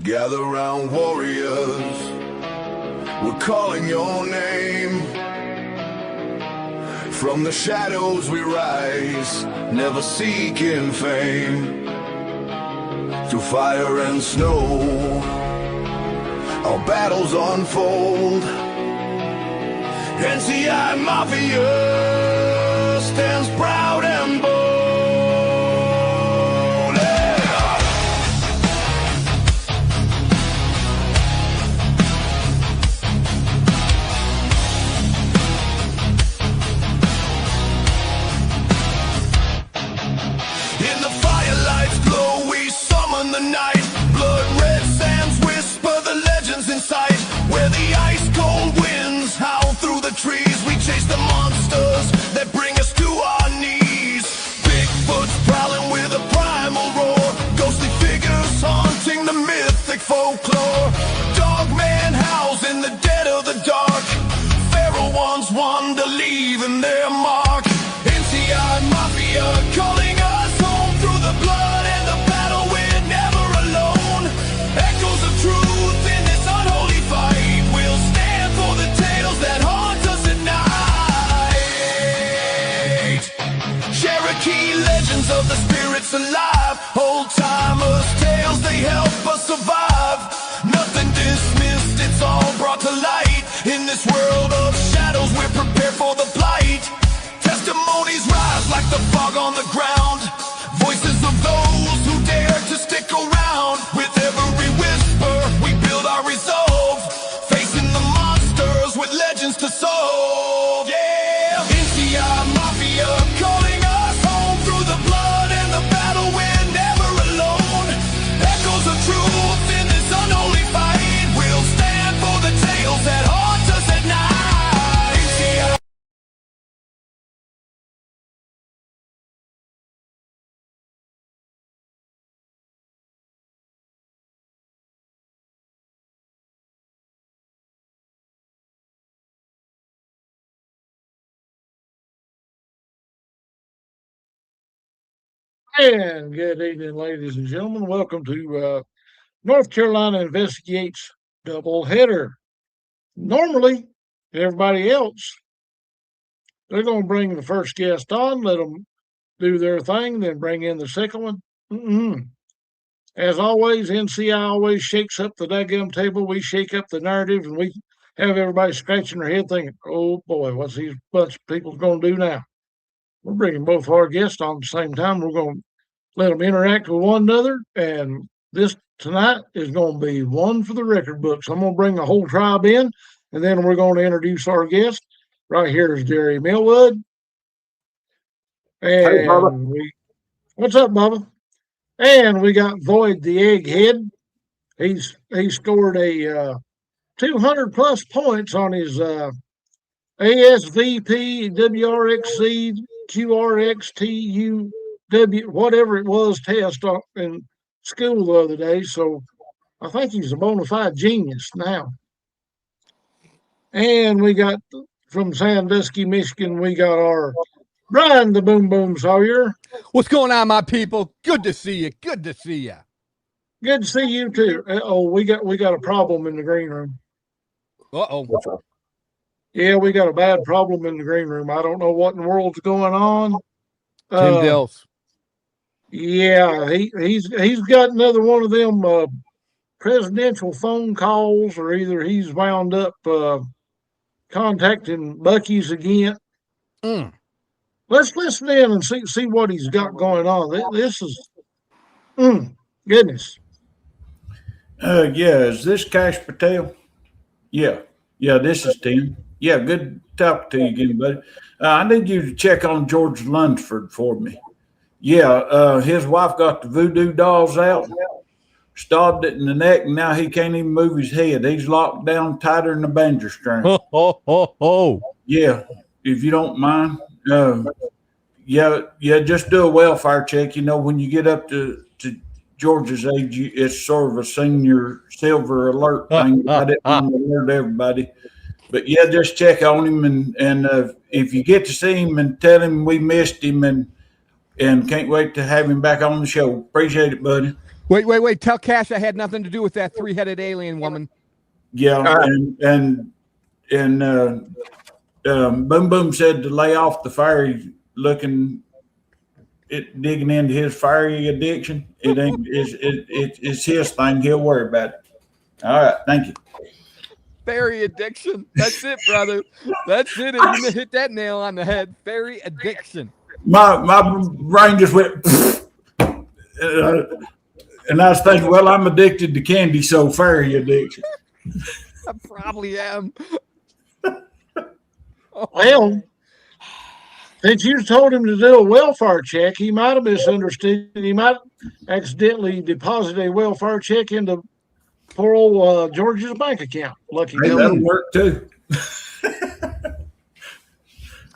Gather round, warriors, we're calling your name. From the shadows we rise, never seeking fame. Through fire and snow, our battles unfold. NCI Mafia stands proud and bold. Night, blood red sands whisper the legends in sight. Where the ice cold winds howl through the trees, we chase the monsters that bring us to our knees. Bigfoot's prowling with a primal roar, ghostly figures haunting the mythic folklore. Dogman howls in the dead of the dark, feral ones wander leaving their mark. NCI Mafia calling us home through the blood and the battle. We're never alone. Echoes of truth in this unholy fight. We'll stand for the tales that haunt us at night. Cherokee legends of the spirits alive, old timers tales, they help us survive. Nothing dismissed, it's all brought to light. In this world of shadows, we're prepared for the plight. Testimonies rise like the fog on the ground, voices of those who dare to stick around. With every whisper we build our resolve, facing the monsters with legends to solve. Yeah, NCI Mafia calling us home through the blood and the battle. We're never alone. Echoes of truth in this unholy fight. We'll stand for the tales that haunt us at night. NCI. And good evening, ladies and gentlemen. Welcome to North Carolina Investigates Double Header. Normally, everybody else, they're going to bring the first guest on, let them do their thing, then bring in the second one. As always, NCI always shakes up the daggum table. We shake up the narrative, and we have everybody scratching their head thinking, oh boy, what's these bunch of people going to do now? We're bringing both our guests on at the same time. We're going to let them interact with one another, and this tonight is going to be one for the record books. I'm going to bring the whole tribe in, and then we're going to introduce our guest. Right here is Jerry Millwood. And hey, what's up, Bubba? And we got Void the Egghead. He scored a 200 plus points on his ASVP, WRXC, QRXTU, whatever it was, test in school the other day. So I think he's a bona fide genius now. And we got from Sandusky, Michigan, we got our Brian the Boom Boom Sawyer. What's going on, my people? Good to see you. Good to see you. Good to see you too. We got a problem in the green room. Uh-oh. Yeah, we got a bad problem in the green room. I don't know what in the world's going on. Tim Dills. Yeah, he's got another one of them presidential phone calls, or either he's wound up contacting Buc-ee's again. Let's listen in and see what he's got going on. This is goodness. Yeah, is this Cash Patel? Yeah, this is Tim. Yeah, good to talk to you again, buddy. I need you to check on George Lunsford for me. Yeah, his wife got the voodoo dolls out, stabbed it in the neck, and now he can't even move his head. He's locked down tighter than a banjo string. Yeah, if you don't mind. Yeah, just do a welfare check. You know, when you get up to George's age, it's sort of a senior silver alert thing. I didn't want to alert everybody. But yeah, just check on him, and if you get to see him, and tell him we missed him, and can't wait to have him back on the show. Appreciate it, buddy. Wait. Tell Cash I had nothing to do with that 3-headed alien woman. Yeah, and Boom Boom said to lay off the fiery looking, digging into his fiery addiction. It ain't it's his thing. He'll worry about it. All right, thank you. Fairy addiction. That's it, brother. That's it. You hit that nail on the head. Fairy addiction. My brain just went, and I was thinking, well, I'm addicted to candy, so fairy addiction. I probably am. Well, since you told him to do a welfare check, he might have misunderstood. He might accidentally deposit a welfare check into poor old George's bank account. Lucky Hey, devil. that'll work too.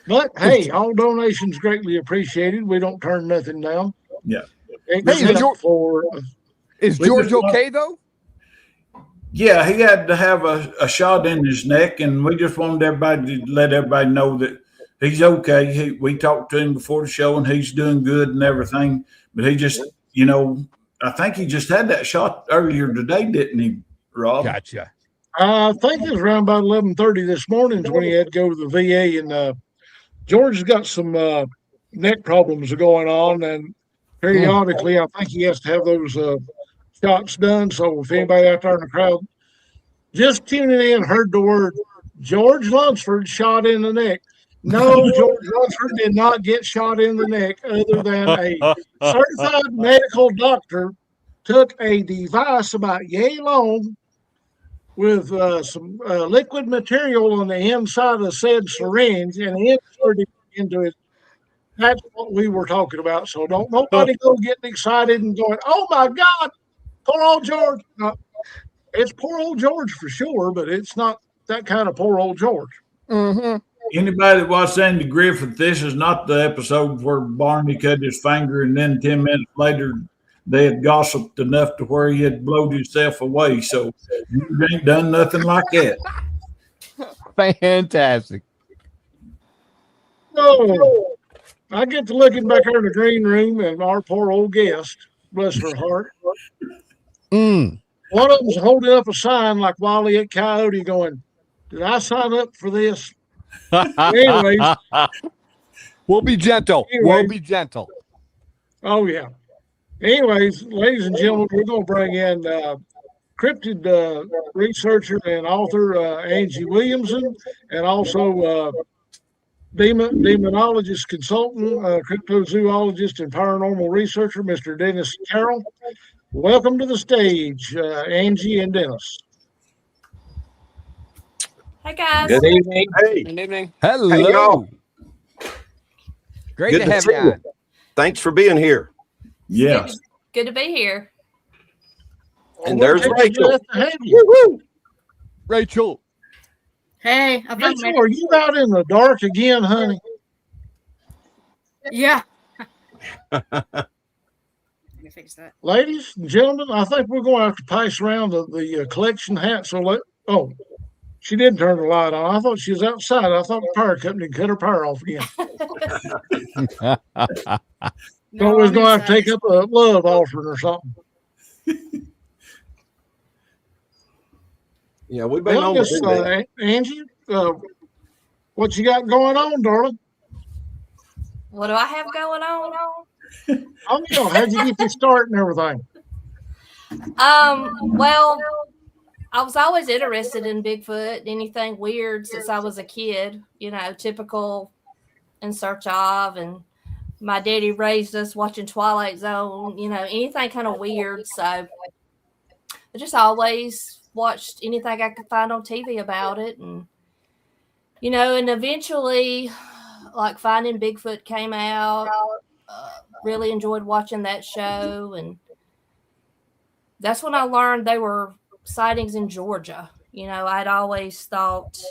But hey, all donations greatly appreciated. We don't turn nothing down. Yeah. Except for Is George okay though? Yeah, he had to have a shot in his neck, and we just wanted everybody to let everybody know that he's okay. We talked to him before the show, and he's doing good and everything. But he just, I think he just had that shot earlier today, didn't he, Rob? Gotcha. I think it was around about 11:30 this morning when he had to go to the VA, and George has got some neck problems going on, and periodically I think he has to have those shots done. So if anybody out there in the crowd just tuning in heard the word George Lunsford shot in the neck, no, George Lunsford did not get shot in the neck, other than a certified medical doctor took a device about yay long with some liquid material on the inside of said syringe and inserted into it. That's what we were talking about. So don't nobody go getting excited and going, oh my God, poor old George. No, it's poor old George for sure, but it's not that kind of poor old George. Mm-hmm. Anybody that watched Andy Griffith, this is not the episode where Barney cut his finger and then 10 minutes later they had gossiped enough to where he had blowed himself away. So you ain't done nothing like that. Fantastic. So I get to looking back here in the green room and our poor old guest, bless her heart. Mm. One of them's holding up a sign like Wally at Coyote going, did I sign up for this? Anyways. We'll be gentle. We'll be gentle. Oh, yeah. Anyways, ladies and gentlemen, we're going to bring in cryptid researcher and author Angie Williamson, and also demonologist consultant, cryptozoologist, and paranormal researcher, Mr. Dennis Carroll. Welcome to the stage, Angie and Dennis. Hi, guys. Good evening. Hey, Good evening. Hello. Hey, y'all. Great Good to to have see you you. on. Thanks for being here. Yes. Good to be here. And Well, there's we're Rachel. glad to have you. Rachel. Hey, Rachel, are you out in the dark again, honey? yeah. Let me fix that. Ladies and gentlemen, I think we're going to have to pass around the collection hat. So she did turn the light on. I thought she was outside. I thought the power company cut her power off again. So we're I'm going to have to inside. take up a love offering or something. Yeah, we've been Well, on Miss the Angie, what you got going on, darling? What do I have going on? Oh, yeah, how'd you get your start and everything? Well, I was always interested in Bigfoot, anything weird since I was a kid, typical in search of, and my daddy raised us watching Twilight Zone, anything kind of weird. So I just always watched anything I could find on TV about it. And, and eventually, like Finding Bigfoot came out, really enjoyed watching that show. And that's when I learned they were sightings in Georgia. I'd always thought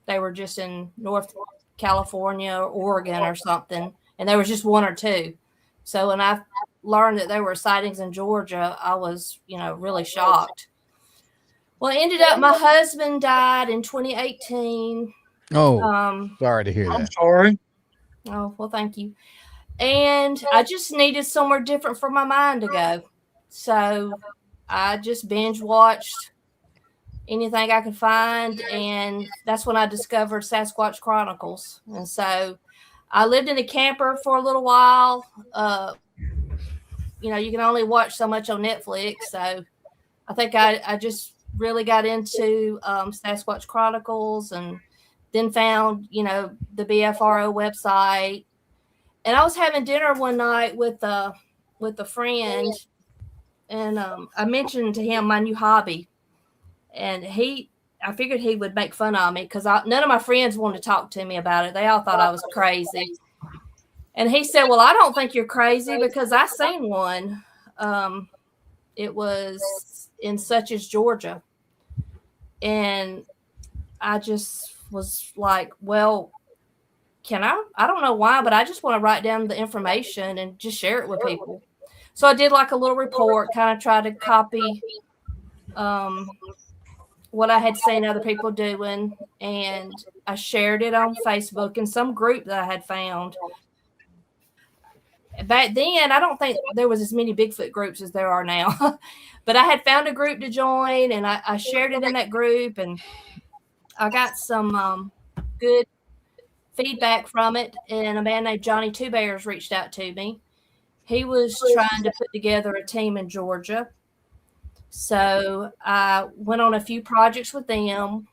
they were just in North California or Oregon or something, and there was just one or two. So when I learned that there were sightings in Georgia, I was, really shocked. Well, it ended up my husband died in 2018. Oh, sorry to hear I'm that. sorry. Oh, well, thank you. And I just needed somewhere different for my mind to go. So I just binge watched anything I could find, and that's when I discovered Sasquatch Chronicles. And so I lived in a camper for a little while. You can only watch so much on Netflix, so I think I just really got into Sasquatch Chronicles, and then found the BFRO website. And I was having dinner one night with a friend, and I mentioned to him my new hobby, and I figured he would make fun of me because none of my friends wanted to talk to me about it. They all thought I was crazy. And he said, "Well, I don't think you're crazy because I seen one. It was in such as Georgia." And I just was like, "Well, can I? I don't know why, but I just want to write down the information and just share it with people." So I did like a little report, kind of try to copy what I had seen other people doing, and I shared it on Facebook in some group that I had found. Back then, I don't think there was as many Bigfoot groups as there are now, but I had found a group to join, and I shared it in that group, and I got some good feedback from it. And a man named Johnny Two Bears reached out to me. He was trying to put together a team in Georgia. So I went on a few projects with them.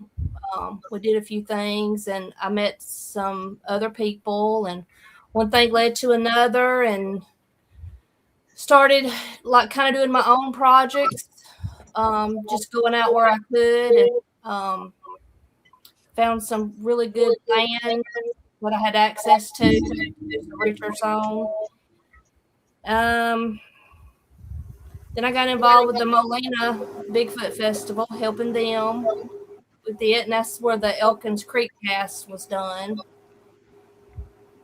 We did a few things, and I met some other people, and one thing led to another, and started like kind of doing my own projects, just going out where I could, and found some really good land that I had access to do some research on. Then I got involved with the Molina Bigfoot Festival, helping them with it, and that's where the Elkins Creek cast was done.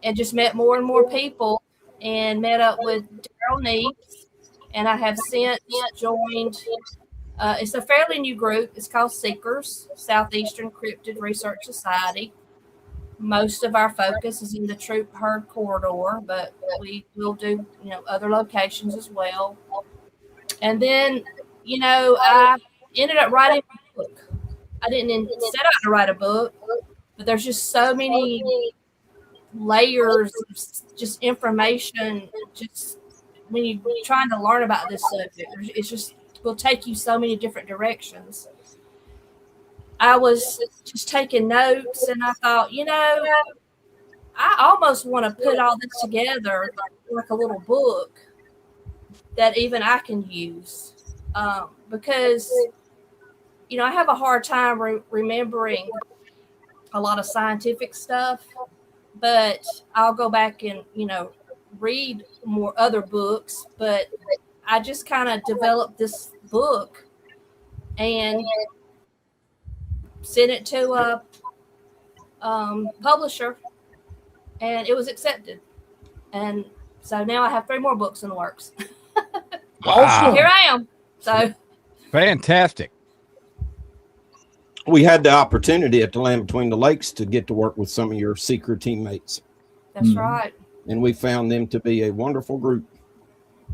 And just met more and more people, and met up with Daryl Needs, and I have since joined. It's a fairly new group. It's called Seekers, Southeastern Cryptid Research Society. Most of our focus is in the Troop Herd corridor, but we will do other locations as well. And then I ended up writing a book. I didn't set out to write a book, but there's just so many layers of just information. Just when you're trying to learn about this subject, it's just will take you so many different directions. I was just taking notes, and I thought, I almost want to put all this together like a little book that even I can use, because I have a hard time remembering a lot of scientific stuff, but I'll go back and read more other books. But I just kind of developed this book and sent it to a publisher, and it was accepted. And so now I have 3 more books in the works. Wow. Here I am. So Fantastic. We had the opportunity at the Land Between the Lakes to get to work with some of your seeker teammates, that's right. and we found them to be a wonderful group.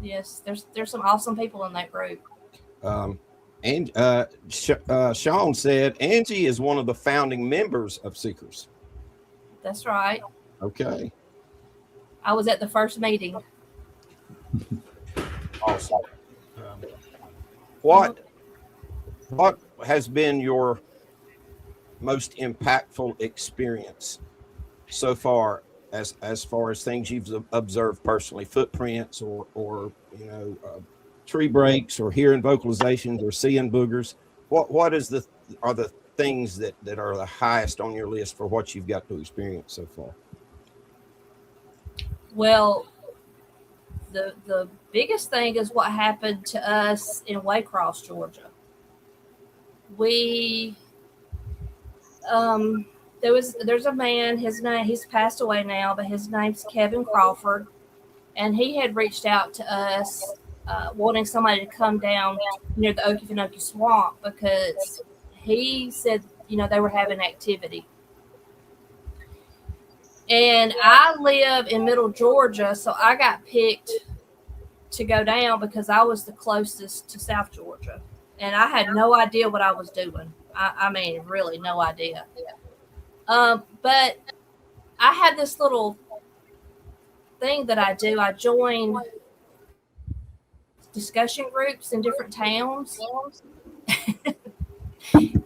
Yes, there's some awesome people in that group. And Sean said Angie is one of the founding members of Seekers. That's right. Okay. I was at the first meeting. Awesome. What has been your most impactful experience so far, as far as things you've observed personally, footprints or tree breaks, or hearing vocalizations, or seeing boogers? What are the things that are the highest on your list for what you've got to experience so far? Well, the biggest thing is what happened to us in Waycross, Georgia. There's a man, he's passed away now, but his name's Kevin Crawford, and he had reached out to us wanting somebody to come down near the Okefenokee Swamp, because he said they were having activity. And I live in middle Georgia, so I got picked to go down because I was the closest to South Georgia. And I had no idea what I was doing. I mean, really no idea. But I had this little thing that I do. I join discussion groups in different towns.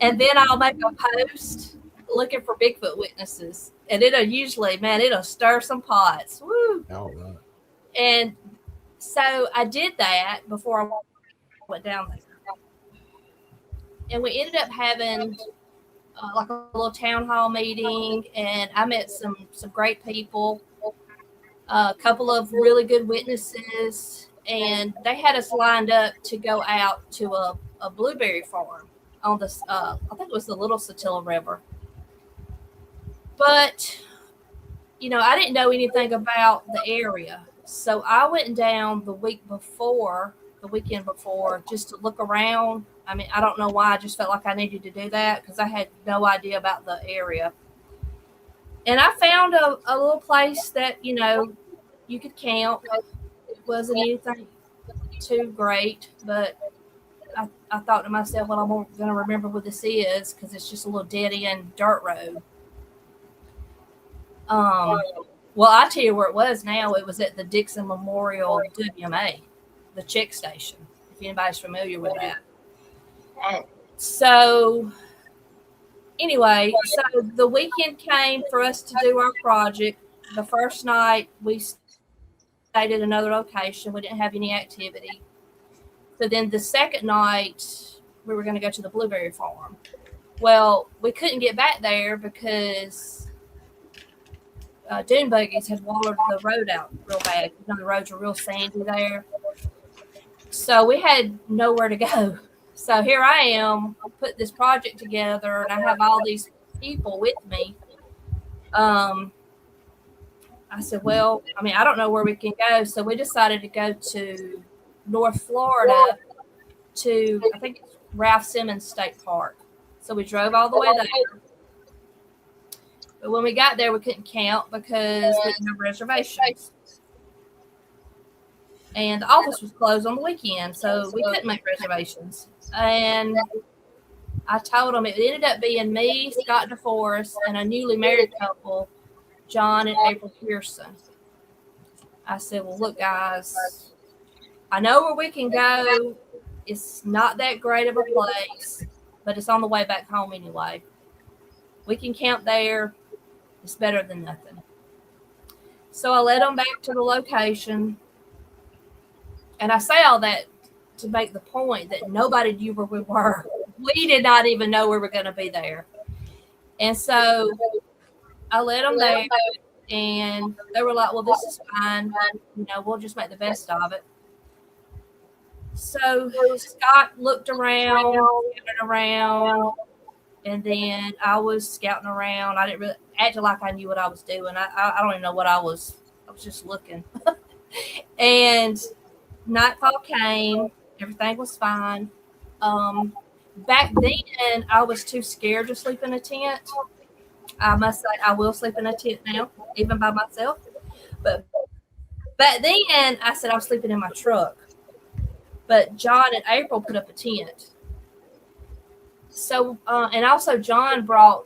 And then I'll make a post looking for Bigfoot witnesses. And it'll usually, man, it'll stir some pots. Woo. All right. And so I did that before I went down there. And we ended up having like a little town hall meeting, and I met some great people, a couple of really good witnesses, and they had us lined up to go out to a blueberry farm on this, I think it was the Little Satilla River. But, you know, I didn't know anything about the area. So I went down the weekend before, just to look around. I mean, I don't know why. I just felt like I needed to do that because I had no idea about the area. And I found a little place that, you know, you could camp. It wasn't anything too great, but I thought to myself, well, I'm going to remember what this is because it's just a little dead-end dirt road. Well, I'll tell you where it was now. It was at the Dixon Memorial WMA, the check station, if anybody's familiar with that. So anyway, so the weekend came for us to do our project. The first night we stayed at another location. We didn't have any activity. So then the second night we were going to go to the blueberry farm. Well, we couldn't get back there because dune buggies had watered the road out real bad. You know, the roads were real sandy there. So we had nowhere to go. So here I am, I put this project together, and I have all these people with me. I said, well, I mean, I don't know where we can go. So we decided to go to North Florida to, I think it's Ralph Simmons State Park. So we drove all the way there. But when we got there, we couldn't camp because we didn't have reservations. And the office was closed on the weekend, so we couldn't make reservations. And I told them it ended up being me, Scott DeForest, and a newly married couple, John and April Pearson. I said, well, look, guys, I know where we can go. It's not that great of a place, but it's on the way back home anyway. We can camp there. It's better than nothing. So I led them back to the location. And I say all that to make the point that nobody knew where we were. We did not even know we were going to be there. And so I led them there, and they were like, well, this is fine. You know, we'll just make the best of it. So Scott looked around, scouted around, and then I was scouting around. I didn't really act like I knew what I was doing. I don't even know what I was just looking. And nightfall came. Everything was fine. Back then, I was too scared to sleep in a tent. I must say, I will sleep in a tent now, even by myself. But back then, I said I was sleeping in my truck. But John and April put up a tent. So, and also John brought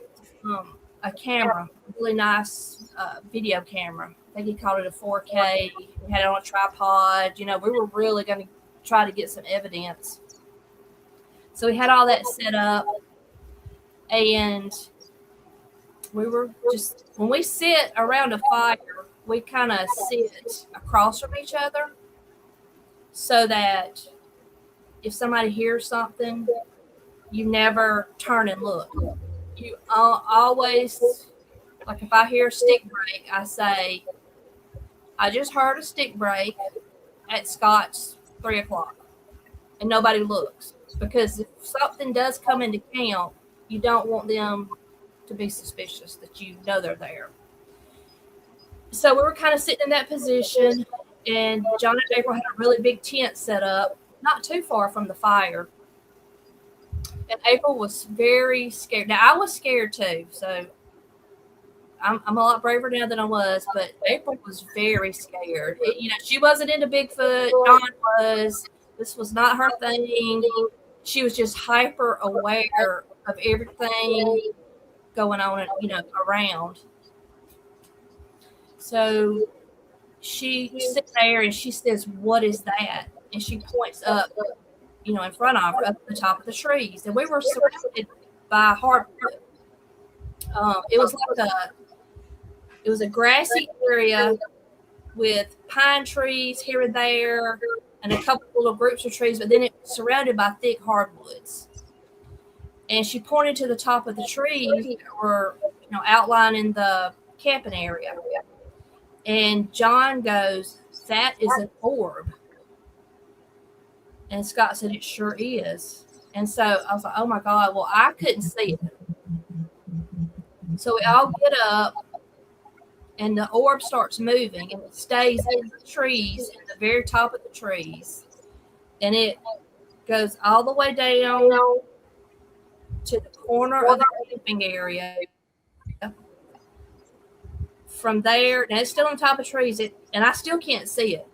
a camera, a really nice video camera. I think he called it a 4K. We had it on a tripod. You know, we were really going to try to get some evidence. So we had all that set up. And we were just, when we sit around a fire, we kind of sit across from each other so that if somebody hears something, you never turn and look. You always, like if I hear a stick break, I say, I just heard a stick break at Scott's 3 o'clock, and nobody looks. Because if something does come into camp, you don't want them to be suspicious that you know they're there. So we were kind of sitting in that position, and John and April had a really big tent set up, not too far from the fire. And April was very scared. Now, I was scared too, so I'm a lot braver now than I was, but April was very scared. She wasn't into Bigfoot. Dawn was. This was not her thing. She was just hyper aware of everything going on, around. So she sits there and she says, "What is that?" And she points up, in front of her, up at the top of the trees. And we were surrounded by hardwood. It was a grassy area with pine trees here and there and a couple little groups of trees, but then it was surrounded by thick hardwoods. And she pointed to the top of the trees that were, outlining the camping area. And John goes, "That is an orb." And Scott said, "It sure is." And so I was like, "Oh my God." Well, I couldn't see it. So we all get up and the orb starts moving and it stays in the trees, in the very top of the trees. And it goes all the way down to the corner of the camping area. From there, and it's still on top of trees, and I still can't see it.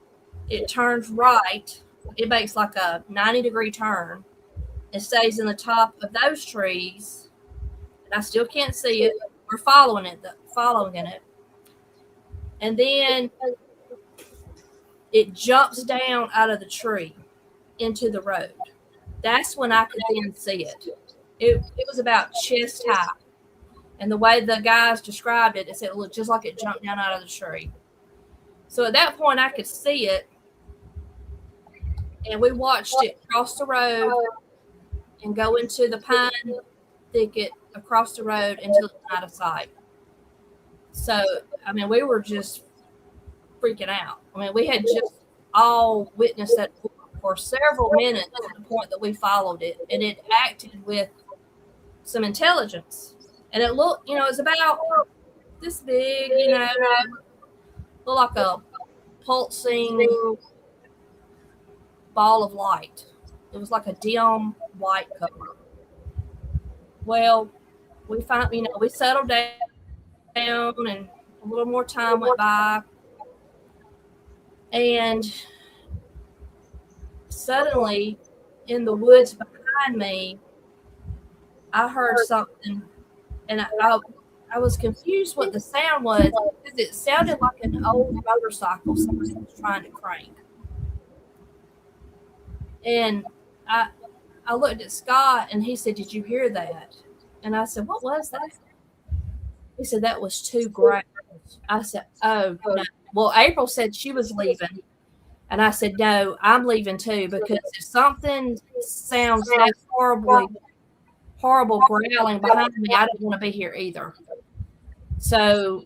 It turns right. It makes like a 90-degree turn. It stays in the top of those trees, and I still can't see it. We're following it. And then it jumps down out of the tree into the road. That's when I could then see it. It was about chest high. And the way the guys described it, it said it looked just like it jumped down out of the tree. So at that point, I could see it. And we watched it cross the road and go into the pine thicket across the road until it was out of sight. So, we were just freaking out. We had just all witnessed that for several minutes to the point that we followed it. And it acted with some intelligence. And it looked, it's about this big, looked like a pulsing ball of light. It was like a dim white color. Well, we settled down and a little more time went by. And suddenly, in the woods behind me, I heard something. And I was confused what the sound was because it sounded like an old motorcycle somebody was trying to crank. And I looked at Scott and he said, "Did you hear that?" And I said, "What was that?" He said, "That was two growls." I said, "Oh, no." Well, April said she was leaving. And I said, "No, I'm leaving too, because if something sounds that horrible growling behind me, I don't want to be here either." So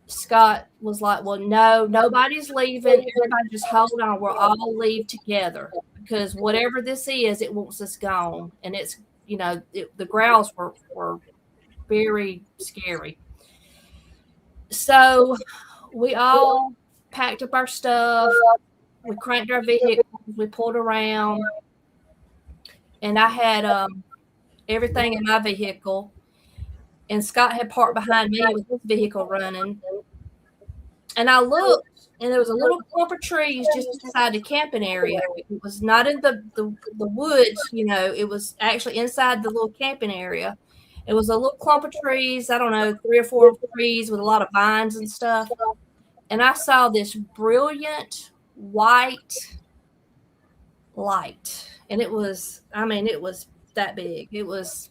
Scott was like, "Well, no, nobody's leaving. Everybody just hold on. We'll all leave together because whatever this is, it wants us gone." And it's, the growls were very scary. So we all packed up our stuff. We cranked our vehicles. We pulled around. And I had everything in my vehicle, and Scott had parked behind me with his vehicle running. And I looked, and there was a little clump of trees just inside the camping area. It was not in the woods, it was actually inside the little camping area. It was a little clump of trees, I don't know, 3 or 4 trees with a lot of vines and stuff. And I saw this brilliant white light, and it was that big. It was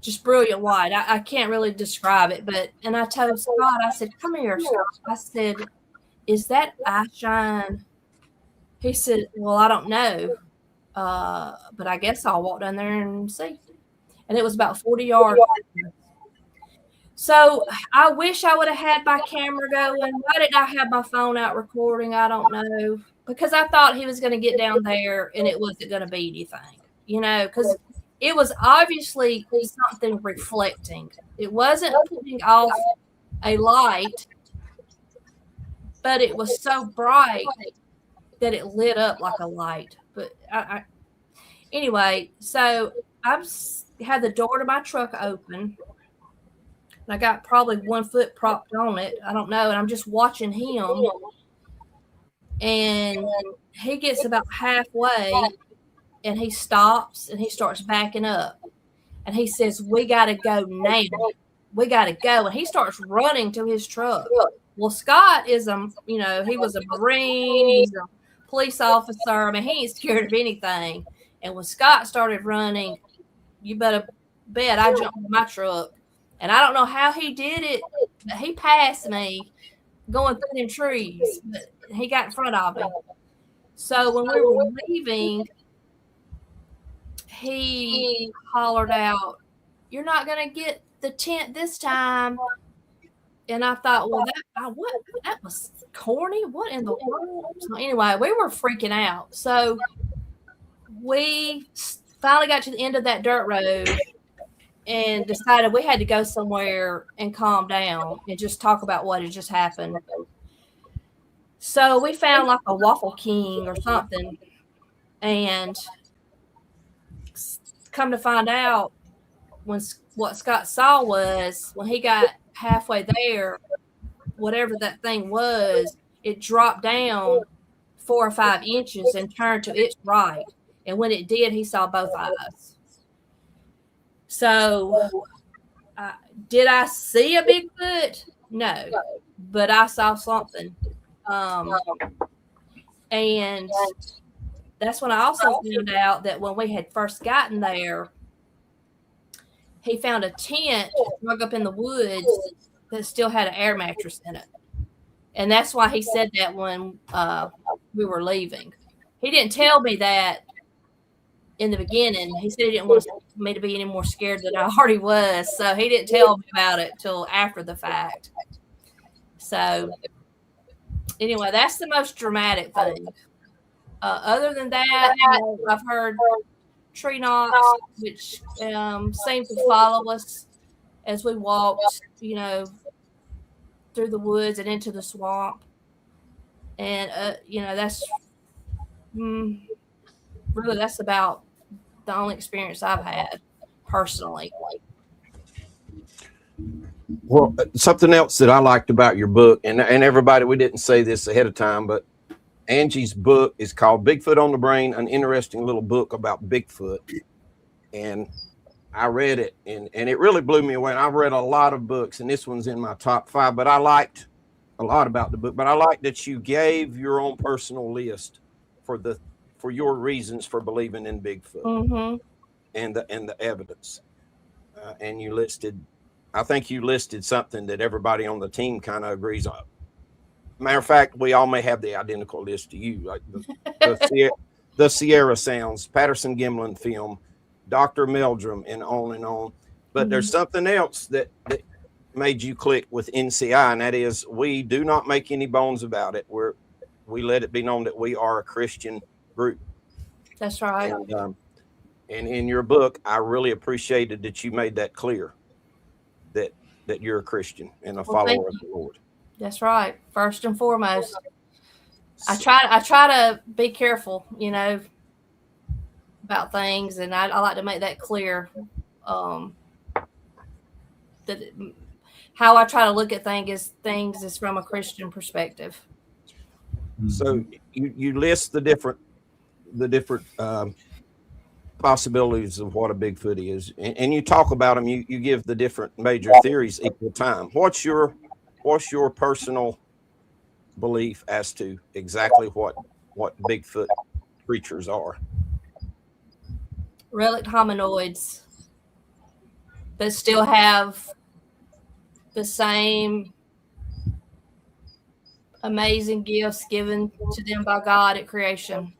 just brilliant white. I can't really describe it, and I told Scott, I said, "Come here, Scott." I said, "Is that eye shine?" He said, "Well, I don't know, but I guess I'll walk down there and see." And it was about 40 yards. So I wish I would have had my camera going. Why did I have my phone out recording? I don't know. Because I thought he was going to get down there and it wasn't going to be anything, because it was obviously something reflecting. It wasn't putting off a light, but it was so bright that it lit up like a light. But anyway, so had the door to my truck open. And I got probably 1 foot propped on it. I don't know. And I'm just watching him. And he gets about halfway and he stops and he starts backing up. And he says, "We got to go now. We got to go." And he starts running to his truck. Well, Scott is he was a Marine. He's a police officer. I mean, he ain't scared of anything. And when Scott started running, you better bet I jumped in my truck. And I don't know how he did it, but he passed me going through them trees. But he got in front of me. So when we were leaving, he hollered out, "You're not going to get the tent this time." And I thought, well, that was corny. What in the world? So anyway, we were freaking out. So we finally got to the end of that dirt road and decided we had to go somewhere and calm down and just talk about what had just happened. So we found like a Waffle King or something. And come to find out, what Scott saw was when he got halfway there, whatever that thing was, it dropped down 4 or 5 inches and turned to its right. And when it did, he saw both eyes. So did I see a Bigfoot? No, but I saw something. And that's when I also found out that when we had first gotten there, he found a tent dug up in the woods that still had an air mattress in it. And that's why he said that when we were leaving. He didn't tell me that in the beginning. He said he didn't want me to be any more scared than I already was. So he didn't tell me about it till after the fact. So anyway, that's the most dramatic thing. Other than that, I've heard tree knocks, which seem to follow us as we walked, through the woods and into the swamp. And, that's really, that's about the only experience I've had personally. Well, something else that I liked about your book, and everybody, we didn't say this ahead of time, but Angie's book is called Bigfoot on the Brain, an interesting little book about Bigfoot. And I read it, and it really blew me away. And I've read a lot of books, and this one's in my top 5, but I liked a lot about the book. But I liked that you gave your own personal list for your reasons for believing in Bigfoot and the evidence. And you listed, I think you listed something that everybody on the team kind of agrees on. Matter of fact, we all may have the identical list to you, like the Sierra Sounds, Patterson Gimlin film, Dr. Meldrum, and on. But there's something else that made you click with NCI, and that is we do not make any bones about it. We let it be known that we are a Christian group. That's right. And in your book, I really appreciated that you made that clear, that you're a Christian and a follower of the Lord. That's right. First and foremost, I try to be careful, about things, and I like to make that clear. That how I try to look at things is from a Christian perspective. So you list the different possibilities of what a Bigfoot is, and you talk about them. You give the different major theories equal time. What's your personal belief as to exactly what Bigfoot creatures are? Relic hominoids that still have the same amazing gifts given to them by God at creation.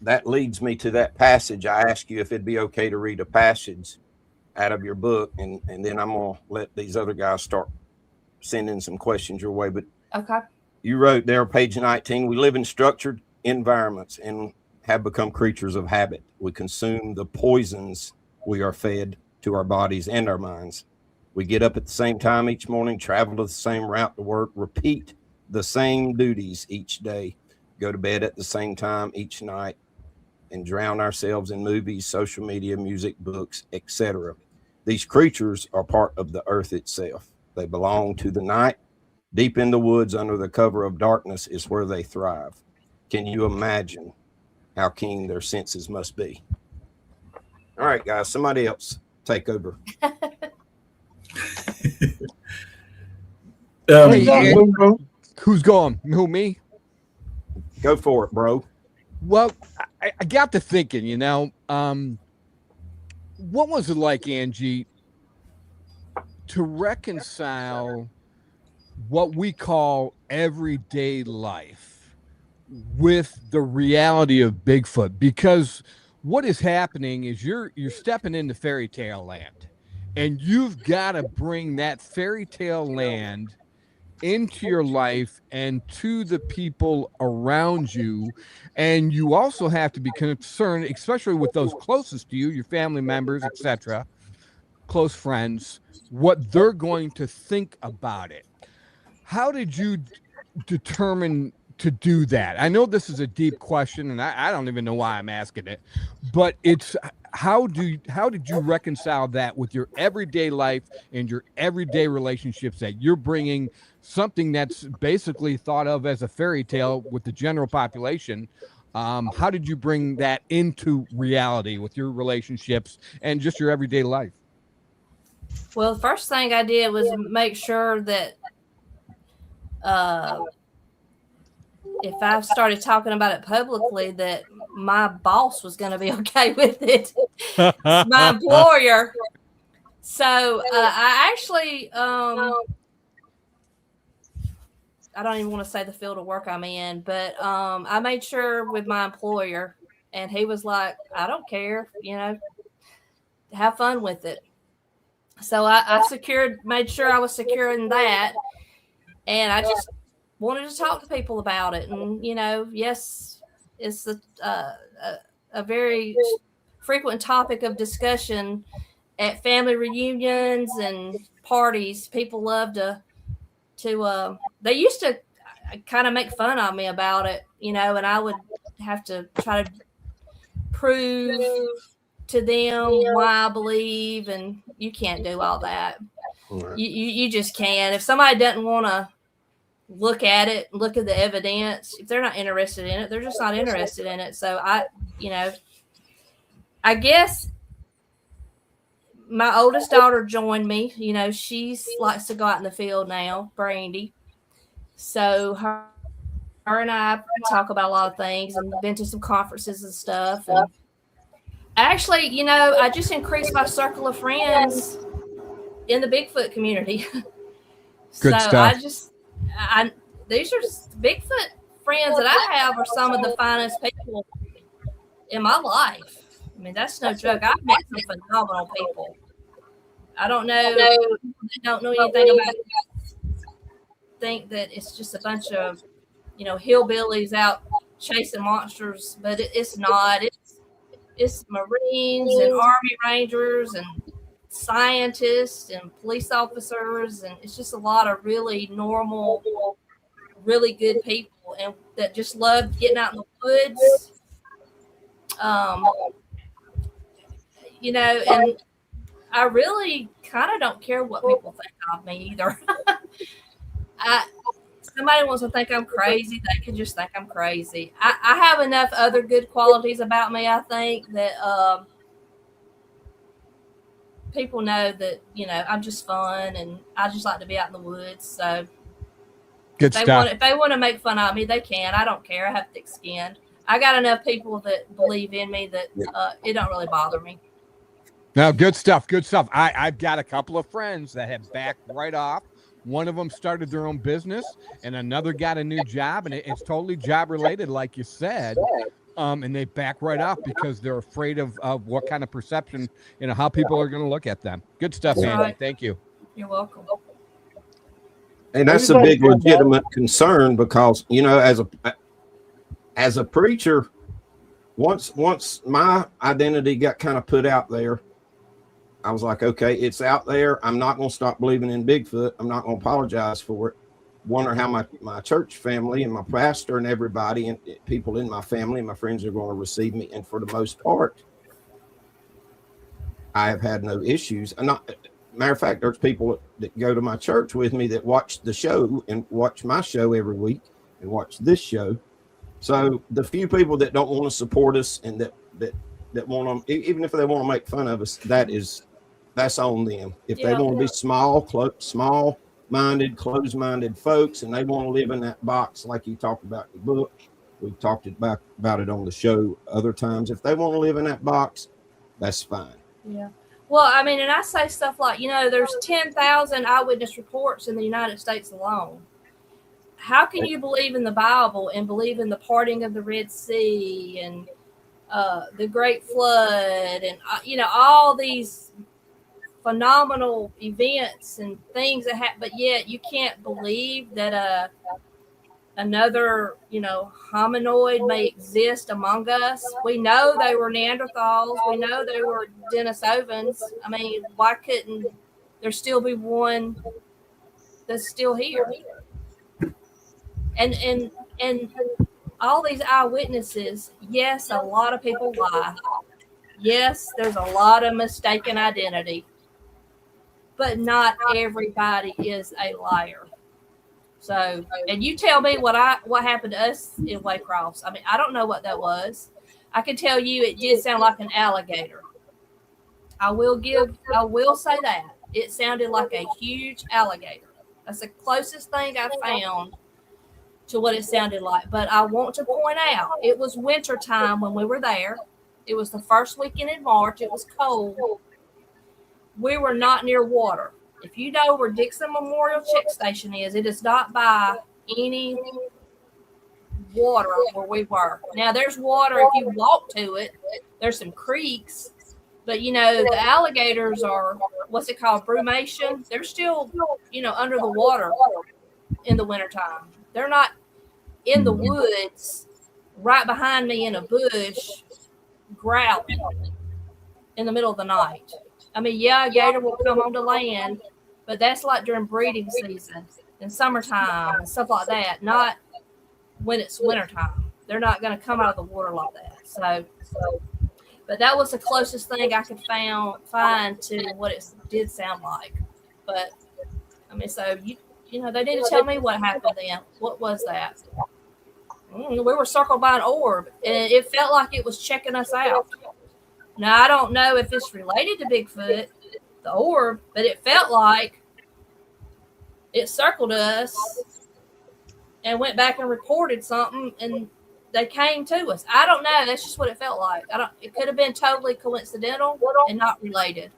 That leads me to that passage. I asked you if it'd be okay to read a passage out of your book, and then I'm gonna let these other guys start sending some questions your way. But okay, you wrote there, page 19, we live in structured environments and have become creatures of habit. We consume the poisons we are fed to our bodies and our minds. We get up at the same time each morning, travel to the same route to work, repeat the same duties each day, go to bed at the same time each night, and drown ourselves in movies, social media, music, books, etc. These creatures are part of the earth itself. They belong to the night. Deep in the woods under the cover of darkness is where they thrive. Can you imagine how keen their senses must be? All right, guys, somebody else take over. Hey, Boom, boom, boom. Who's going? Who, me? Go for it, bro. Well, I got to thinking, what was it like, Angie, to reconcile what we call everyday life with the reality of Bigfoot? Because what is happening is you're stepping into fairy tale land, and you've got to bring that fairy tale land into your life and to the people around you. And you also have to be concerned, especially with those closest to you, your family members, etc., close friends, what they're going to think about it. How did you determine to do that? I know this is a deep question, and I don't even know why I'm asking it, but it's how did you reconcile that with your everyday life and your everyday relationships, that you're bringing something that's basically thought of as a fairy tale with the general population? How did you bring that into reality with your relationships and just your everyday life? Well, the first thing I did was make sure that if I started talking about it publicly, that my boss was going to be okay with it. My employer. So I actually, I don't even want to say the field of work I'm in, but I made sure with my employer, and he was like, I don't care, have fun with it. So I made sure I was securing that. And I just wanted to talk to people about it. And, yes, it's a very frequent topic of discussion at family reunions and parties. People love to they used to kind of make fun of me about it, and I would have to try to prove to them why I believe, and you can't do all that. Right. You just can't. If somebody doesn't want to look at it, look at the evidence, if they're not interested in it, they're just not interested in it. So I guess my oldest daughter joined me. She likes to go out in the field now, Brandy. So her and I talk about a lot of things, and been to some conferences and stuff. And actually, I just increased my circle of friends in the Bigfoot community. Good so stuff. These are Bigfoot friends that I have are some of the finest people in my life. I mean, that's no joke. I've met some phenomenal people. I don't know. They don't know anything about it. Think that it's just a bunch of, hillbillies out chasing monsters, but it's not. It's Marines and Army Rangers and scientists and police officers, and it's just a lot of really normal, really good people, and that just love getting out in the woods. And I really kind of don't care what people think of me either. Somebody wants to think I'm crazy, they can just think I'm crazy. I have enough other good qualities about me, I think, that people know that, I'm just fun, and I just like to be out in the woods. So Good stuff. if they want to make fun of me, they can. I don't care. I have thick skin. I got enough people that believe in me that it don't really bother me. No, good stuff. Good stuff. I've got a couple of friends that have backed right off. One of them started their own business, and another got a new job, and it's totally job related, like you said. And they back right off because they're afraid of what kind of perception, how people are going to look at them. Good stuff, Andy. Right. Thank you. You're welcome. And that's a big legitimate concern because, as a preacher, once my identity got kind of put out there, I was like, okay, it's out there. I'm not going to stop believing in Bigfoot. I'm not going to apologize for it. wonder how my church family and my pastor and everybody and people in my family and my friends are going to receive me. And for the most part, I have had no issues. Matter of fact, there's people that go to my church with me that watch the show and watch my show every week and watch this show. So the few people that don't want to support us and that want to, even if they want to make fun of us, that's on them. If they want to be small-minded, closed-minded folks, and they want to live in that box like you talked about in the book, we talked about it on the show other times. If they want to live in that box, that's fine. Yeah. Well, I mean, and I say stuff like, there's 10,000 eyewitness reports in the United States alone. How can you believe in the Bible and believe in the parting of the Red Sea and the Great Flood and, all these phenomenal events and things that happen, but yet you can't believe that another, hominoid may exist among us? We know they were Neanderthals. We know they were Denisovans. I mean, why couldn't there still be one that's still here? And all these eyewitnesses, yes, a lot of people lie. Yes, there's a lot of mistaken identity, but not everybody is a liar. So, and you tell me what happened to us in Waycross. I mean, I don't know what that was. I can tell you it did sound like an alligator. I will say that. It sounded like a huge alligator. That's the closest thing I found to what it sounded like. But I want to point out, it was winter time when we were there. It was the first weekend in March. It was cold. We were not near water. If you know where Dixon Memorial Check Station is, it is not by any water where we were. Now, there's water if you walk to it. There's some creeks. But, the alligators are, what's it called, brumation? They're still, under the water in the wintertime. They're not in the woods right behind me in a bush growling in the middle of the night. I mean, yeah, a gator will come onto land, but that's like during breeding season and summertime and stuff like that, not when it's wintertime. They're not going to come out of the water like that. So, but that was the closest thing I could find to what it did sound like. But, I mean, so, they didn't tell me what happened then. What was that? We were circled by an orb, and it felt like it was checking us out. Now, I don't know if it's related to Bigfoot, the orb, but it felt like it circled us and went back and reported something, and they came to us. I don't know. That's just what it felt like. It could have been totally coincidental and not related,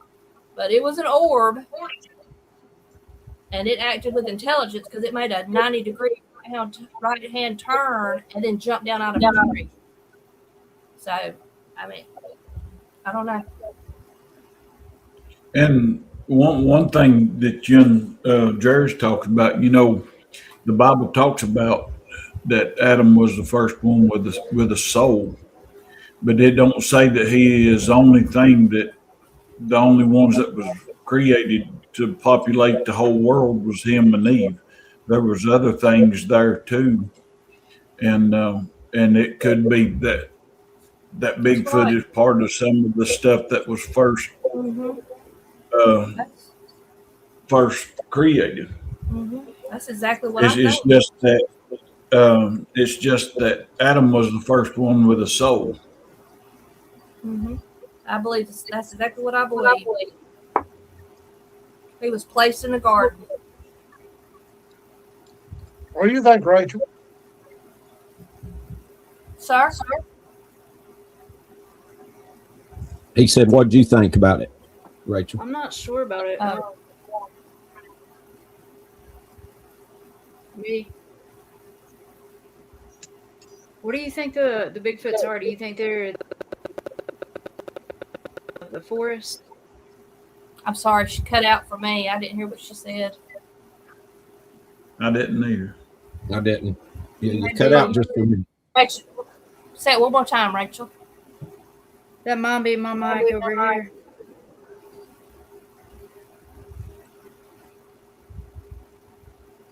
but it was an orb, and it acted with intelligence because it made a 90-degree right-hand turn and then jumped down out of the tree. So, I mean, I don't know. And one thing that you and Jerry's talking about, the Bible talks about that Adam was the first one with a soul, but it don't say that he is the only ones that was created to populate the whole world was him and Eve. There was other things there too, and it could be that Bigfoot is part of some of the stuff that was first created. Mm-hmm. That's exactly what it's just that Adam was the first one with a soul. Mm-hmm. I believe that's exactly what I believe. He was placed in the garden. What do you think, Rachel? Sir? He said, what do you think about it, Rachel? I'm not sure about it. Me. What do you think the Bigfoots are? Do you think they're the forest? I'm sorry, she cut out for me. I didn't hear what she said. I didn't either. I didn't. You cut out just for me. Rachel, say it one more time, Rachel. That might be my mic over here.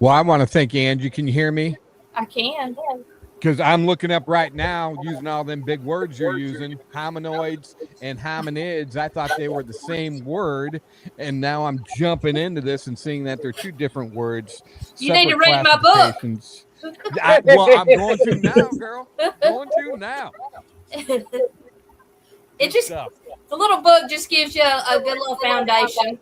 Well, I want to thank Angie. Can you hear me? I can. Because I'm looking up right now using all them big words you're using, hominoids and hominids. I thought they were the same word, and now I'm jumping into this and seeing that they're two different words. You need to separate read my book. classifications. Well, I'm going to now, girl. Going to now. It just Stuff. the little book just gives you a good little foundation.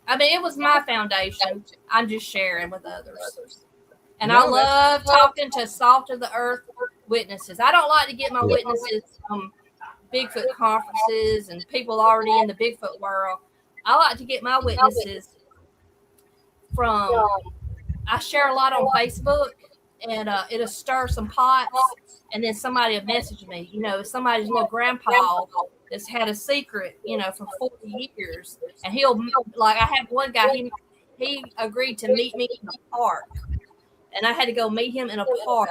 I mean, it was my foundation. I'm just sharing with others. And I No, love talking to salt of the earth witnesses. I don't like to get my witnesses from Bigfoot conferences and people already in the Bigfoot world. I like to get my witnesses from, I share a lot on Facebook, and it'll stir some pots, and then somebody will message me. You know, somebody's little grandpa that's had a secret, you know, for 40 years. And he'll, like, I had one guy, he agreed to meet me in a park. And I had to go meet him in a park.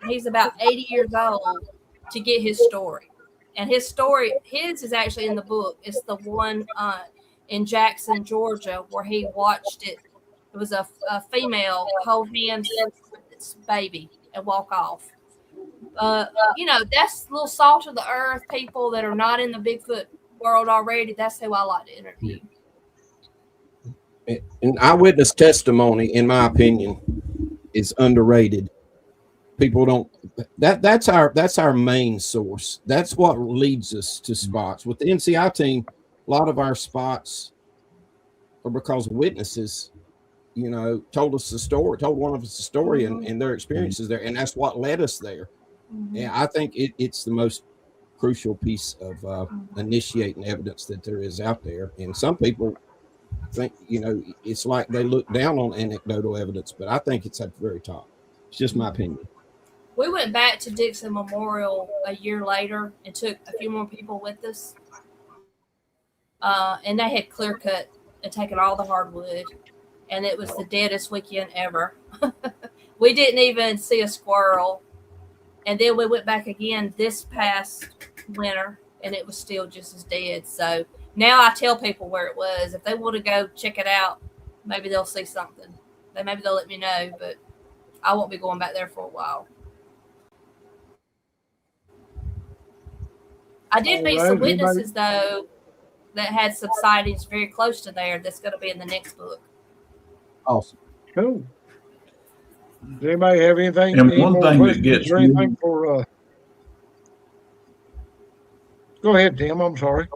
He's about 80 years old to get his story. And his is actually in the book. It's the one in Jackson, Georgia, where he watched it. It was a female hold hands with its baby and walk off. You know, that's a little salt of the earth people that are not in the Bigfoot world already. That's who I like to interview. And eyewitness testimony, in my opinion, is underrated. People don't that's our main source. That's what leads us to spots. With the NCI team, a lot of our spots are because witnesses, you know, told one of us a story and their experiences there, and that's what led us there. And I think it's the most crucial piece of initiating evidence that there is out there. And some people think, you know, it's like they look down on anecdotal evidence, but I think it's at the very top. It's just my opinion. We went back to Dixon Memorial a year later and took a few more people with us. And they had clear cut and taken all the hardwood. And it was the deadest weekend ever. We didn't even see a squirrel. And then we went back again this past winter, and it was still just as dead. So now I tell people where it was. If they want to go check it out, maybe they'll see something. Maybe they'll let me know, but I won't be going back there for a while. I did meet some witnesses, though, that had some sightings very close to there. That's going to be in the next book. Awesome. Cool. Does anybody have anything? And any one more thing that questions gets or anything for? Go ahead, Tim. I'm sorry.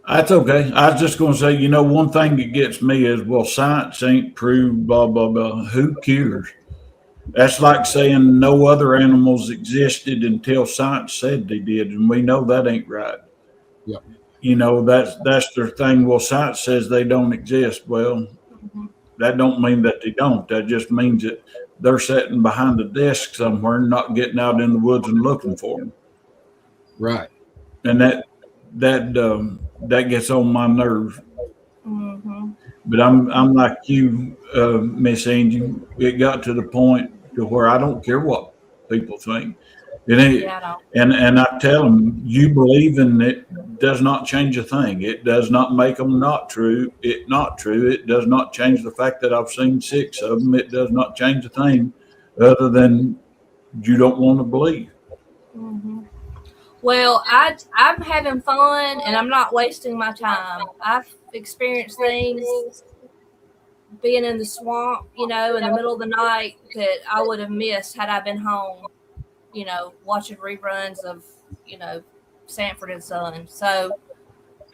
That's okay. I was just going to say, you know, one thing that gets me is, well, science ain't proved, blah, blah, blah. Who cares? That's like saying no other animals existed until science said they did, and we know that ain't right. Yep. You know, that's their thing. Well, science says they don't exist. Well, that don't mean that they don't. That just means that they're sitting behind a desk somewhere, not getting out in the woods and looking for them. Right. And that gets on my nerves. Mm-hmm. But I'm like you, Miss Angie. It got to the point to where I don't care what people think. It ain't, and I tell them, you believe in it does not change a thing. It does not make them not true. It not true. It does not change the fact that I've seen 6 of them. It does not change a thing, other than you don't want to believe. Mm-hmm. Well, I'm having fun and I'm not wasting my time. I've experienced things being in the swamp, you know, in the middle of the night that I would have missed had I been home, you know, watching reruns of, you know, Sanford and Son. So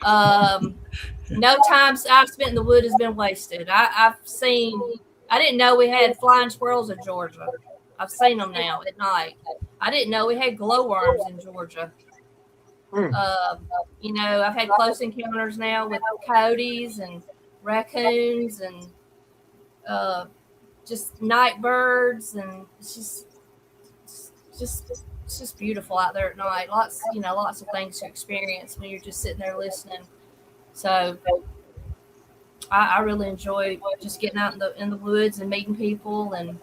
no time I've spent in the wood has been wasted. I didn't know we had flying squirrels in Georgia. I've seen them now at night. I didn't know we had glowworms in Georgia. You know, I've had close encounters now with coyotes and raccoons and just night birds, and it's just beautiful out there at night. Lots of things to experience when you're just sitting there listening. So I really enjoy just getting out in the woods and meeting people. And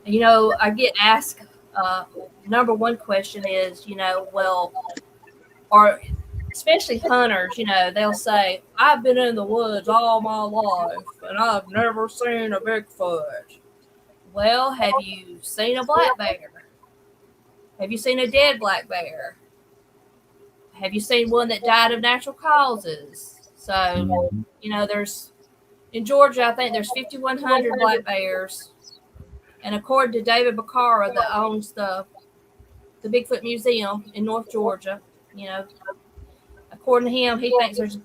you know, I get asked number one question is, you know, well, or especially hunters, they'll say, I've been in the woods all my life and I've never seen a Bigfoot. Well, have you seen a black bear? Have you seen a dead black bear? Have you seen one that died of natural causes? So, there's in Georgia, I think there's 5,100 black bears. And according to David Bacara, that owns the Bigfoot Museum in North Georgia, according to him, he thinks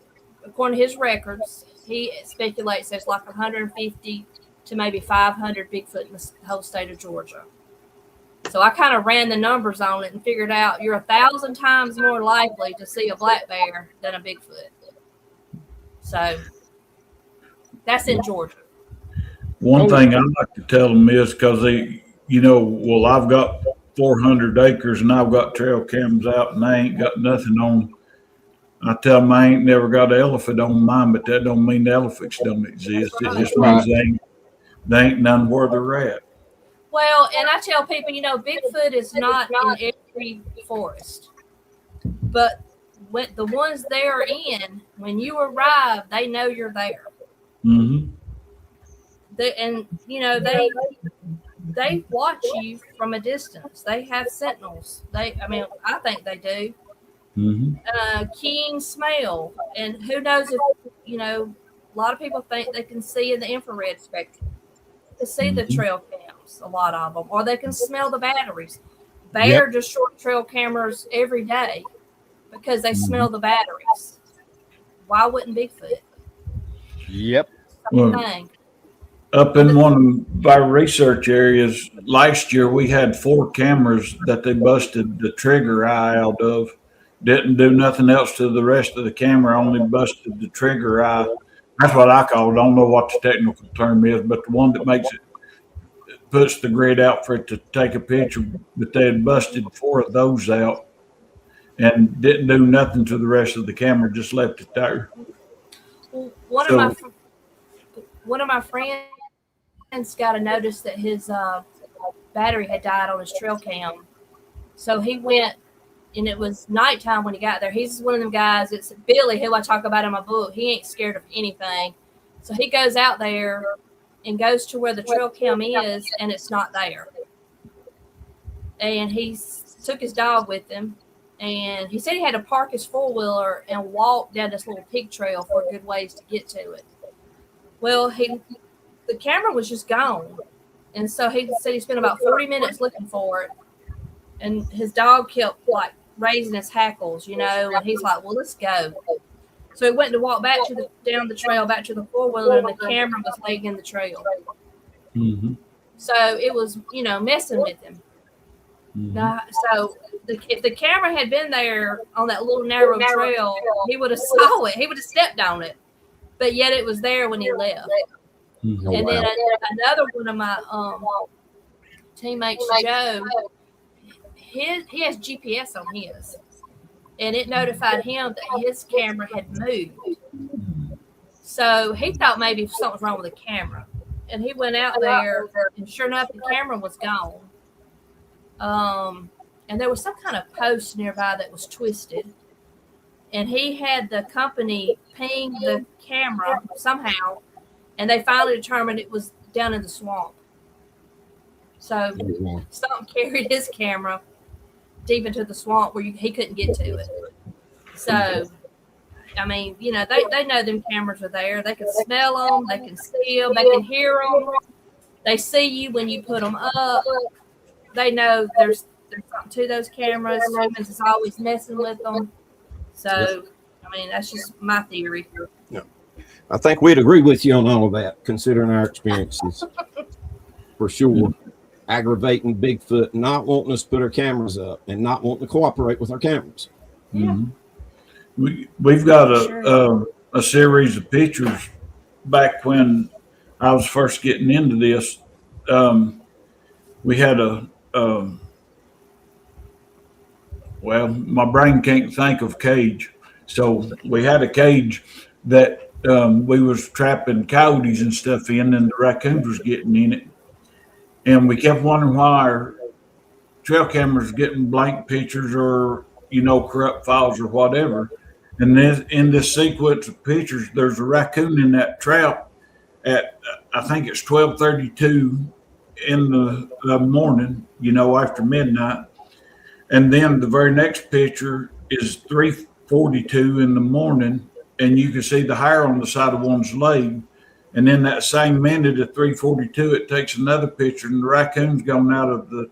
according to his records, he speculates there's like 150 to maybe 500 Bigfoot in the whole state of Georgia. So I kind of ran the numbers on it and figured out you're 1,000 times more likely to see a black bear than a Bigfoot. So that's in Georgia. One thing I like to tell them is because well, I've got 400 acres and I've got trail cams out and I ain't got nothing on. I tell them I ain't never got an elephant on mine, but that don't mean the elephants don't exist. It just means they ain't none where they're at. Well, and I tell people, Bigfoot is not in every forest, but when the ones they're in, when you arrive, they know you're there. Mm-hmm. They watch you from a distance. They have sentinels. I think they do. Mm-hmm. Keen smell, and who knows if a lot of people think they can see in the infrared spectrum. They see the trail cams, a lot of them, or they can smell the batteries. Bear destroy trail cameras every day because they smell the batteries. Why wouldn't Bigfoot? Yep. Same thing. Up in one of our research areas last year, we had 4 cameras that they busted the trigger eye out of. Didn't do nothing else to the rest of the camera, only busted the trigger eye. That's what I call it. I don't know what the technical term is, but the one that makes it puts the grid out for it to take a picture. But they had busted 4 of those out and didn't do nothing to the rest of the camera, just left it there. Well, one of my friends got a notice that his battery had died on his trail cam. So he went, and it was nighttime when he got there. He's one of them guys, it's Billy, who I talk about in my book. He ain't scared of anything. So he goes out there and goes to where the trail cam is, and it's not there. And he took his dog with him, and he said he had to park his four-wheeler and walk down this little pig trail for a good ways to get to it. Well, the camera was just gone. And so he said he spent about 40 minutes looking for it. And his dog kept raising his hackles, and he's like, well, let's go. So he went to walk back down the trail, back to the four-wheeler, and the camera was laying in the trail. Mm-hmm. So it was, messing with him. Mm-hmm. So if the camera had been there on that little narrow trail, he would have saw it. He would have stepped on it. But yet it was there when he left. Mm-hmm. And then another one of my teammates, Joe, he has GPS on his, and it notified him that his camera had moved. So he thought maybe something was wrong with the camera, and he went out there, and sure enough, the camera was gone. And there was some kind of post nearby that was twisted, and he had the company ping the camera somehow, and they finally determined it was down in the swamp. So something carried his camera deep into the swamp where he couldn't get to it. So, they know them cameras are there. They can smell them. They can see them. They can hear them. They see you when you put them up. They know there's something to those cameras. Humans is always messing with them. So, that's just my theory. Yeah. I think we'd agree with you on all of that, considering our experiences. For sure. Aggravating Bigfoot, not wanting us to put our cameras up and not wanting to cooperate with our cameras. Yeah. Mm-hmm. We've got a series of pictures back when I was first getting into this. We had my brain can't think of cage. So we had a cage that we was trapping coyotes and stuff in, and the raccoons was getting in it. And we kept wondering why our trail cameras getting blank pictures or, corrupt files or whatever. And then in this sequence of pictures, there's a raccoon in that trap at I think it's 12:32 in the morning, after midnight. And then the very next picture is 3:42 in the morning, and you can see the hair on the side of one's leg. And then that same minute at 3:42, it takes another picture, and the raccoon's gone out of the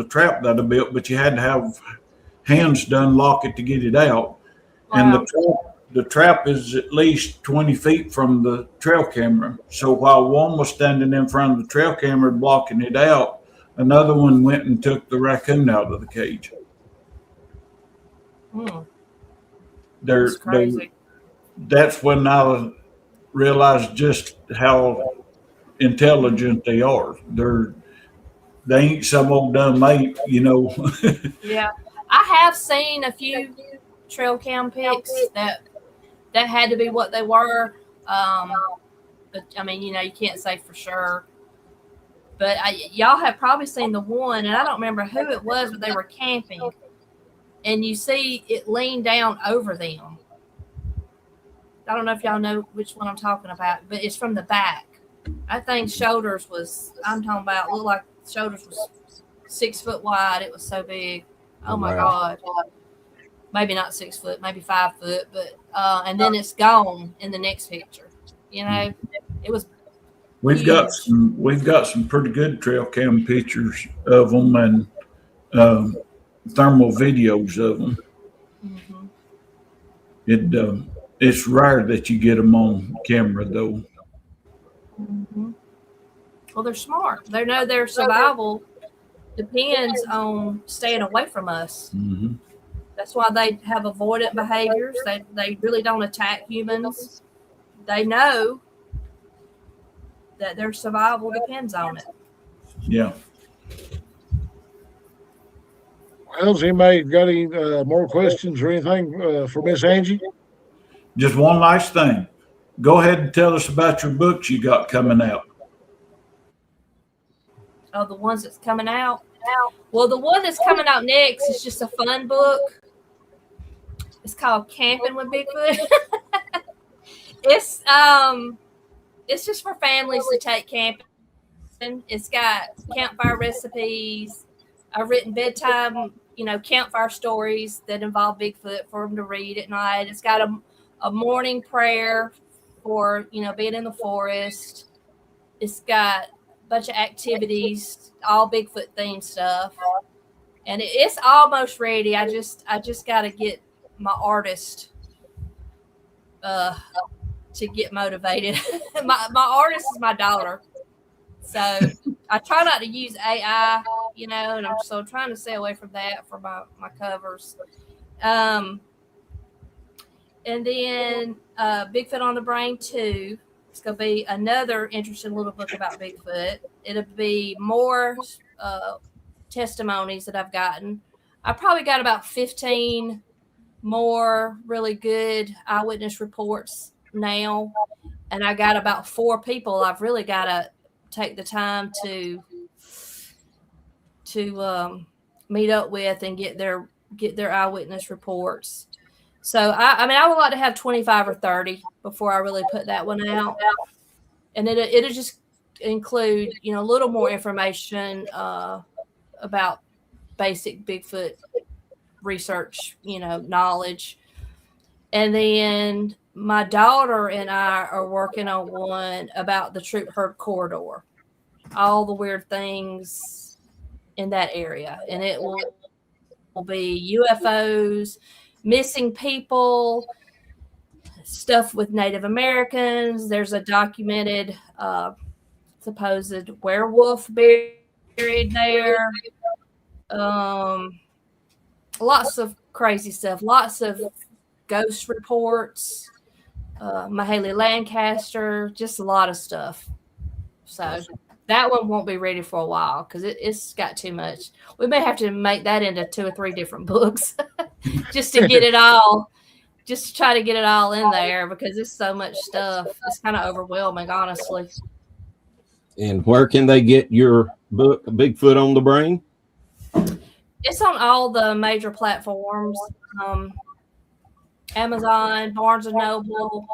trap that I built, but you had to have hands to unlock it to get it out. And the trap is at least 20 feet from the trail camera. So while one was standing in front of the trail camera blocking it out, another one went and took the raccoon out of the cage. That's crazy. That's when I realized just how intelligent they are. They ain't some old dumb ape, Yeah, I have seen a few trail cam pics that had to be what they were. But I mean, you can't say for sure. But y'all have probably seen the one, and I don't remember who it was, but they were camping, and you see it lean down over them. I don't know if y'all know which one I'm talking about, but it's from the back. I think shoulders was, I'm talking about, looked like shoulders was 6 foot wide. It was so big. Oh my God. Maybe not 6 foot, maybe 5 foot, but and then it's gone in the next picture. It was. We've got some pretty good trail cam pictures of them and thermal videos of them. Mm-hmm. It's rare that you get them on camera though. Mm-hmm. Well, they're smart. They know their survival depends on staying away from us. Mm-hmm. That's why they have avoidant behaviors. They really don't attack humans. They know that their survival depends on it. Yeah. Well, has anybody got any more questions or anything for Miss Angie? Just one last thing. Go ahead and tell us about your books you got coming out. Oh, the ones that's coming out? Well, the one that's coming out next is just a fun book. It's called Camping with Bigfoot. It's just for families to take camping. It's got campfire recipes. I've written bedtime, campfire stories that involve Bigfoot for them to read at night. It's got a morning prayer for, being in the forest. It's got a bunch of activities, all Bigfoot themed stuff. And it's almost ready. I just got to get my artist to get motivated. my artist is my daughter. So I try not to use AI, and I'm trying to stay away from that for my covers. And then Bigfoot on the Brain 2. It's going to be another interesting little book about Bigfoot. It'll be more testimonies that I've gotten. I probably got about 15 more really good eyewitness reports now. And I got about 4 people I've really got to take the time to meet up with and get their eyewitness reports. So I would like to have 25 or 30 before I really put that one out. And it'll just include, a little more information about basic Bigfoot research, knowledge. And then my daughter and I are working on one about the troop herd corridor, all the weird things in that area. And it will be UFOs, missing people, stuff with Native Americans. There's a documented supposed werewolf buried there. Lots of crazy stuff, lots of ghost reports, Mahalia Lancaster, just a lot of stuff. So that one won't be ready for a while because it's got too much. We may have to make that into 2 or 3 different books just to get it all, just to try to get it all in there because there's so much stuff. It's kind of overwhelming, honestly. And where can they get your book, Bigfoot on the Brain? It's on all the major platforms. Amazon, Barnes and Noble.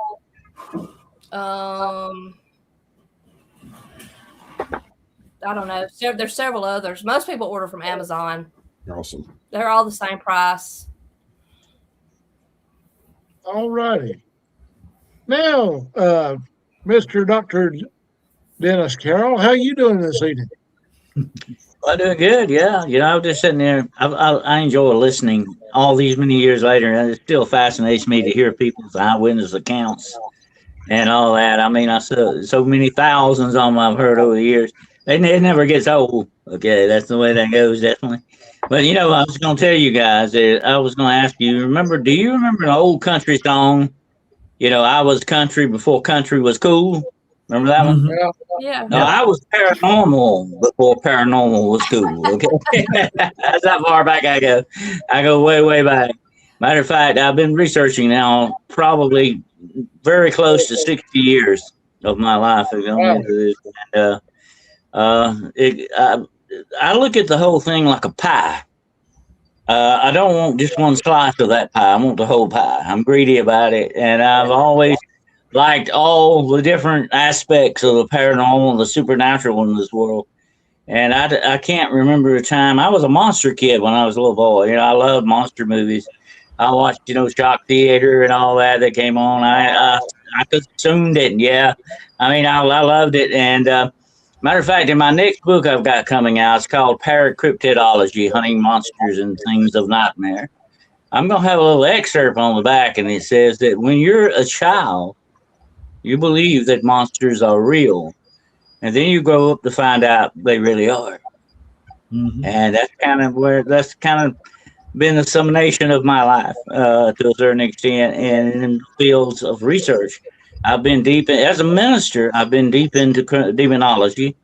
I don't know. There's several others. Most people order from Amazon. Awesome. They're all the same price. All righty. Now, Mr. Dr. Dennis Carroll, how you doing this evening? I'm doing good. Yeah, I'm just sitting there. I enjoy listening all these many years later, and it still fascinates me to hear people's eyewitness accounts and all that. I mean, I saw so many thousands of them I've heard over the years. It never gets old. Okay, that's the way that goes, definitely. But I was going to tell you guys. I was going to ask you. Do you remember an old country song? I was country before country was cool. Remember that one? Well, Yeah. No, I was paranormal before paranormal was cool. Okay, that's how far back I go. I go way, way back. Matter of fact, I've been researching now probably very close to 60 years of my life going into this. I look at the whole thing like a pie. I don't want just one slice of that pie. I want the whole pie. I'm greedy about it, and I've always liked all the different aspects of the paranormal, the supernatural in this world. And I can't remember a time. I was a monster kid when I was a little boy. I loved monster movies. I watched, Shock Theater and all that came on. I consumed it. Yeah, I mean, I loved it. And matter of fact, in my next book I've got coming out, it's called Paracryptidology: Hunting Monsters and Things of Nightmare. I'm gonna have a little excerpt on the back, and it says that when you're a child, you believe that monsters are real, and then you grow up to find out they really are. Mhm. And that's kind of been the summation of my life to a certain extent. And in the fields of research, I've been as a minister. I've been deep into demonology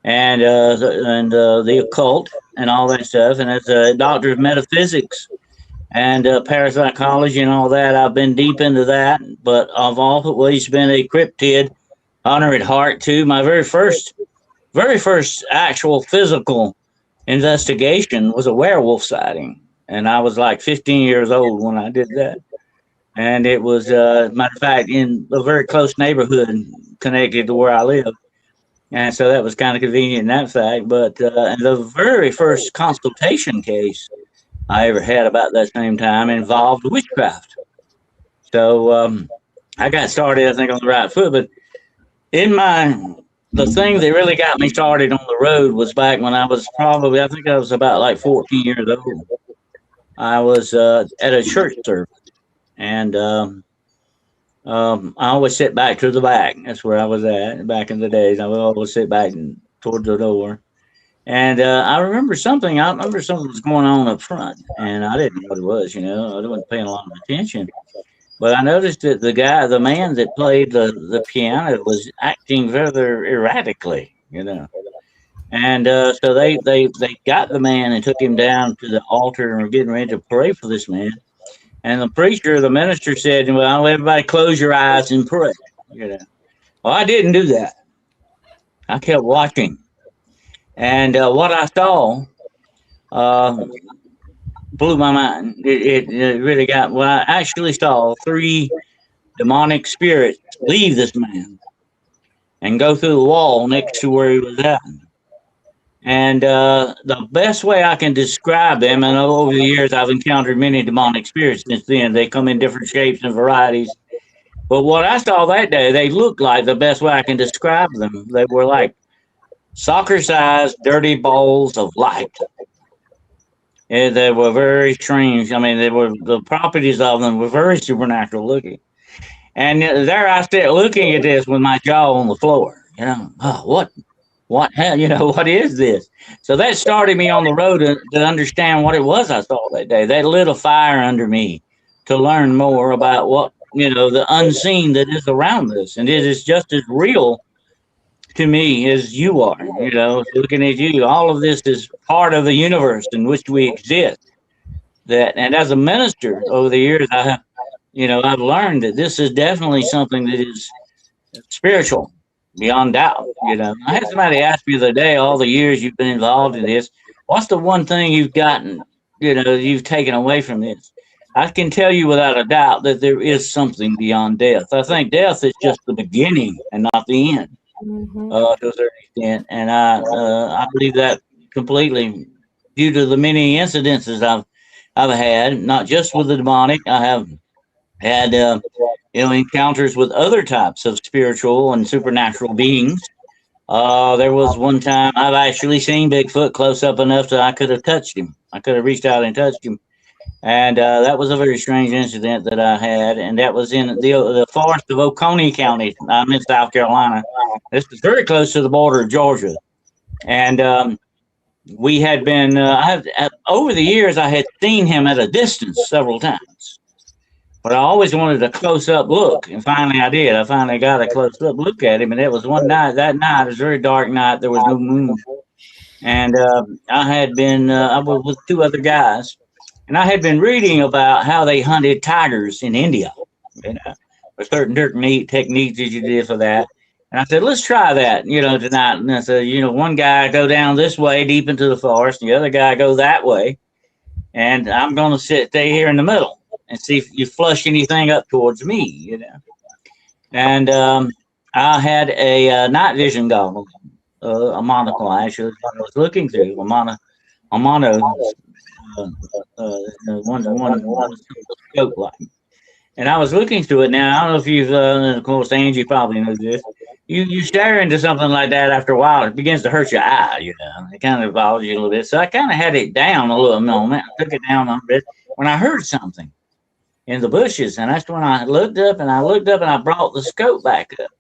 and the occult and all that stuff. And as a doctor of metaphysics and parapsychology and all that, I've been deep into that. But I've always been a cryptid hunter at heart too. My very first actual physical investigation was a werewolf sighting, and I was like 15 years old when I did that. And it was, matter of fact, in a very close neighborhood connected to where I live. And so that was kind of convenient in that fact. But the very first consultation case I ever had about that same time involved witchcraft. So I got started, I think, on the right foot. But the thing that really got me started on the road was back when I was I think I was about like 14 years old. I was at a church service, and I always sit back to the back. That's where I was at back in the days. I would always sit back and towards the door. And I remember something was going on up front, and I didn't know what it was. I wasn't paying a lot of attention. But I noticed that the man that played the piano was acting rather erratically. And so they got the man and took him down to the altar and were getting ready to pray for this man. And the minister said, "Well, everybody close your eyes and pray." Well, I didn't do that. I kept watching. And what I saw blew my mind. It really got. Well, I actually saw 3 demonic spirits leave this man and go through the wall next to where he was at. And the best way I can describe them, and over the years I've encountered many demonic spirits since then. They come in different shapes and varieties. But what I saw that day, they looked like, the best way I can describe them, they were like soccer-sized dirty balls of light. And they were very strange. I mean, the properties of them were very supernatural looking. And there I sat looking at this with my jaw on the floor. Oh, what hell, what is this? So that started me on the road to understand what it was I saw that day. That lit a fire under me to learn more about what, the unseen that is around us. And it is just as real to me as you are, looking at you. All of this is part of the universe in which we exist. And as a minister over the years, I've learned that this is definitely something that is spiritual, beyond doubt. I had somebody ask me the other day, all the years you've been involved in this, what's the one thing you've gotten, you've taken away from this? I can tell you without a doubt that there is something beyond death. I think death is just the beginning and not the end, Mm-hmm. to a certain extent, and I believe that completely due to the many incidences I've had, not just with the demonic. I have had encounters with other types of spiritual and supernatural beings. There was one time I've actually seen Bigfoot close up enough that I could have touched him. I could have reached out and touched him. And that was a very strange incident that I had. And that was in the forest of Oconee County. I'm in South Carolina. This was very close to the border of Georgia. And we had been, over the years, I had seen him at a distance several times. But I always wanted a close-up look, and finally I did. I finally got a close-up look at him, and it was one night. That night, it was a very dark night. There was no moon. And I had been, I was with two other guys, and I had been reading about how they hunted tigers in India. You know, with certain techniques that you did for that. And I said, let's try that, tonight. And I said, one guy go down this way deep into the forest, and the other guy go that way. And I'm going to stay here in the middle and see if you flush anything up towards me, And I had a night vision goggle, a monocle, actually, I was looking through, a mono, one scope light. And I was looking through it. Now, I don't know if you've, of course, Angie probably knows this. You stare into something like that after a while, it begins to hurt your eye, It kind of bothers you a little bit. So I kind of had it down a little moment. I took it down a bit when I heard something in the bushes. And that's when I looked up and I brought the scope back up.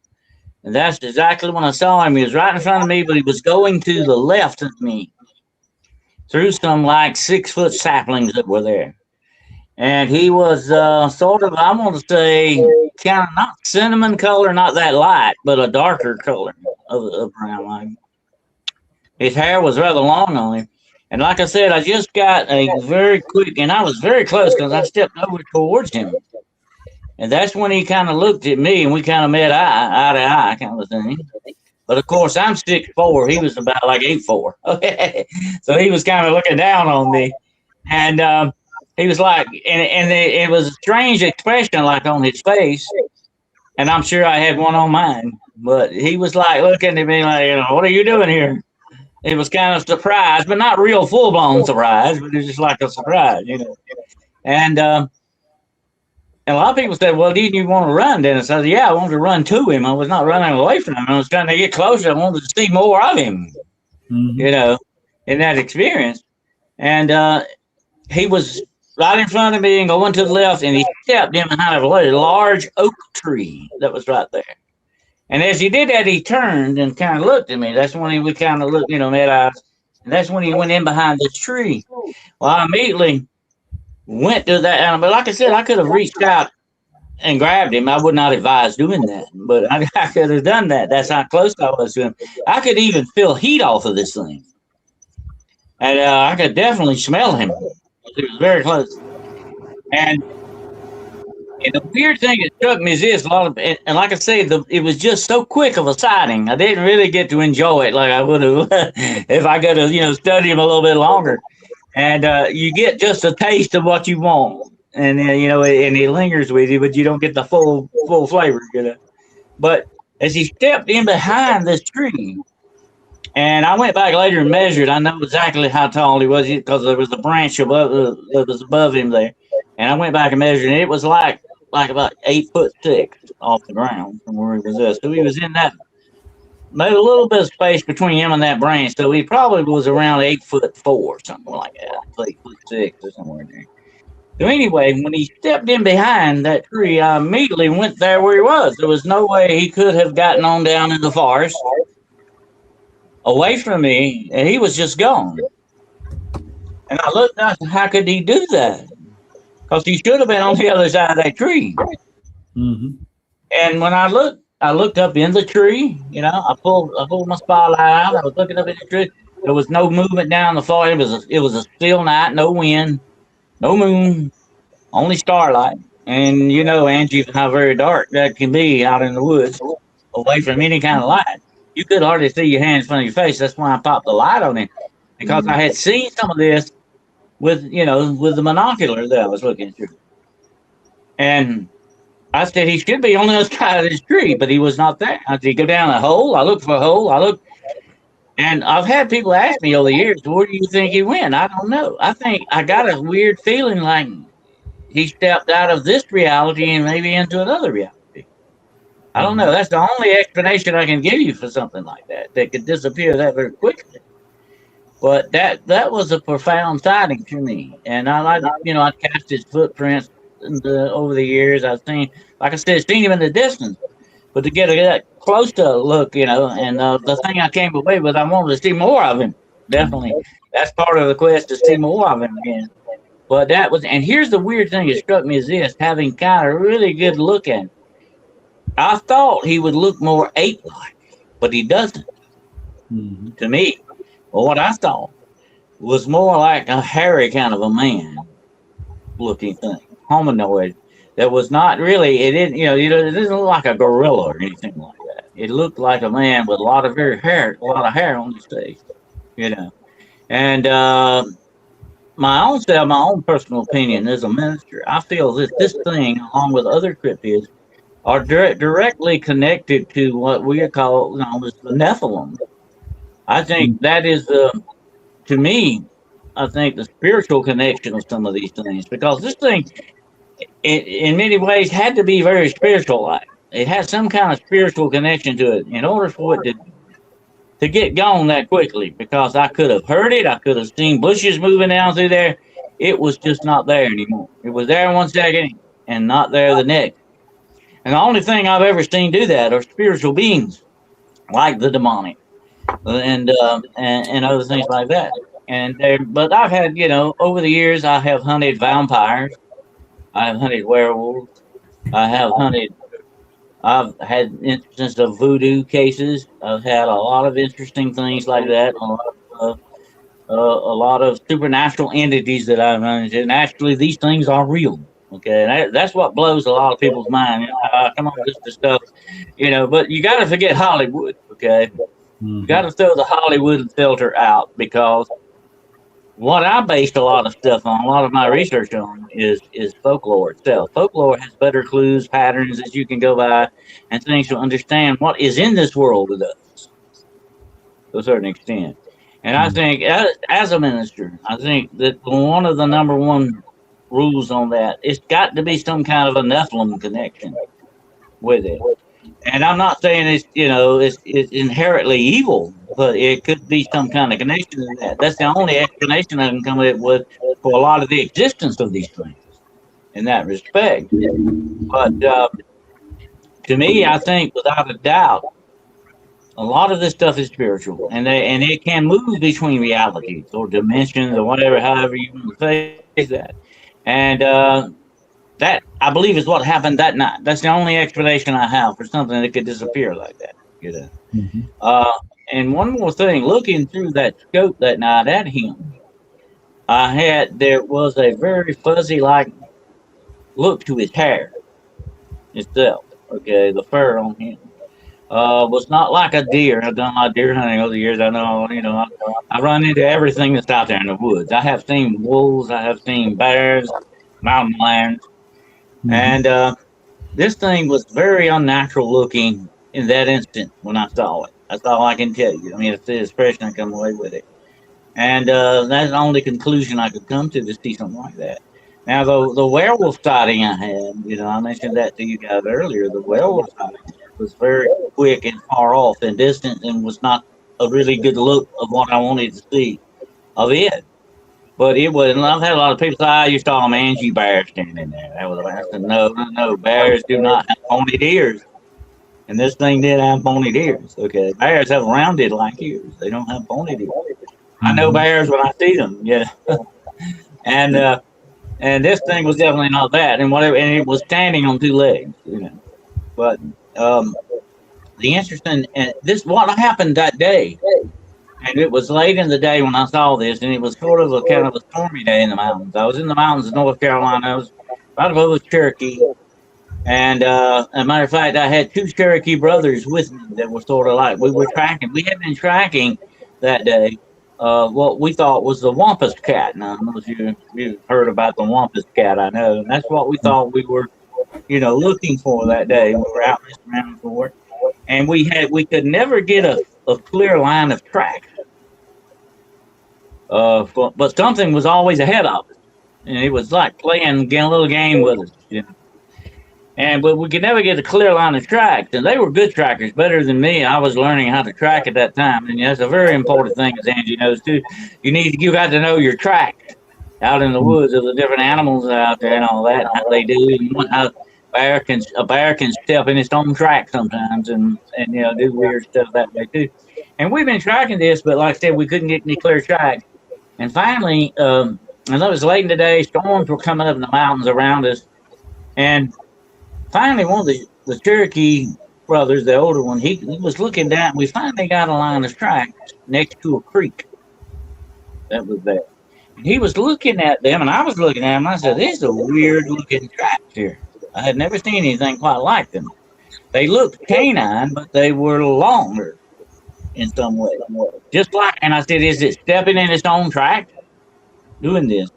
And that's exactly when I saw him. He was right in front of me, but he was going to the left of me through some like 6-foot saplings that were there. And he was sort of, I want to say, kind of not cinnamon color, not that light, but a darker color of brown. Like. His hair was rather long on him. And like I said, I just got a very quick, and I was very close because I stepped over towards him. And that's when he kind of looked at me, and we kind of met eye to eye kind of thing. But of course, I'm 6'4". He was about like 8'4". Okay. So he was kind of looking down on me. And he was like, and it was a strange expression like on his face. And I'm sure I had one on mine. But he was like looking at me like, what are you doing here? It was kind of surprised, but not real full-blown surprise, but it was just like a surprise, And a lot of people said, well, didn't you want to run, Dennis? I said, yeah, I wanted to run to him. I was not running away from him. I was trying to get closer. I wanted to see more of him, in that experience. And he was right in front of me and going to the left, and he stepped in behind a large oak tree that was right there. And as he did that, he turned and kind of looked at me. That's when he would kind of look, met eyes. And that's when he went in behind this tree. Well, I immediately went to that animal. But like I said, I could have reached out and grabbed him. I would not advise doing that. But I could have done that. That's how close I was to him. I could even feel heat off of this thing. And I could definitely smell him. It was very close. And the weird thing that struck me is this, and like I say, it was just so quick of a sighting. I didn't really get to enjoy it like I would have if I could have, studied him a little bit longer. And you get just a taste of what you want, and and it lingers with you, but you don't get the full flavor, But as he stepped in behind this tree, and I went back later and measured, I know exactly how tall he was because there was a branch that was above him there. And I went back and measured, and it was like about 8'6" off the ground from where he was at. So he was in that, made a little bit of space between him and that branch. So he probably was around 8'4", something like that, 8'6" or somewhere there. So anyway, when he stepped in behind that tree, I immediately went there where he was. There was no way he could have gotten on down in the forest away from me, and he was just gone. And I looked up, how could he do that? Because he should have been on the other side of that tree. Mm-hmm. And when I looked up in the tree, I pulled my spotlight out. I was looking up in the tree. There was no movement down the forest. It was a still night, no wind, no moon, only starlight. And Angie, how very dark that can be out in the woods, away from any kind of light. You could hardly see your hands in front of your face. That's why I popped the light on him, because I had seen some of this with the monocular that I was looking through. And I said he should be on the other side of this tree, but he was not there. I said, go down a hole. I looked for a hole. And I've had people ask me over the years, where do you think he went? I don't know. I think I got a weird feeling like he stepped out of this reality and maybe into another reality. I don't know. That's the only explanation I can give you for something like that could disappear that very quickly. But that was a profound sighting to me. And I cast his footprints over the years. I've seen, like I said, seen him in the distance. But to get a closer look, and the thing I came away with, I wanted to see more of him. Definitely. That's part of the quest, to see more of him again. But and here's the weird thing that struck me is this, having kind of a really good look at him. I thought he would look more ape-like, but he doesn't. Mm-hmm. To me, well, what I thought was more like a hairy kind of a man looking thing, hominoid. That was not really, it didn't look like a gorilla or anything like that. It looked like a man with a lot of hair on his face, And my own personal opinion as a minister, I feel that this thing, along with other cryptids, are directly connected to what we call as the Nephilim. I think that is, to me, I think the spiritual connection of some of these things, because this thing, in many ways, had to be very spiritual-like. It had some kind of spiritual connection to it in order for it to get gone that quickly, because I could have heard it. I could have seen bushes moving down through there. It was just not there anymore. It was there 1 second and not there the next. And the only thing I've ever seen do that are spiritual beings, like the demonic and other things like that. But I've had, over the years, I have hunted vampires. I've hunted werewolves. I've had instances of voodoo cases. I've had a lot of interesting things like that. A lot of supernatural entities that I've hunted. And actually, these things are real. Okay, and that's what blows a lot of people's mind. Come on, this is stuff, But you got to forget Hollywood. Okay, you got to throw the Hollywood filter out, because what I based a lot of stuff on, a lot of my research on, is folklore itself. Folklore has better clues, patterns that you can go by, and things to understand what is in this world with us to a certain extent. And I think, as a minister, I think that one of the number one rules on that, it's got to be some kind of a Nephilim connection with it. And I'm not saying it's inherently evil, but it could be some kind of connection to that. That's the only explanation I can come up with for a lot of the existence of these things in that respect. But to me, I think without a doubt, a lot of this stuff is spiritual, and it can move between realities or dimensions or whatever, however you want to say that. And that, I believe, is what happened that night. That's the only explanation I have for something that could disappear like that. Mm-hmm. And one more thing, looking through that scope that night at him, there was a very fuzzy-like look to his hair itself. Okay, the fur on him was not like a deer. I've done a lot of deer hunting over the years. I know, I run into everything that's out there in the woods. I have seen wolves. I have seen bears, mountain lions. Mm-hmm. And this thing was very unnatural looking in that instant when I saw it. That's all I can tell you. I mean, it's the expression I come away with it. And that's the only conclusion I could come to see something like that. Now, the werewolf sighting I had, I mentioned that to you guys earlier. The werewolf sighting was very quick and far off and distant, and was not a really good look of what I wanted to see of it. But it was, and I've had a lot of people say, you saw them Angie bears standing there. I said, no, bears do not have pointed ears. And this thing did have pointed ears. Okay, bears have rounded like ears. They don't have pointed ears. I know bears when I see them. Yeah. And this thing was definitely not that. And it was standing on two legs. But the interesting, and this what happened that day. And it was late in the day when I saw this, and it was sort of a kind of a stormy day in the mountains. I was in the mountains of North Carolina. I was right above Cherokee. And as a matter of fact, I had two Cherokee brothers with me that were sort of like, we were tracking. We had been tracking that day what we thought was the Wampus cat. Now, I don't know if you've heard about the Wampus cat, I know. And that's what we thought we were, looking for that day. We were out around for it. And we could never get a clear line of track. But something was always ahead of us. And it was like playing a little game with us, but we could never get a clear line of tracks. And they were good trackers, better than me. I was learning how to track at that time. And that's a very important thing, as Angie knows too. You got to know your tracks out in the woods of the different animals out there and all that, how they do, and how a bear can step in its own track sometimes and do weird stuff that way too. And we've been tracking this, but like I said, we couldn't get any clear tracks. And finally, and it was late in the day, storms were coming up in the mountains around us. And finally, one of the Cherokee brothers, the older one, he was looking down. We finally got a line of tracks next to a creek that was there. And he was looking at them, and I was looking at them. I said, "These are weird-looking tracks here. I had never seen anything quite like them. They looked canine, but they were longer in some way. Just like," and I said, "Is it stepping in its own track, doing this,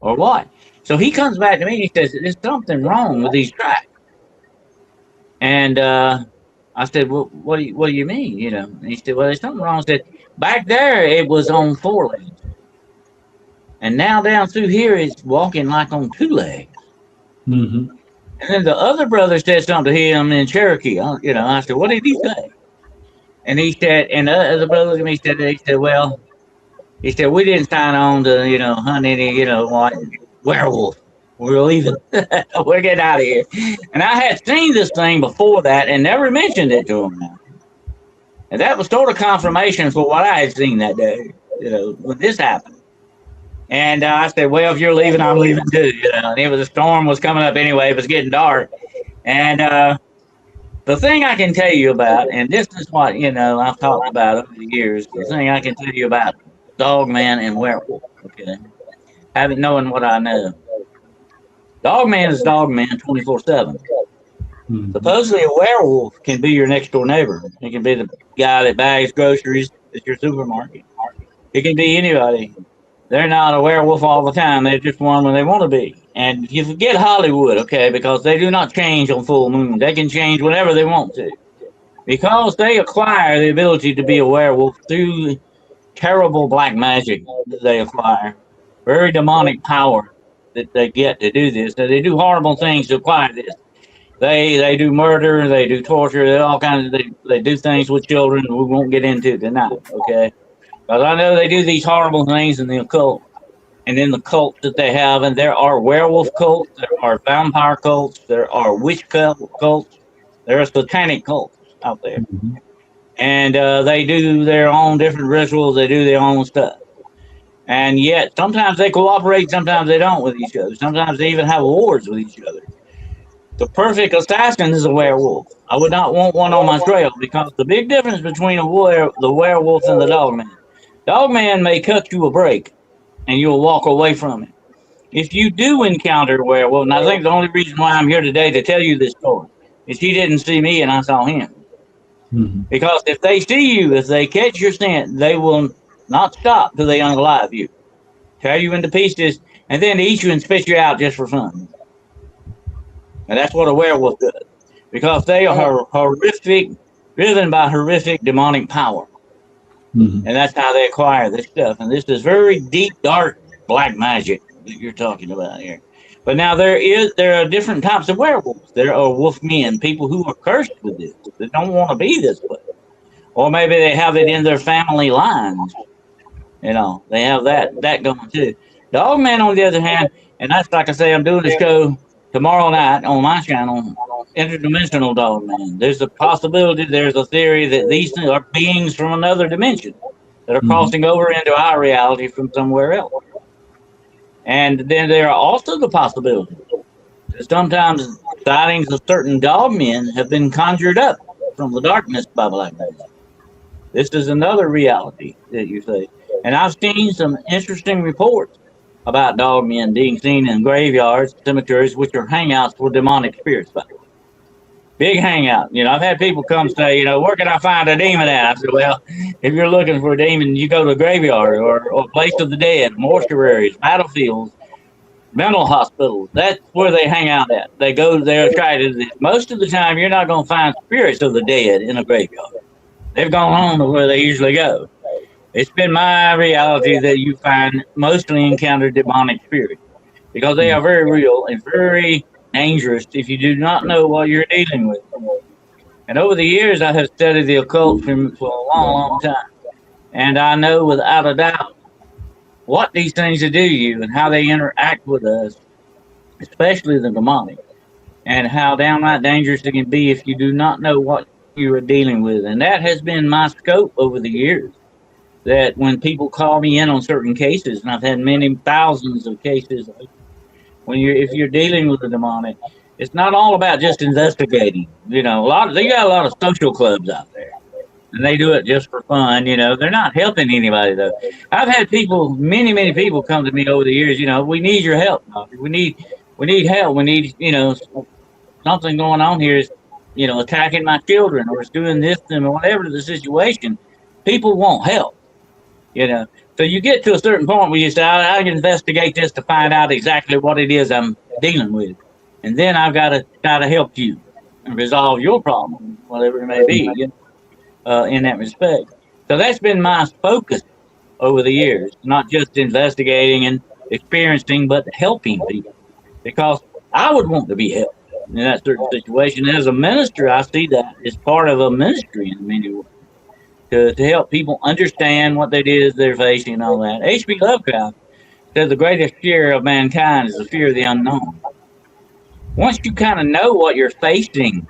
or what?" So he comes back to me and he says, "There's something wrong with these tracks." And I said, "Well, what do you mean?" And he said, "Well, there's something wrong." I said, "Back there, it was on 4 legs. And now down through here, it's walking like on 2 legs." Mm-hmm. And then the other brother said something to him in Cherokee. I said, "What did he say?" And he said, and the other brother to me said, "Well," he said, "we didn't sign on to, hunt any, werewolf. We're leaving. We're getting out of here." And I had seen this thing before that and never mentioned it to him now. And that was sort of confirmation for what I had seen that day, when this happened. And I said, "Well, if you're leaving, I'm leaving too." And the storm was coming up anyway. It was getting dark. And the thing I can tell you about, and this is what, I've talked about over the years, the thing I can tell you about Dogman and werewolf, okay? Having knowing what I know. Dogman is Dogman 24/7. Mm-hmm. Supposedly a werewolf can be your next door neighbor. It can be the guy that bags groceries at your supermarket. It can be anybody. They're not a werewolf all the time. They're just one when they want to be. And you forget Hollywood, okay, because they do not change on full moon. They can change whenever they want to. Because they acquire the ability to be a werewolf through terrible black magic that they acquire. Very demonic power that they get to do this. So they do horrible things to acquire this. They do murder, they do torture, they all kinds of they do things with children we won't get into tonight, okay? Because I know they do these horrible things in the occult and in the cults that they have, and there are werewolf cults, there are vampire cults, there are witch cults, there are satanic cults out there. Mm-hmm. And they do their own different rituals, they do their own stuff. And yet, sometimes they cooperate, sometimes they don't with each other. Sometimes they even have wars with each other. The perfect assassin is a werewolf. I would not want one on my trail because the big difference between the werewolf and the dogman. Dogman may cut you a break and you'll walk away from it. If you do encounter a werewolf, and I think the only reason why I'm here today to tell you this story is he didn't see me and I saw him. Mm-hmm. Because if they see you, if they catch your scent, they will not stop till they unalive you, tear you into pieces, and then eat you and spit you out just for fun. And that's what a werewolf does, because they are horrific, driven by horrific demonic power. Mm-hmm. And that's how they acquire this stuff. And this is very deep, dark, black magic that you're talking about here. But now there are different types of werewolves. There are wolf men, people who are cursed with this, that don't want to be this way. Or maybe they have it in their family lines. They have that going too. Dogman, on the other hand, and that's like I say, I'm doing a show tomorrow night on my channel, Interdimensional Dogman. There's a possibility, there's a theory that these are beings from another dimension that are crossing over into our reality from somewhere else. And then there are also the possibility that sometimes sightings of certain dogmen have been conjured up from the darkness by black magic. This is another reality that you say. And I've seen some interesting reports about dogmen being seen in graveyards, cemeteries, which are hangouts for demonic spirits. Big hangout. You know, I've had people come say, you know, where can I find a demon at? I said, well, if you're looking for a demon, you go to a graveyard or place of the dead, mortuaries, battlefields, mental hospitals. That's where they hang out at. They go there, try to do this. Most of the time, you're not going to find spirits of the dead in a graveyard. They've gone home to where they usually go. It's been my reality that you find mostly encounter demonic spirits because they are very real and very dangerous if you do not know what you're dealing with. And over the years, I have studied the occult for a long, long time. And I know without a doubt what these things do to you and how they interact with us, especially the demonic, and how downright dangerous it can be if you do not know what you are dealing with. And that has been my scope over the years. That when people call me in on certain cases, and I've had many thousands of cases, if you're dealing with the demonic, it's not all about just investigating. You know, they got a lot of social clubs out there, and they do it just for fun. You know, they're not helping anybody though. I've had people, many people, come to me over the years. You know, we need your help, doctor. We need help. We need, you know, something going on here is, you know, attacking my children or it's doing this and whatever the situation. People won't help. You know, so you get to a certain point where you say, I can investigate this to find out exactly what it is I'm dealing with. And then I've got to try to help you and resolve your problem, whatever it may be, you know, in that respect. So that's been my focus over the years, not just investigating and experiencing, but helping people. Because I would want to be helped in that certain situation. As a minister, I see that as part of a ministry in many ways. To help people understand what it is they're facing and all that. H.P. Lovecraft said the greatest fear of mankind is the fear of the unknown. Once you kind of know what you're facing,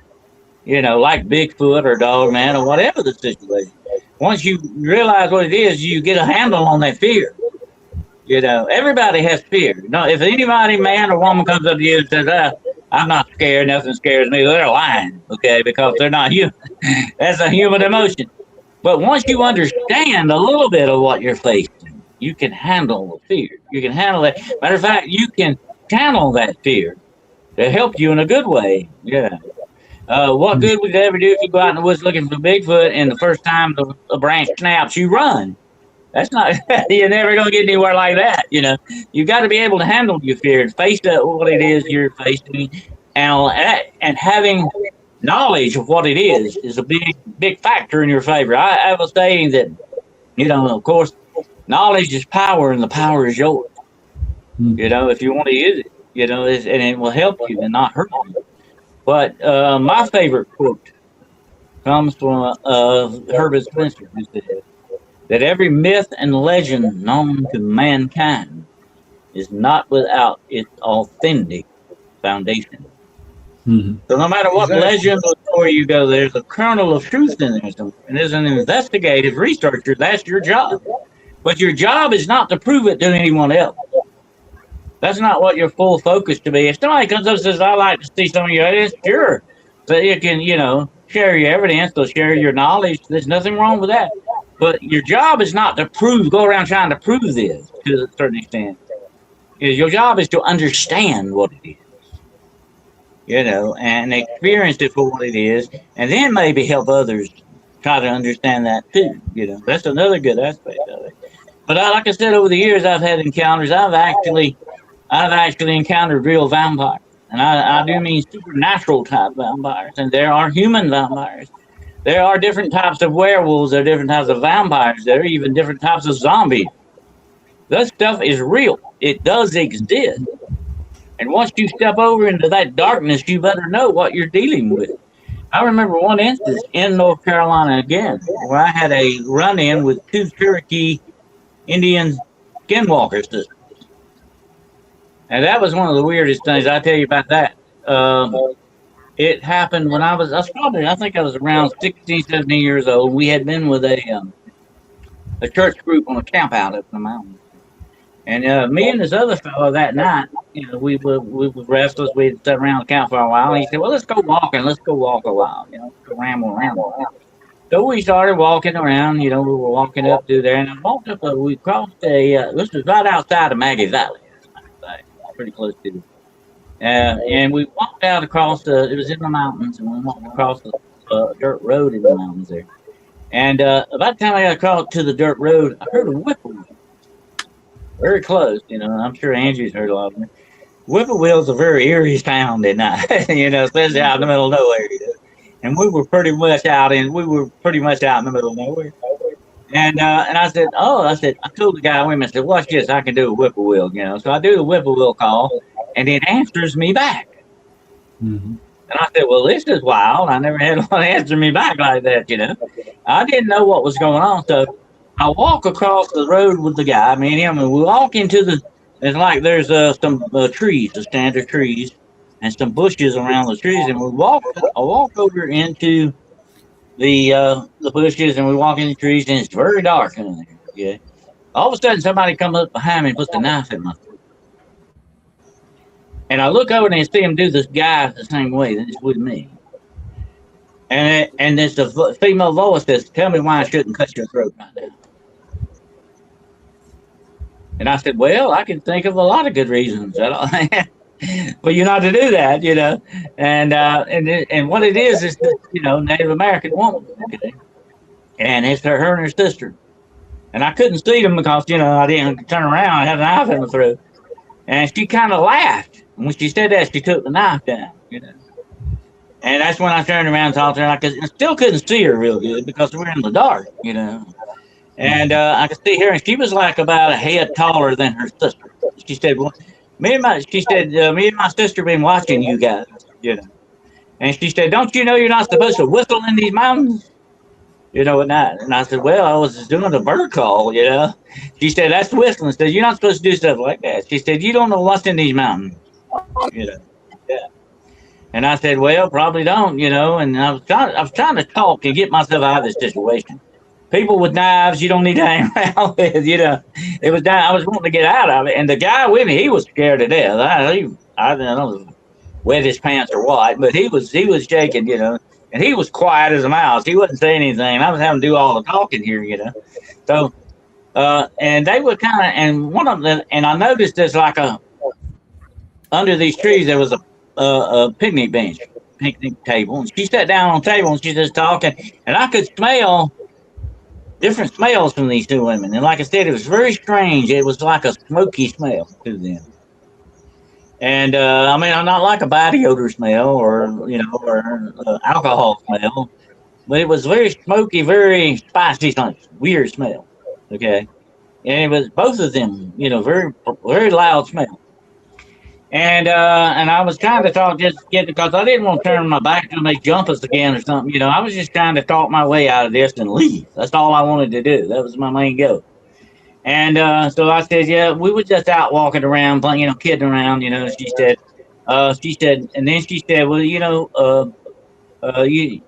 you know, like Bigfoot or Dogman or whatever the situation, once you realize what it is, you get a handle on that fear. You know, everybody has fear. You know, if anybody, man or woman, comes up to you and says, I'm not scared, nothing scares me, they're lying, okay, because they're not human. That's a human emotion. But once you understand a little bit of what you're facing, you can handle the fear. You can handle that. Matter of fact, you can channel that fear to help you in a good way. Yeah. What good would it ever do if you go out in the woods looking for Bigfoot and the first time the branch snaps, you run? That's not, you're never going to get anywhere like that. You know, you got to be able to handle your fear and face what it is you're facing, and having knowledge of what it is a big factor in your favor. I have a saying that, you know, of course, knowledge is power and the power is yours. You know, if you want to use it, you know, and it will help you and not hurt you. But my favorite quote comes from Herbert Spencer, who said that every myth and legend known to mankind is not without its authentic foundation. Mm-hmm. So no matter what legend or story you go, there's a kernel of truth in there. And as an investigative researcher, that's your job. But your job is not to prove it to anyone else. That's not what your full focus to be. If somebody comes up and says, I like to see some of your evidence, sure. So you can, you know, share your evidence, so share your knowledge. There's nothing wrong with that. But your job is not to go around trying to prove this to a certain extent. Your job is to understand what it is. You know, and experience it for what it is, and then maybe help others try to understand that too. You know, that's another good aspect of it. But like I said, over the years, I've had encounters. I've actually encountered real vampires, and I do mean supernatural type vampires. And there are human vampires. There are different types of werewolves. There are different types of vampires. There are even different types of zombies. That stuff is real. It does exist. And once you step over into that darkness, you better know what you're dealing with. I remember one instance in North Carolina again, where I had a run-in with 2 Cherokee Indian skinwalker sisters. And that was one of the weirdest things. I'll tell you about that. It happened when I think I was around 16, 17 years old. We had been with a church group on a camp out up in the mountains. And me and this other fellow that night, you know, we were restless. We had sat around the camp for a while. And he said, well, let's go walking. Let's go walk a while. You know, let's go ramble around. So we started walking around. You know, we were walking up through there. And I walked up, we crossed this was right outside of Maggie Valley. Pretty close to it. And we walked out across it was in the mountains, and we walked across the dirt road in the mountains there. And about the time I got across to the dirt road, I heard a whippoorwill very close. I'm sure Angie's heard a lot of them. Whippoorwill's a very eerie sound at night, especially out in the middle of nowhere. And we were pretty much out in the middle of nowhere. And I said, I told the guy with me, I said, watch this, I can do a whippoorwill, So I do the whippoorwill call, and it answers me back. Mm-hmm. And I said, well, this is wild. I never had one answer me back like that, I didn't know what was going on. So I walk across the road with the guy, me and him, and we walk into it's like there's some trees, the standard trees, and some bushes around the trees. And I walk over into the bushes, and we walk in the trees, and it's very dark in there. Yeah. All of a sudden, somebody comes up behind me and puts a knife in my throat. And I look over and I see him do this guy the same way that it's with me. And there's a female voice says, tell me why I shouldn't cut your throat right now. And I said, well, I can think of a lot of good reasons for you not to do that, And what it is this, Native American woman, okay? And it's her and her sister. And I couldn't see them because, I didn't turn around. I had a knife in my throat. And she kind of laughed. And when she said that, she took the knife down, And that's when I turned around and talked to her. I still couldn't see her real good because we're in the dark, And I could see her, and she was like about a head taller than her sister. She said, well, me and my sister been watching you guys, And she said, don't you know you're not supposed to whistle in these mountains? At night. And I said, well, I was just doing a bird call, She said, that's whistling. She said, you're not supposed to do stuff like that. She said, you don't know what's in these mountains, Yeah. And I said, well, probably don't, And I was trying to talk and get myself out of this situation. People with knives, you don't need to hang around with, It was I was wanting to get out of it, and the guy with me, he was scared to death. I don't know, wet his pants or what, but he was shaking, and he was quiet as a mouse. He wasn't saying anything. I was having to do all the talking here, So, and they were kind of, and one of them, and I noticed there's like under these trees there was a picnic bench, picnic table, and she sat down on the table and she's just talking, and I could smell different smells from these two women. And like I said, it was very strange. It was like a smoky smell to them. And I'm not like a body odor smell or alcohol smell, but it was very smoky, very spicy, weird smell. Okay. And it was both of them, very, very loud smell. And I was trying to talk because I didn't want to turn my back to make jump us again or something. I was just trying to talk my way out of this and leave. That's all I wanted to do. That was my main goal. And so I said, yeah, we were just out walking around, playing, kidding around. She said, and then she said, well, you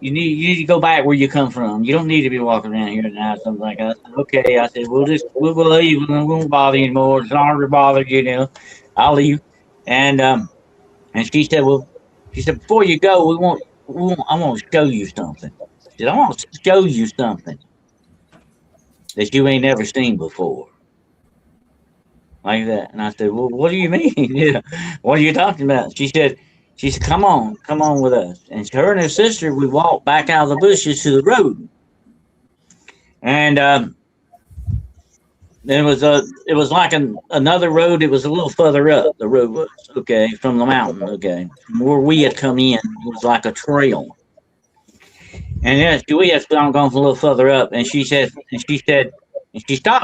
need to go back where you come from. You don't need to be walking around here tonight. Something like that. I said, okay. I said, we'll leave. We won't bother you anymore. It's not to bother you. I'll leave. And she said, before you go, I want to show you something. She said, I want to show you something that you ain't never seen before. Like that. And I said, well, what do you mean? What are you talking about? She said, come on with us. And her and her sister, we walked back out of the bushes to the road. And it was like another road. It was a little further up. The road was from the mountain. Okay, from where we had come in, it was like a trail. And then we had gone a little further up. And she stopped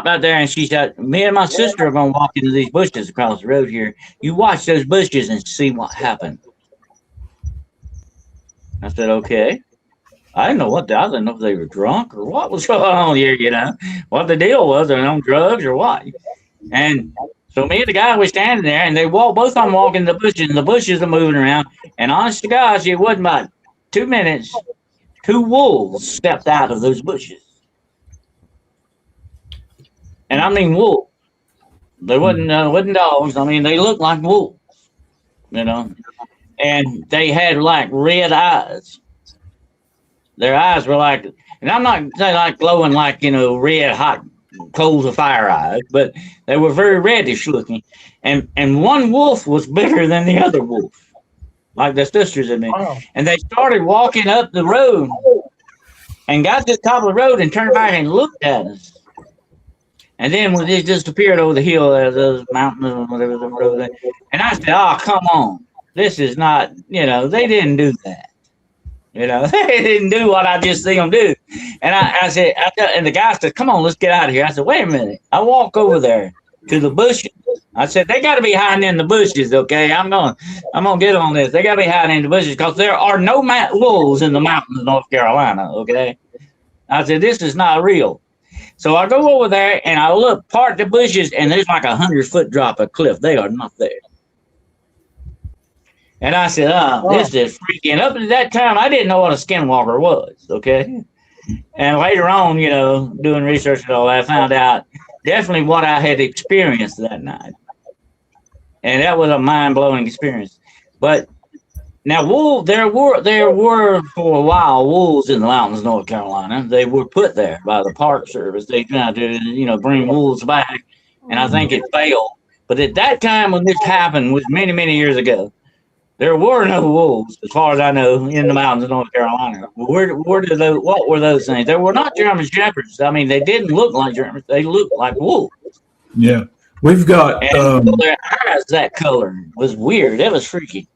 out there and she said, me and my sister are going to walk into these bushes across the road here. You watch those bushes and see what happened. I said, okay. I didn't know I didn't know if they were drunk or what was going on here, what the deal was. They're on drugs or what. And so me and the guy were standing there, and both of them walking in the bushes, and the bushes are moving around. And honest to gosh, it wasn't about 2 minutes, 2 wolves stepped out of those bushes. And I mean wolves. They wasn't dogs. I mean, they looked like wolves, And they had like red eyes. Their eyes were like, and I'm not saying like glowing like, red hot coals of fire eyes, but they were very reddish looking. And one wolf was bigger than the other wolf, like the sisters and me. Wow. And they started walking up the road and got to the top of the road and turned back and looked at us. And then when they disappeared over the hill, those mountains or whatever the road, and I said, "Oh, come on, this is not, they didn't do that. They didn't do what I just see them do." And I said, and the guy said, "Come on, let's get out of here." I said, "Wait a minute." I walk over there to the bushes. I said, "They got to be hiding in the bushes, okay? I'm gonna get on this. They got to be hiding in the bushes because there are no wolves in the mountains of North Carolina, okay?" I said, "This is not real." So I go over there and I look, part the bushes, and there's like 100-foot drop of cliff. They are not there. And I said, this is freaky. And up to that time, I didn't know what a skinwalker was, okay? And later on, doing research and all that, I found out definitely what I had experienced that night. And that was a mind-blowing experience. But now, there were for a while wolves in the mountains of North Carolina. They were put there by the Park Service. They tried to, bring wolves back, and I think it failed. But at that time when this happened, was many, many years ago, there were no wolves, as far as I know, in the mountains of North Carolina. What were those things? They were not German shepherds. I mean, they didn't look like Germans. They looked like wolves. Yeah, we've got their eyes that color was weird. That was freaky.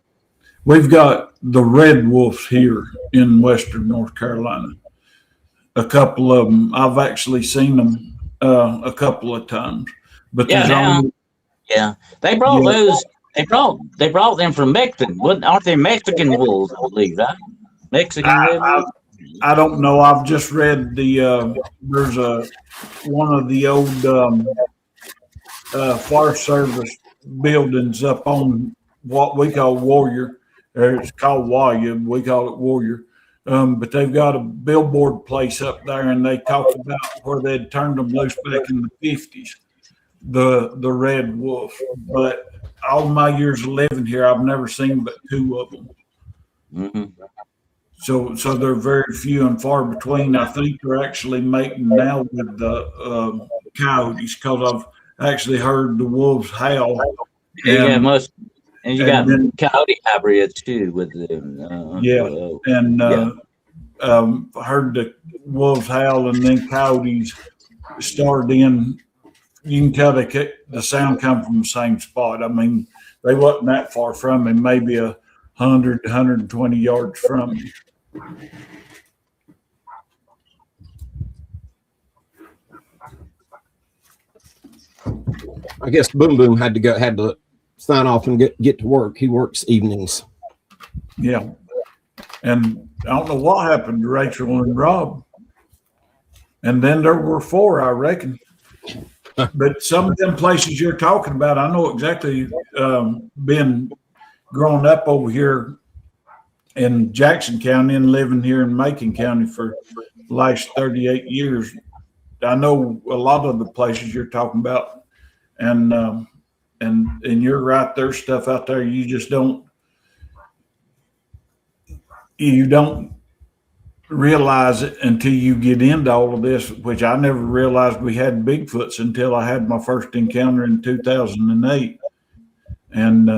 We've got the red wolves here in Western North Carolina. A couple of them. I've actually seen them a couple of times. But they brought those. They brought them from Mexico. Aren't they Mexican wolves? I believe, right? Mexican wolves. I don't know. I've just read there's one of the old Forest Service buildings up on what we call Warrior. It's called Waya. We call it Warrior. But they've got a billboard place up there, and they talk about where they'd turned them loose back in the 50s, the red wolf. But all my years of living here, I've never seen but 2 of them. Mm-hmm. So they're very few and far between. I think they're actually mating now with the coyotes, because I've actually heard the wolves howl. And you got coyote hybrids too with them. Heard the wolves howl, and then coyotes started in. You can tell the sound come from the same spot. I mean, they wasn't that far from me, maybe 100, 120 yards from me. I guess Boom Boom had to sign off and get to work. He works evenings. Yeah. And I don't know what happened to Rachel and Rob. And then there were 4, I reckon. But some of them places you're talking about, I know exactly, been growing up over here in Jackson County and living here in Macon County for the last 38 years. I know a lot of the places you're talking about, and you're right, there's stuff out there you just don't realize it until you get into all of this, which I never realized we had Bigfoots until I had my first encounter in 2008. And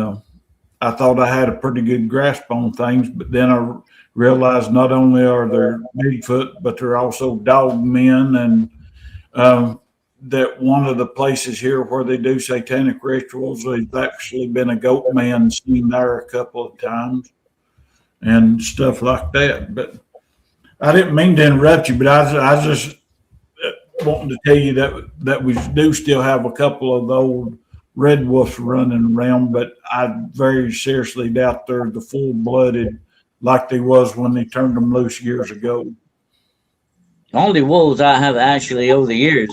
I thought I had a pretty good grasp on things, but then I realized not only are there Bigfoot, but there are also dog men, and that one of the places here where they do satanic rituals, there's actually been a goat man seen there a couple of times and stuff like that. But I didn't mean to interrupt you, but I just wanting to tell you that we do still have a couple of the old red wolves running around, but I very seriously doubt they're the full-blooded like they was when they turned them loose years ago. The only wolves I have actually over the years,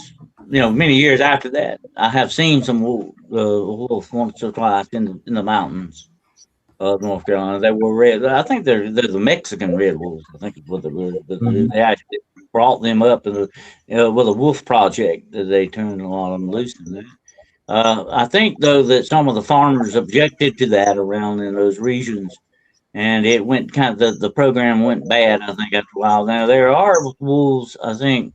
many years after that, I have seen some wolves once or twice in the mountains of North Carolina. They were red. I think they're the Mexican red wolves. I think is what they were. They actually brought them up with a wolf project that they turned a lot of them loose in there. I think though that some of the farmers objected to that around in those regions, and it went the program went bad. I think after a while. Now there are wolves, I think,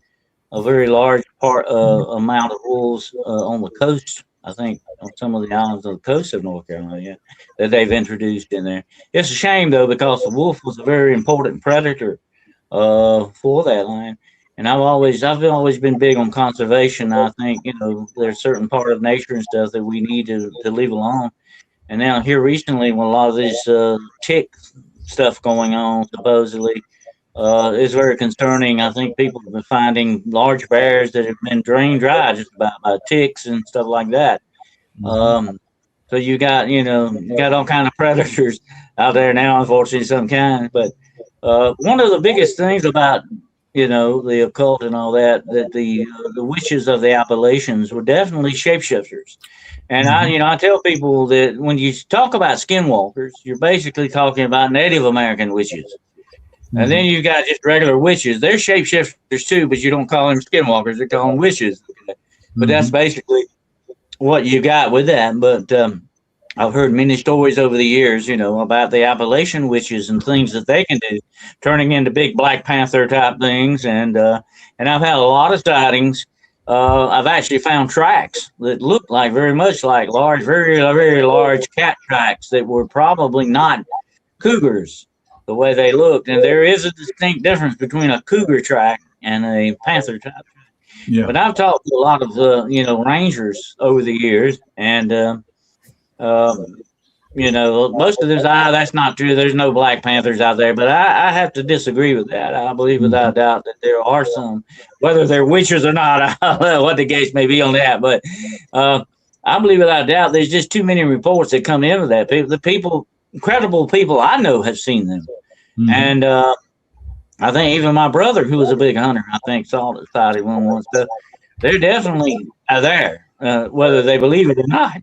a very large amount of wolves on the coast. I think on some of the islands on the coast of North Carolina that they've introduced in there. It's a shame though because the wolf was a very important predator for that land. And I've always been big on conservation. I think there's certain part of nature and stuff that we need to leave alone. And now here recently, when a lot of this tick stuff going on, supposedly, is very concerning. I think people have been finding large bears that have been drained dry just about by ticks and stuff like that. So you got all kind of predators out there now, unfortunately, some kind. But one of the biggest things about the occult and all that the witches of the Appalachians were definitely shapeshifters. And I tell people that when you talk about skinwalkers, you're basically talking about Native American witches. And then you got just regular witches. They're shapeshifters too, but you don't call them skinwalkers. They call them witches. But that's basically what you got with that. But I've heard many stories over the years, about the Appalachian witches and things that they can do, turning into big Black Panther type things. And I've had a lot of sightings. I've actually found tracks that look like very much like large, very, very large cat tracks that were probably not cougars the way they looked. And there is a distinct difference between a cougar track and a panther type track. Yeah. But I've talked to a lot of rangers over the years, and most of them, that's not true. There's no Black Panthers out there, but I have to disagree with that. I believe without doubt that there are some, whether they're witches or not, I don't know what the case may be on that, but I believe without doubt there's just too many reports that come into that. Credible people I know have seen them. And I think even my brother, who was a big hunter, I think saw it once. So they're definitely there, whether they believe it or not.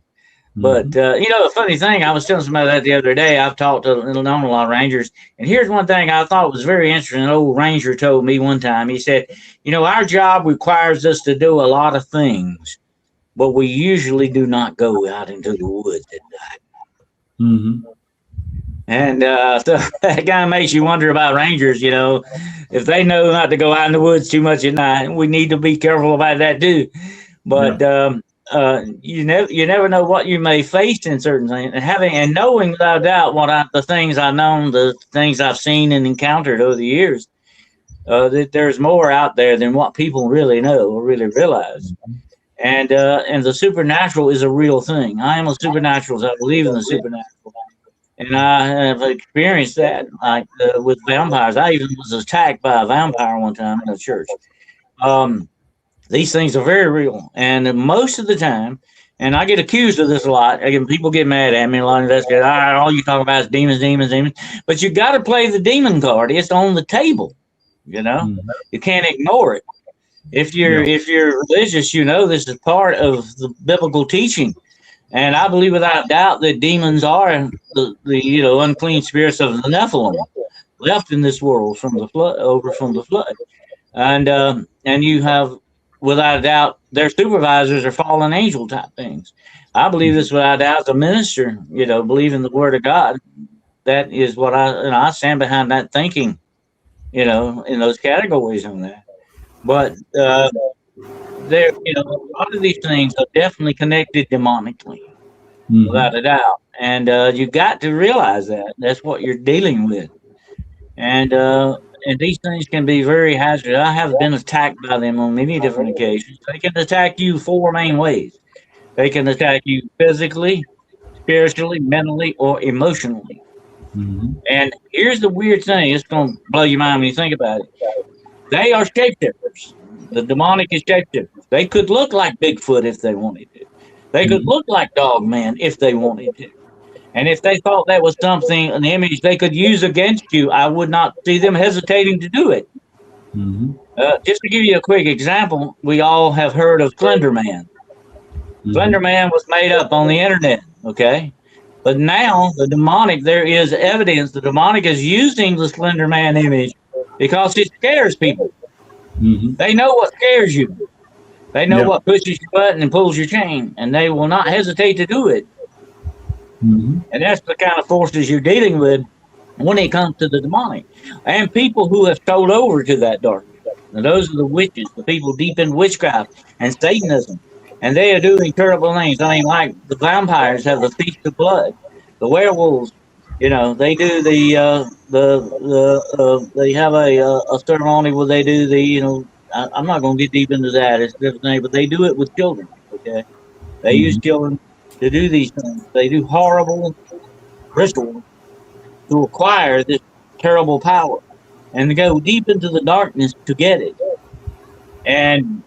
But, the funny thing, I was telling somebody that the other day. I've talked to a lot of rangers. And here's one thing I thought was very interesting. An old ranger told me one time. He said, our job requires us to do a lot of things, but we usually do not go out into the woods at night. And so that kind of makes you wonder about rangers, if they know not to go out in the woods too much at night. We need to be careful about that too. But you never know what you may face in certain things. And knowing without doubt the things I've known, the things I've seen and encountered over the years, that there's more out there than what people really know or really realize. And the supernatural is a real thing. I am a supernaturalist. I believe in the supernatural. And I have experienced that, like with vampires. I even was attacked by a vampire one time in a church. These things are very real. And most of the time, and I get accused of this a lot. Again, people get mad at me. A lot of investigators, all you talk about is demons. But you got to play the demon card. It's on the table. You can't ignore it. If you're religious, this is part of the biblical teaching. And I believe without doubt that demons are the unclean spirits of the Nephilim left in this world from the flood. And you have, without doubt, their supervisors are fallen angel type things. I believe this without doubt. As a minister, believe in the word of God. That is what I stand behind that thinking, in those categories on that. But there, a lot of these things are definitely connected demonically, without a doubt. And you got to realize that. That's what you're dealing with. And these things can be very hazardous. I have been attacked by them on many different occasions. They can attack you 4 main ways. They can attack you physically, spiritually, mentally, or emotionally. And here's the weird thing. It's going to blow your mind when you think about it. They are shapeshifters. The demonic is shapeshifters. They could look like Bigfoot if they wanted to. They could look like Dogman if they wanted to. And if they thought that was something, an image they could use against you, I would not see them hesitating to do it. Just to give you a quick example, we all have heard of Slender Man. Slender Man was made up on the internet, okay? But now the demonic, there is evidence the demonic is using the Slender Man image because it scares people. They know what scares you. They know what pushes your button and pulls your chain, and they will not hesitate to do it. And that's the kind of forces you're dealing with when it comes to the demonic. And people who have sold over to that darkness. Now, those are the witches, the people deep in witchcraft and Satanism. And they are doing terrible things. I mean, like the vampires have the feast of blood. The werewolves, they do they have a ceremony where they do I'm not going to get deep into that. It's a different thing, but they do it with children. Okay, they use Mhm. children to do these things. They do horrible rituals to acquire this terrible power and to go deep into the darkness to get it. And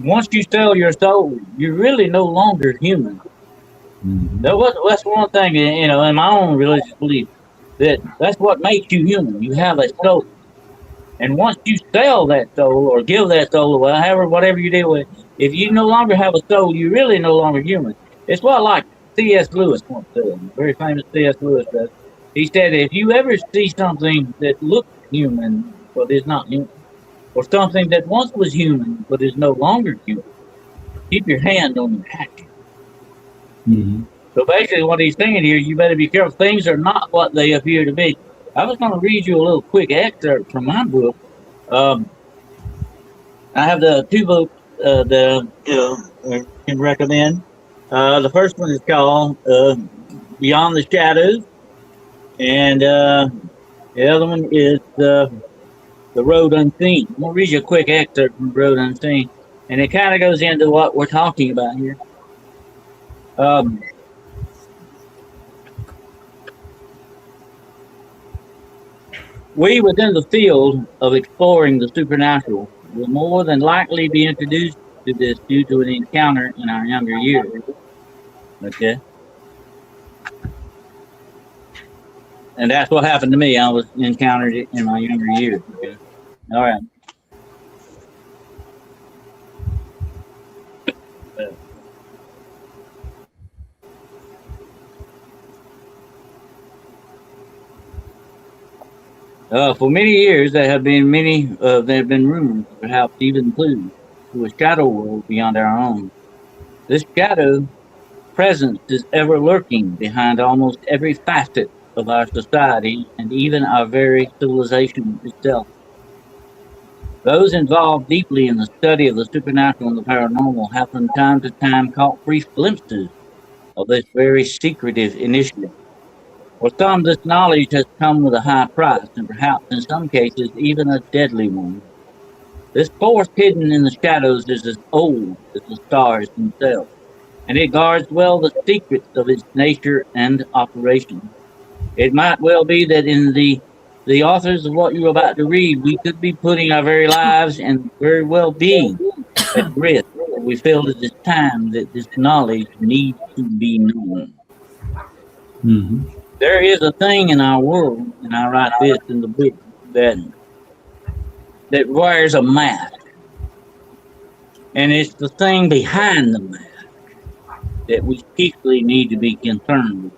once you sell your soul, you're really no longer human. Mhm. That's one thing, in my own religious belief, that's what makes you human. You have a soul. And once you sell that soul or give that soul away, whatever you do with it, if you no longer have a soul, you're really no longer human. It's what like C.S. Lewis once said, very famous C.S. Lewis does. He said, if you ever see something that looks human but is not human, or something that once was human but is no longer human, keep your hand on your hatchet. Mhm. So basically, what he's saying here, you better be careful. Things are not what they appear to be. I was going to read you a little quick excerpt from my book. Um, I have the two books that I can recommend. The first one is called Beyond the Shadows, and the other one is The Road Unseen. I'm going to read you a quick excerpt from The Road Unseen, and it kind of goes into what we're talking about here. We within the field of exploring the supernatural will more than likely be introduced to this due to an encounter in our younger years. Okay. And that's what happened to me. I was encountered it in my younger years. Okay. All right. For many years, there have been rumors, perhaps even clues, to a shadow world beyond our own. This shadow presence is ever lurking behind almost every facet of our society and even our very civilization itself. Those involved deeply in the study of the supernatural and the paranormal have from time to time caught brief glimpses of this very secretive initiative. For some, this knowledge has come with a high price, and perhaps in some cases even a deadly one. This force hidden in the shadows is as old as the stars themselves, and it guards well the secrets of its nature and operation. It might well be that in the authors of what you're about to read, we could be putting our very lives and very well being at risk. We feel at this time that this knowledge needs to be known. Mhm. There is a thing in our world, and I write this in the book, that requires a mask. And it's the thing behind the mask that we chiefly need to be concerned with.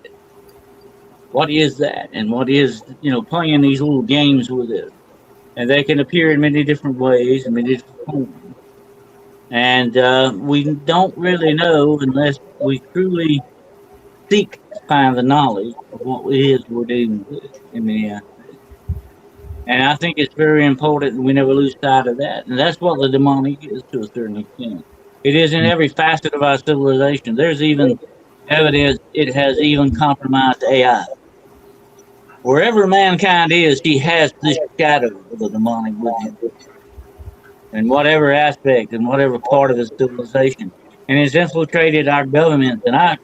What is that? And what is, playing these little games with it? And they can appear in many different ways and many different forms. And we don't really know unless we truly seek to find the knowledge of what it is we're dealing with in many aspects. And I think it's very important that we never lose sight of that. And that's what the demonic is to a certain extent. It is in every facet of our civilization. There's even evidence it has even compromised AI. Wherever mankind is, he has this shadow of the demonic with him in whatever aspect and whatever part of his civilization. And it's infiltrated our government. And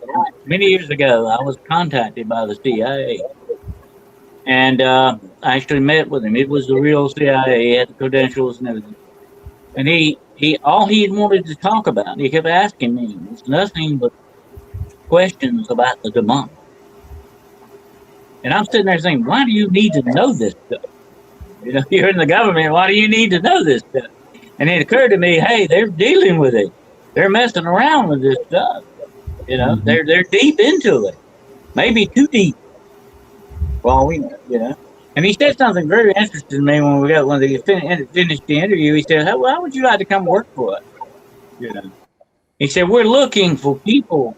many years ago, I was contacted by the CIA. And I actually met with him. It was the real CIA. He had the credentials and everything. And all he wanted to talk about, he kept asking me, was nothing but questions about the demonic. And I'm sitting there saying, why do you need to know this stuff? You're in the government. Why do you need to know this stuff? And it occurred to me, hey, they're dealing with it. They're messing around with this stuff. They're deep into it. Maybe too deep. Well, we know. And he said something very interesting to me when they finished the interview. He said, how would you like to come work for us? He said, we're looking for people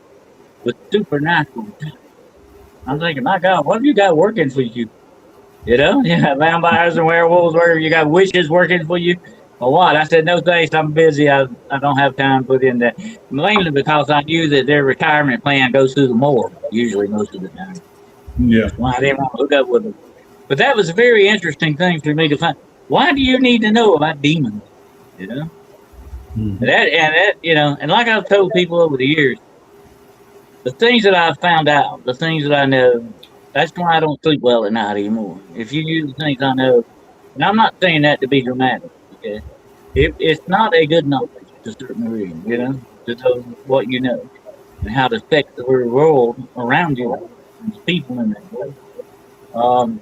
with supernatural talent. I'm thinking, my God, what have you got working for you? You got vampires and werewolves, where you got witches working for you. Well, what? I said, no thanks, I'm busy. I don't have time to put in that. Mainly because I knew that their retirement plan goes through the morgue, usually most of the time. Yeah. That's why I didn't want to hook up with them. But that was a very interesting thing for me to find. Why do you need to know about demons? You know? Mhm. That, you know, and like I've told people over the years, the things that I've found out, the things that I know, that's why I don't sleep well at night anymore. If you use the things I know, and I'm not saying that to be dramatic, okay? It's not a good knowledge to a certain degree, you know, to know what you know and how to affect the world around you and the people in that way. Um,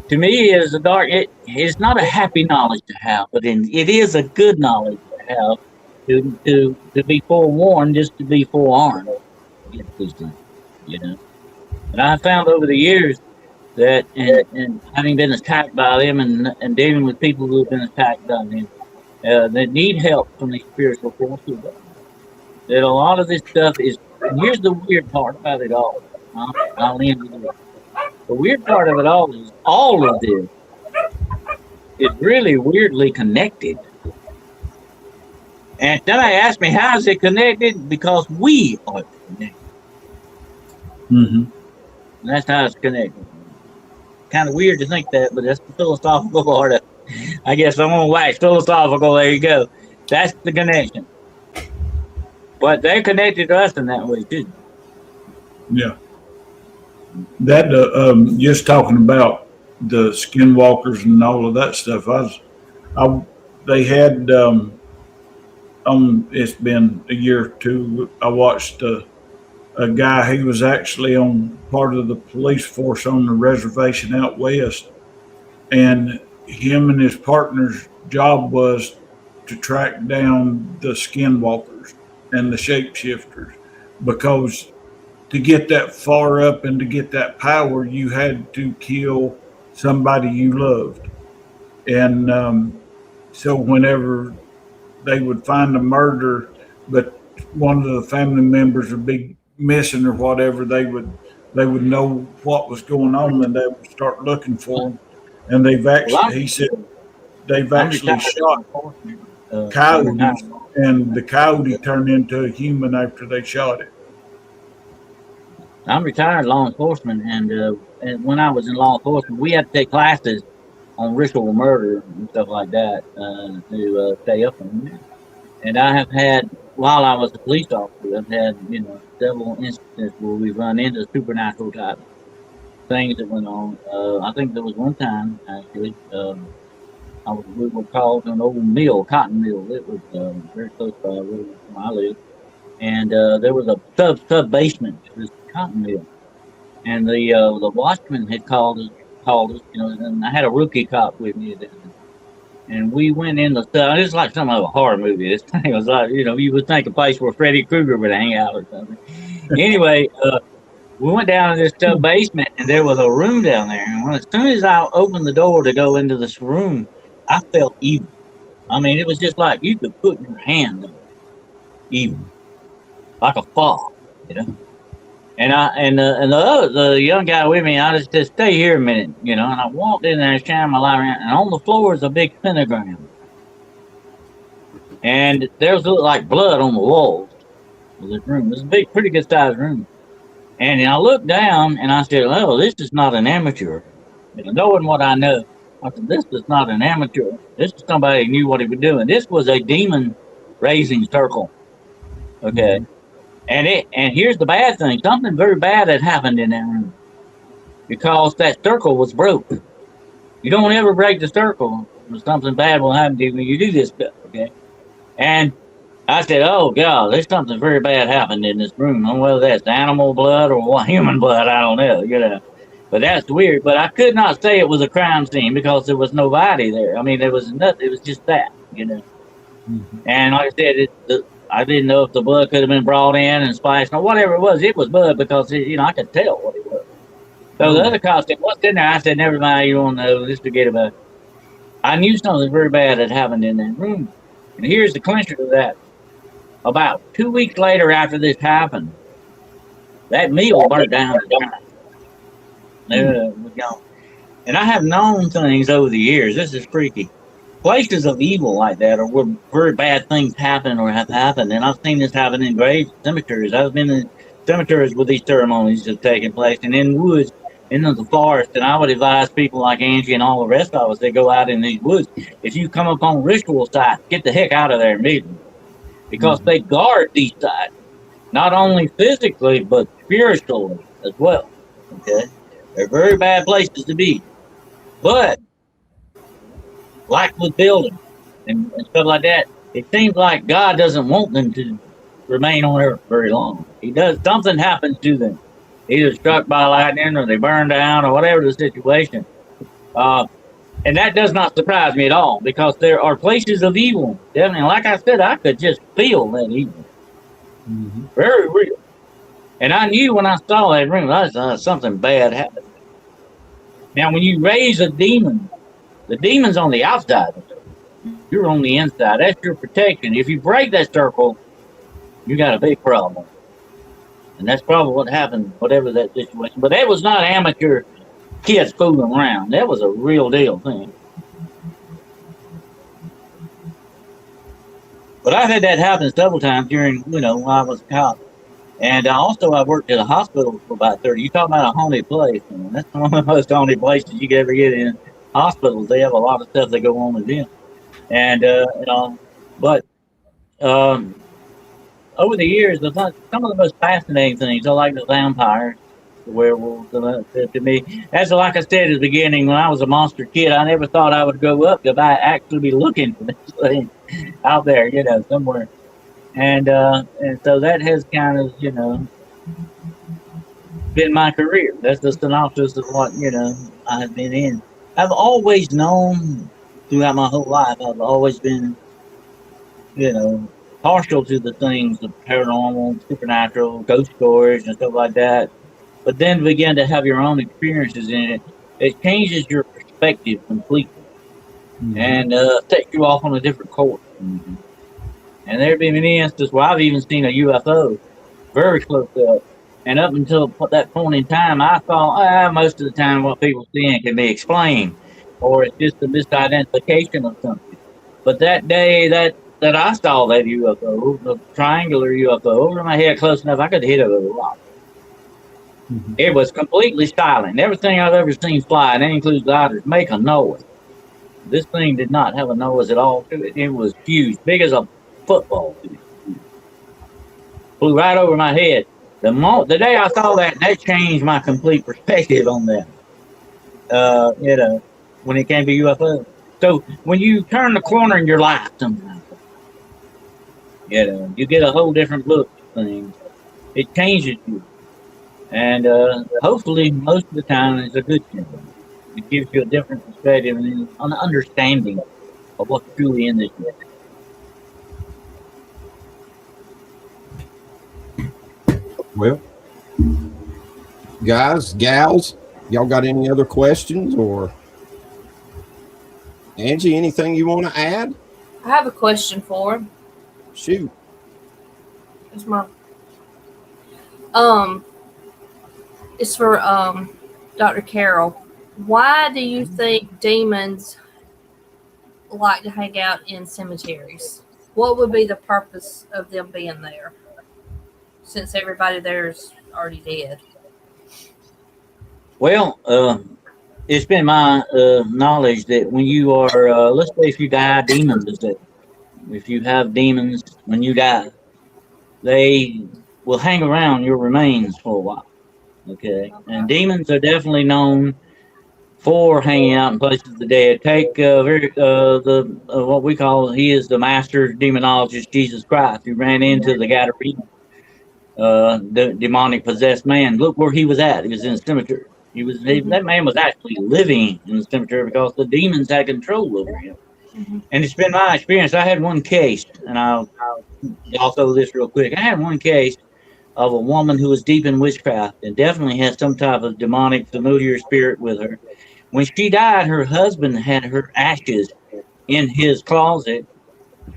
to me, it is a dark. It's not a happy knowledge to have, but it is a good knowledge to have to be forewarned, just to be forearmed against these things, you know. And I found over the years that, and having been attacked by them and dealing with people who have been attacked by them, that need help from these spiritual forces, that a lot of this stuff is. And here's the weird part about it all. I'll end with this. The weird part of it all of this is really weirdly connected. And somebody asked me, how is it connected? Because we are connected. Mm-hmm. And that's how it's connected. Kind of weird to think that, but that's the philosophical part of it. I guess I'm going to wax philosophical. There you go. That's the connection. But they're connected to us in that way, too. Yeah. That just talking about the skinwalkers and all of that stuff. They had it's been a year or two. I watched a guy. He was actually on part of the police force on the reservation out west, and him and his partner's job was to track down the skinwalkers and the shapeshifters, because to get that far up and to get that power, you had to kill somebody you loved. And so whenever they would find a murder, but one of the family members would be missing or whatever, they would know what was going on, and they would start looking for them. And he said they've actually shot coyotes, and the coyote turned into a human after they shot it. I'm retired law enforcement, and when I was in law enforcement, we had to take classes on ritual murder and stuff like that to stay up on that. And I have had, while I was a police officer, I've had, you know, several instances where we run into supernatural type things that went on. I think there was one time actually, we were called to an old mill, cotton mill. It was very close by where I live, and there was a sub basement to this cotton mill, and the watchman had called us, you know, and I had a rookie cop with me then. And we went in the stuff. It's like some of a horror movie. This thing was like, you know, you would think a place where Freddy Krueger would hang out or something. Anyway, we went down in this sub basement, and there was a room down there. And as soon as I opened the door to go into this room, I felt evil. I mean, it was just like you could put your hand on it, evil, like a fog, you know. And the young guy with me, I just stay here a minute, you know. And I walked in there, shining my light around, and on the floor is a big pentagram, and there was like blood on the walls of this room. It was a big, pretty good sized room. And I looked down and I said, "Oh, this is not an amateur." And knowing what I know, I said, "This is not an amateur. This is somebody who knew what he was doing. This was a demon raising circle." Okay. And here's the bad thing. Something very bad had happened in that room, because that circle was broke. You don't ever break the circle, or something bad will happen to you when you do this stuff, okay? And I said, oh, God, there's something very bad happened in this room. I don't know whether that's animal blood or human blood, I don't know, you know. But that's weird. But I could not say it was a crime scene because there was nobody there. I mean, there was nothing. It was just that, you know. Mm-hmm. And like I said, I didn't know if the blood could have been brought in and splashed or whatever it was. It was blood because, you know, I could tell what it was. So the other cop said, what's in there? I said, never mind, you don't know. Just forget about it. I knew something very bad had happened in that room. And here's the clincher to that. About 2 weeks later after this happened, that mill burnt down. And I have known things over the years. This is freaky. places of evil like that, or where very bad things happen or have happened. And I've seen this happen in graves, cemeteries. I've been in cemeteries where these ceremonies have taken place, and in woods, in the forest. And I would advise people like Angie and all the rest of us that go out in these woods, if you come upon ritual sites, get the heck out of there immediately, because they guard these sites, not only physically but spiritually as well. Okay, they're very bad places to be, but like with buildings and stuff like that, it seems like God doesn't want them to remain on earth very long. He does, something happens to them, either struck by lightning or they burn down or whatever the situation. And that does not surprise me at all, because there are places of evil. Definitely, like I said, I could just feel that evil. Very real. And I knew when I saw that room, I thought something bad happened. Now, when you raise a demon, the demon's on the outside. You're on the inside. That's your protection. If you break that circle, you got a big problem. And that's probably what happened, whatever that situation. But that was not amateur kids fooling around. That was a real deal thing. But I've had that happen several times during, when I was a cop. And also I worked at a hospital for about 30. You talk about a haunted place. Man. That's one of the most haunted places you could ever get in. Hospitals, they have a lot of stuff that go on with them. And, but over the years, some of the most fascinating things, I like the vampires, the werewolves, to me. As like I said at the beginning, when I was a monster kid, I never thought I would go up if I actually be looking for this thing out there, somewhere. And so that has kind of, been my career. That's the synopsis of what, I've been in. I've always known throughout my whole life, I've always been, partial to the things of paranormal, supernatural, ghost stories and stuff like that. But then begin to have your own experiences in it. It changes your perspective completely and sets you off on a different course. And there have been many instances where I've even seen a UFO very close up. And up until that point in time, I thought most of the time what people seeing can be explained, or it's just a misidentification of something. But that day that I saw that UFO, the triangular UFO, over my head close enough, I could hit it with a rock. It was completely silent. Everything I've ever seen fly, and that includes gliders, make a noise. This thing did not have a noise at all to it. It was huge, big as a football. Flew right over my head. The day I saw that changed my complete perspective on that. When it came to UFO. So when you turn the corner in your life, sometimes, you get a whole different look at things. It changes you, and hopefully most of the time it's a good thing. It gives you a different perspective and an understanding of what's truly in this world. Well, guys, gals, y'all got any other questions? Or Angie, anything you want to add? I have a question for him. Shoot. It's my it's for Dr. Carroll. Why do you think demons like to hang out in cemeteries? What would be the purpose of them being there, since everybody there is already dead? Well, it's been my knowledge that when you are, let's say if you die, demons is dead. If you have demons when you die, they will hang around your remains for a while. Okay. And demons are definitely known for hanging out in places of the dead. Take what we call, he is the master demonologist, Jesus Christ, who ran into the Gadarene, the demonic possessed man. Look where he was at. He was in the cemetery. That man was actually living in the cemetery because the demons had control over him. And it's been my experience. I had one case, and I'll throw this real quick. I had one case of a woman who was deep in witchcraft and definitely had some type of demonic familiar spirit with her. When she died, her husband had her ashes in his closet.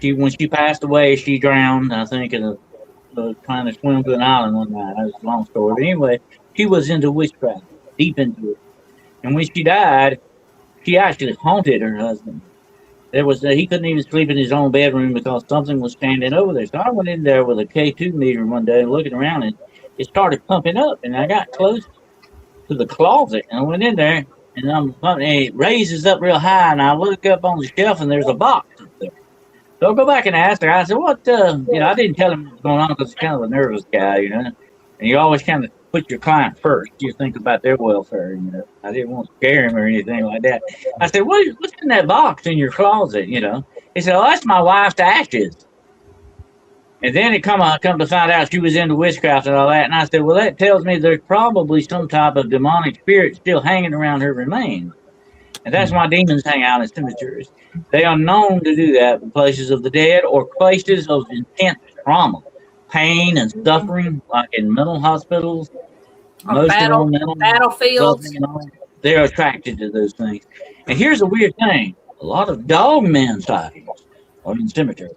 When she passed away, she drowned, I think, trying to swim to an island one night. That was a long story. But anyway, she was into witchcraft, deep into it. And when she died, she actually haunted her husband. He couldn't even sleep in his own bedroom because something was standing over there. So I went in there with a K2 meter one day, looking around, and it started pumping up. And I got close to the closet, and I went in there, and and it raises up real high, and I look up on the shelf, and there's a box up there. So I go back and ask her. I said, "What?" I didn't tell him what was going on because he's kind of a nervous guy, and you always kind of put your client first. You think about their welfare, I didn't want to scare him or anything like that. I said, "What's in that box in your closet?" He said, "Oh, that's my wife's ashes." And then it come to find out she was into witchcraft and all that. And I said, "Well, that tells me there's probably some type of demonic spirit still hanging around her remains." And that's why demons hang out in cemeteries. They are known to do that in places of the dead or places of intense trauma, pain and suffering, like in mental hospitals, emotional, mental, battlefields. they're attracted to those things. And here's a weird thing: a lot of dog man sightings are in cemeteries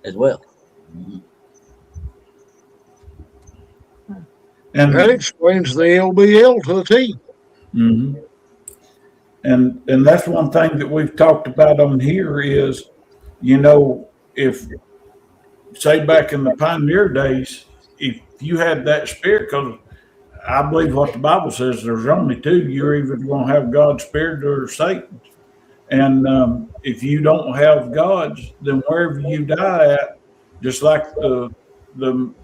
as well. And that explains the LBL to a T. Mm-hmm. And that's one thing that we've talked about on here is, if say back in the pioneer days, if you had that spirit, because I believe what the Bible says, there's only two. You're either going to have God's spirit or Satan. And if you don't have God's, then wherever you die at, just like the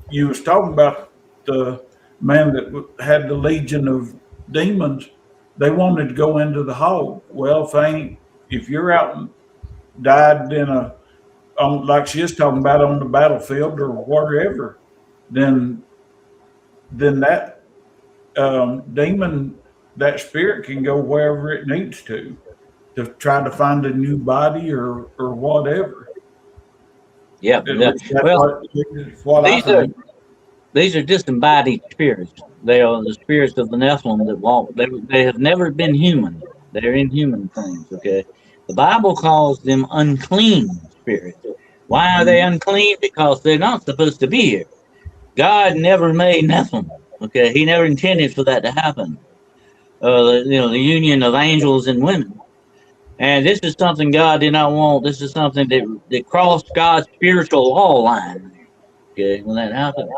you was talking about the man that had the legion of demons, they wanted to go into the hog. Well, if you're out and died like she is talking about, on the battlefield or wherever, then that demon, that spirit can go wherever it needs to try to find a new body or whatever. Yeah. These are disembodied spirits. They are the spirits of the Nephilim that walk. They have never been human. They're inhuman things, okay? The Bible calls them unclean spirits. Why are they unclean? Because they're not supposed to be here. God never made Nephilim, okay? He never intended for that to happen. The union of angels and women. And this is something God did not want. This is something that crossed God's spiritual law line, okay, when that happened.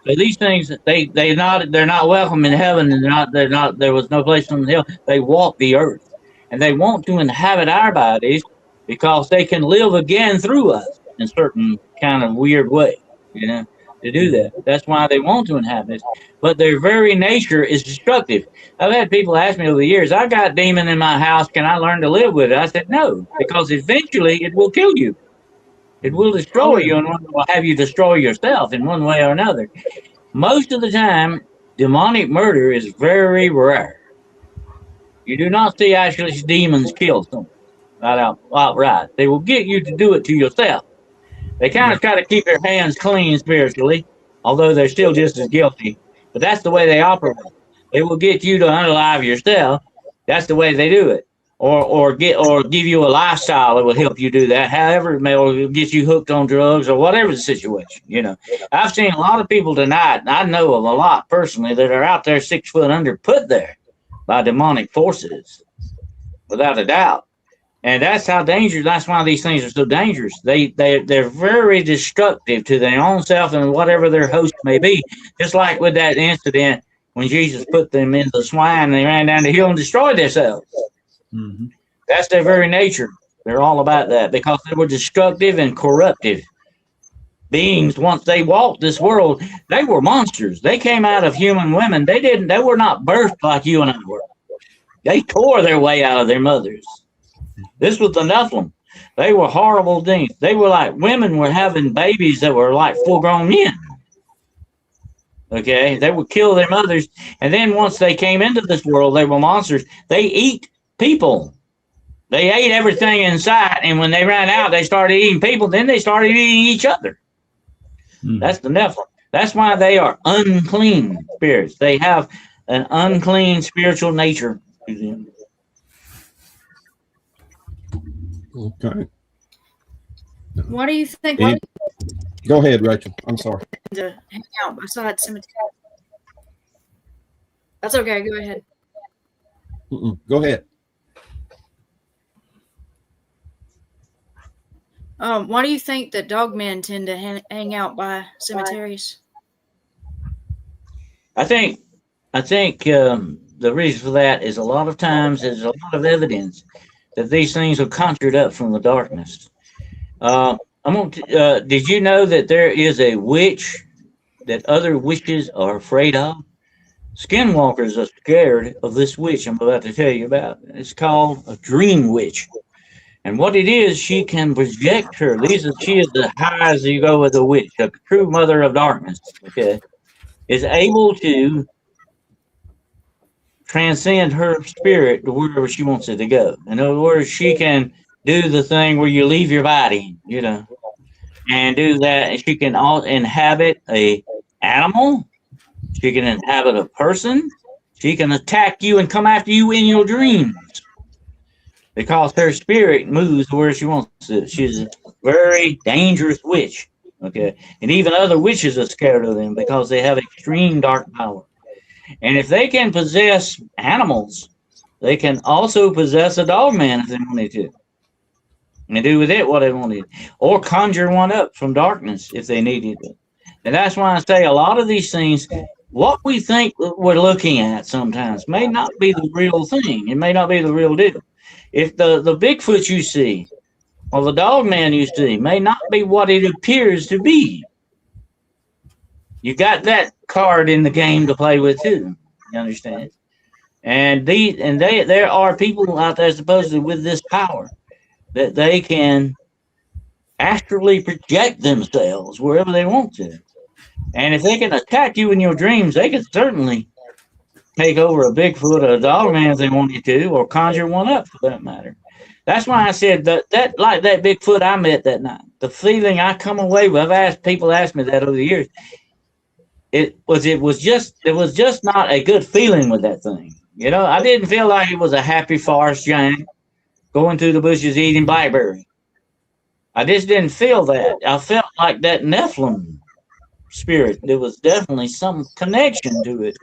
So these things, they're not welcome in heaven, and there was no place in hell. They walk the earth, and they want to inhabit our bodies because they can live again through us in certain kind of weird way, to do that. That's why they want to inhabit us. But their very nature is destructive. I've had people ask me over the years, "I got demon in my house. Can I learn to live with it?" I said, "No, because eventually it will kill you. It will destroy you, and will have you destroy yourself in one way or another." Most of the time, demonic murder is very rare. You do not see actually demons kill someone outright. They will get you to do it to yourself. They kind of try to keep their hands clean spiritually, although they're still just as guilty. But that's the way they operate. They will get you to unalive yourself. That's the way they do it. Or give you a lifestyle that will help you do that. However, it may get you hooked on drugs or whatever the situation. I've seen a lot of people tonight, and I know of a lot personally, that are out there 6 foot under, put there by demonic forces, without a doubt. And that's how dangerous. That's why these things are so dangerous. They're very destructive to their own self and whatever their host may be. Just like with that incident when Jesus put them in the swine, and they ran down the hill and destroyed themselves. Mm-hmm. That's their very nature. They're all about that because they were destructive and corruptive beings. Once they walked this world, they were monsters. They came out of human women. They were not birthed like you and I were. They tore their way out of their mothers. This was the Nephilim. They were horrible things. They were like women were having babies that were like full-grown men. Okay, they would kill their mothers, and then once they came into this world, they were monsters. They eat people. They ate everything in sight, and when they ran out, they started eating people. Then they started eating each other. That's the Nephilim. That's why they are unclean spirits. They have an unclean spiritual nature to them. Okay. Why do you think Go ahead, Rachel. I'm sorry. to hang out beside cemetery? That's okay. Go ahead. Go ahead. Why do you think that dog men tend to hang out by cemeteries? I think the reason for that is a lot of times there's a lot of evidence that these things are conjured up from the darkness. Did you know that there is a witch that other witches are afraid of? Skinwalkers are scared of this witch I'm about to tell you about. It's called a dream witch. And what it is, she can project her. She is the high as you go with a witch, a true mother of darkness, okay, is able to transcend her spirit to wherever she wants it to go. In other words, she can do the thing where you leave your body, and do that. And she can inhabit a animal. She can inhabit a person. She can attack you and come after you in your dreams because her spirit moves where she wants to. She's a very dangerous witch. Okay. And even other witches are scared of them because they have extreme dark power. And if they can possess animals, they can also possess a dog man if they wanted to. And do with it what they wanted. Or conjure one up from darkness if they needed it. And that's why I say a lot of these things, what we think we're looking at sometimes may not be the real thing. It may not be the real deal. If the Bigfoot you see or the dog man you see may not be what it appears to be. You got that card in the game to play with too. You understand? And there are people out there supposedly with this power that they can astrally project themselves wherever they want to. And if they can attack you in your dreams, they can certainly take over a Bigfoot or a dog man if they wanted to, or conjure one up for that matter. That's why I said that like that Bigfoot I met that night, the feeling I come away with, people asked me that over the years. It was just not a good feeling with that thing. I didn't feel like it was a happy forest giant going through the bushes eating blackberry. I just didn't feel that. I felt like that Nephilim spirit. There was definitely some connection to it,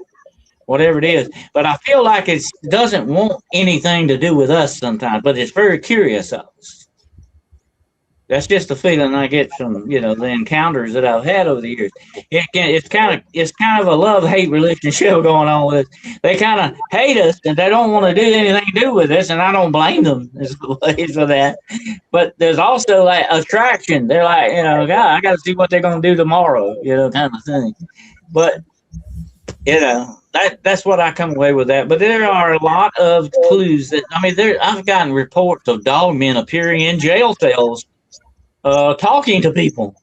whatever it is. But I feel like it doesn't want anything to do with us sometimes, but it's very curious of us. That's just the feeling I get from, the encounters that I've had over the years. It's kind of a love-hate relationship going on with us. They kind of hate us and they don't want to do anything to do with us, and I don't blame them for that. But there's also like attraction. They're like, God, I got to see what they're going to do tomorrow, kind of thing. But, that's what I come away with that. But there are a lot of clues that, I've gotten reports of dog men appearing in jail cells talking to people.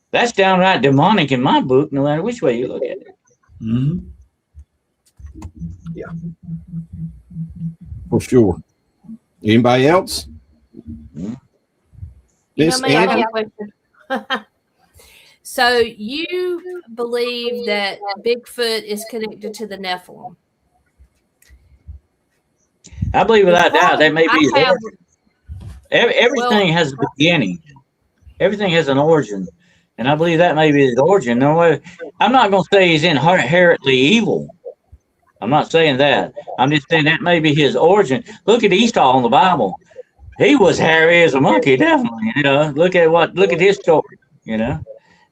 That's downright demonic in my book, no matter which way you look at it. Mm-hmm. Yeah. For sure. Anybody else? Mm-hmm. Miss I got Angie? a question. So you believe that Bigfoot is connected to the Nephilim? I believe without doubt that may be everything has a beginning. Everything has an origin. And I believe that may be his origin. No way. I'm not going to say he's inherently evil. I'm not saying that. I'm just saying that may be his origin. Look at Esau in the Bible. He was hairy as a monkey, definitely. Look at his story,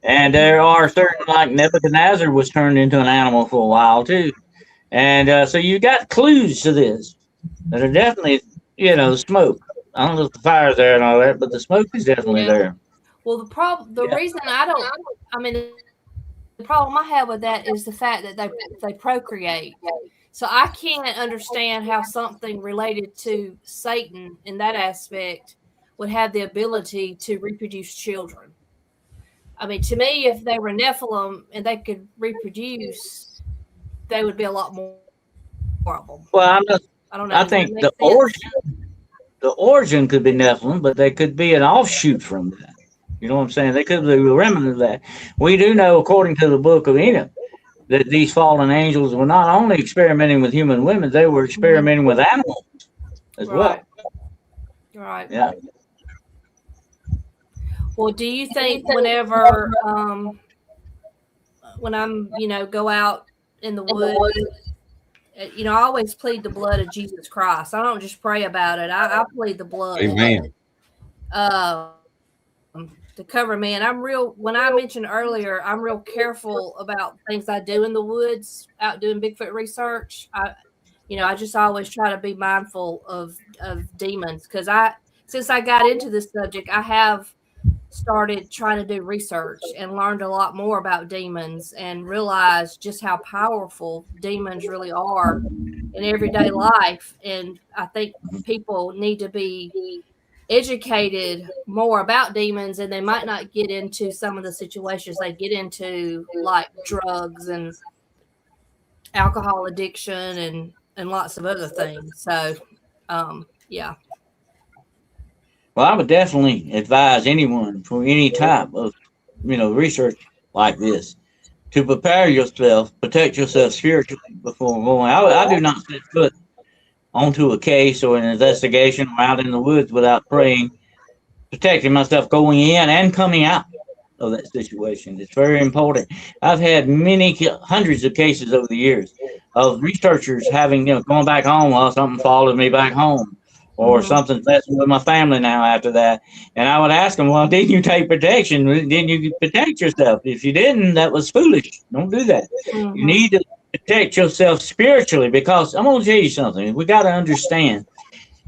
And there are certain, like Nebuchadnezzar was turned into an animal for a while too. And so you got clues to this that are definitely, smoke. I don't know if the fire's there and all that, but the smoke is definitely there. Well, the reason the problem I have with that is the fact that they procreate. So I can't understand how something related to Satan in that aspect would have the ability to reproduce children. To me, if they were Nephilim and they could reproduce, they would be a lot more horrible. Well, I don't know. I think the origin could be Nephilim, but they could be an offshoot from that. You know what I'm saying? They could be a remnant of that. We do know, according to the book of Enoch, that these fallen angels were not only experimenting with human women, they were experimenting with animals as well. Right. Yeah. Well, do you think whenever when I'm, go out in the woods, I always plead the blood of Jesus Christ. I don't just pray about it. I plead the blood. Amen. to cover me. And when I mentioned earlier, I'm real careful about things I do in the woods, out doing Bigfoot research. I just always try to be mindful of demons, because since I got into this subject, I have started trying to do research and learned a lot more about demons and realized just how powerful demons really are in everyday life. And I think people need to be educated more about demons, and they might not get into some of the situations they get into, like drugs and alcohol addiction and lots of other things. So yeah. Well, I would definitely advise anyone for any type of, research like this to prepare yourself, protect yourself spiritually before going. I do not set foot onto a case or an investigation or out in the woods without praying, protecting myself going in and coming out of that situation. It's very important. I've had hundreds of cases over the years of researchers having, going back home while something followed me back home, or something messing with my family now after that. And I would ask them, well, didn't you take protection? Didn't you protect yourself? If you didn't, that was foolish. Don't do that. You need to protect yourself spiritually, because I'm going to tell you something. We got to understand,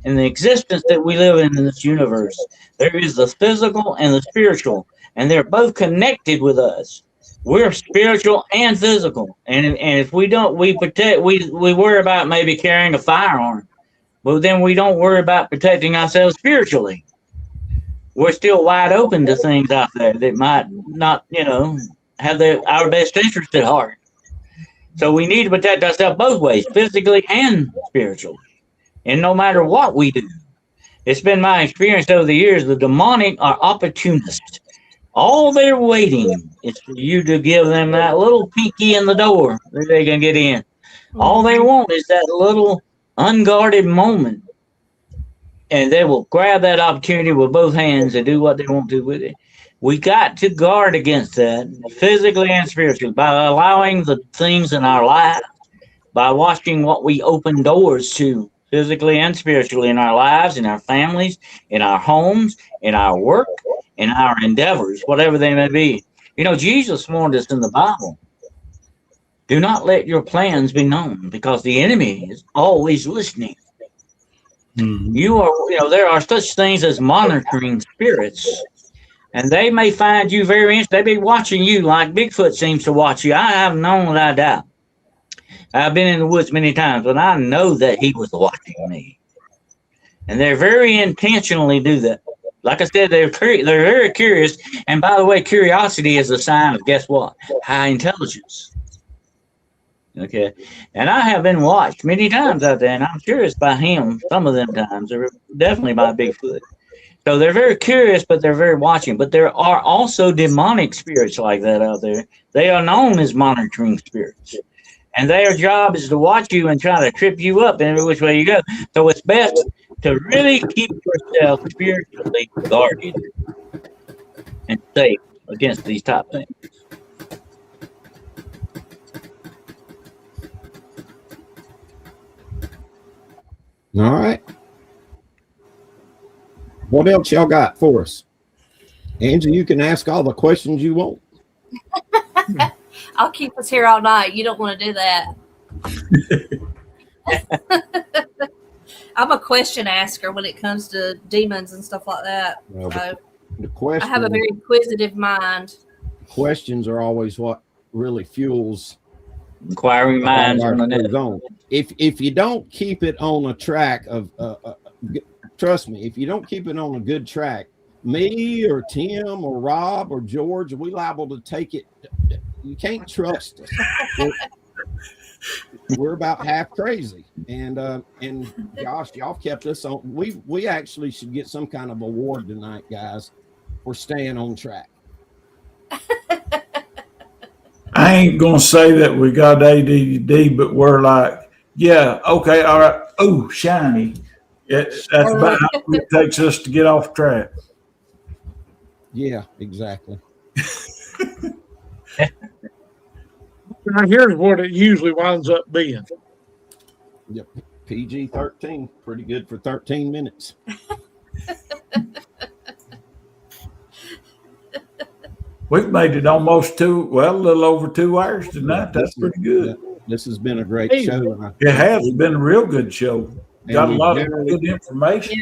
in the existence that we live in this universe, there is the physical and the spiritual, and they're both connected with us. We're spiritual and physical. And if we don't, we worry about maybe carrying a firearm. But then we don't worry about protecting ourselves spiritually. We're still wide open to things out there that might not, have our best interest at heart. So we need to protect ourselves both ways, physically and spiritually. And no matter what we do, it's been my experience over the years, the demonic are opportunists. All they're waiting is for you to give them that little pinky in the door that they can get in. All they want is that little unguarded moment, and they will grab that opportunity with both hands and do what they want to with it. We got to guard against that, physically and spiritually, by allowing the things in our lives, by watching what we open doors to, physically and spiritually, in our lives, in our families, in our homes, in our work, in our endeavors, whatever they may be. Jesus warned us in the Bible, do not let your plans be known, because the enemy is always listening. There are such things as monitoring spirits, and they may find you very interesting. They be watching you like Bigfoot seems to watch you. I have known without doubt. I've been in the woods many times, but I know that he was watching me. And they're very intentionally do that. Like I said, they're very curious. And by the way, curiosity is a sign of, guess what? High intelligence. Okay. And I have been watched many times out there, and I'm curious by him some of them times. They're definitely by Bigfoot. So they're very curious, but they're very watching. But there are also demonic spirits like that out there. They are known as monitoring spirits. And their job is to watch you and try to trip you up every which way you go. So it's best to really keep yourself spiritually guarded and safe against these type things. All right. What else y'all got for us? Angie, you can ask all the questions you want. I'll keep us here all night. You don't want to do that. I'm a question asker when it comes to demons and stuff like that. Well, So the question, I have a very inquisitive mind. questions are always what really fuels Inquiring minds on the net. zone. If you don't keep it on a track of trust me, if you don't keep it on a good track, me or Tim or Rob or George, we liable to take it. You can't trust us. We're about half crazy, and gosh, y'all kept us on. We actually should get some kind of award tonight, guys, for staying on track. I ain't gonna say that we got ADD, but we're like, yeah, okay, all right. Oh, shiny. That's about how long it takes us to get off track. Yeah, exactly. Now, here's what it usually winds up being. Yep. PG-13, pretty good for 13 minutes. We've made it almost a little over 2 hours tonight. That's pretty good. This has been a great Hey. show. It has been a real good show. Got a lot of good information.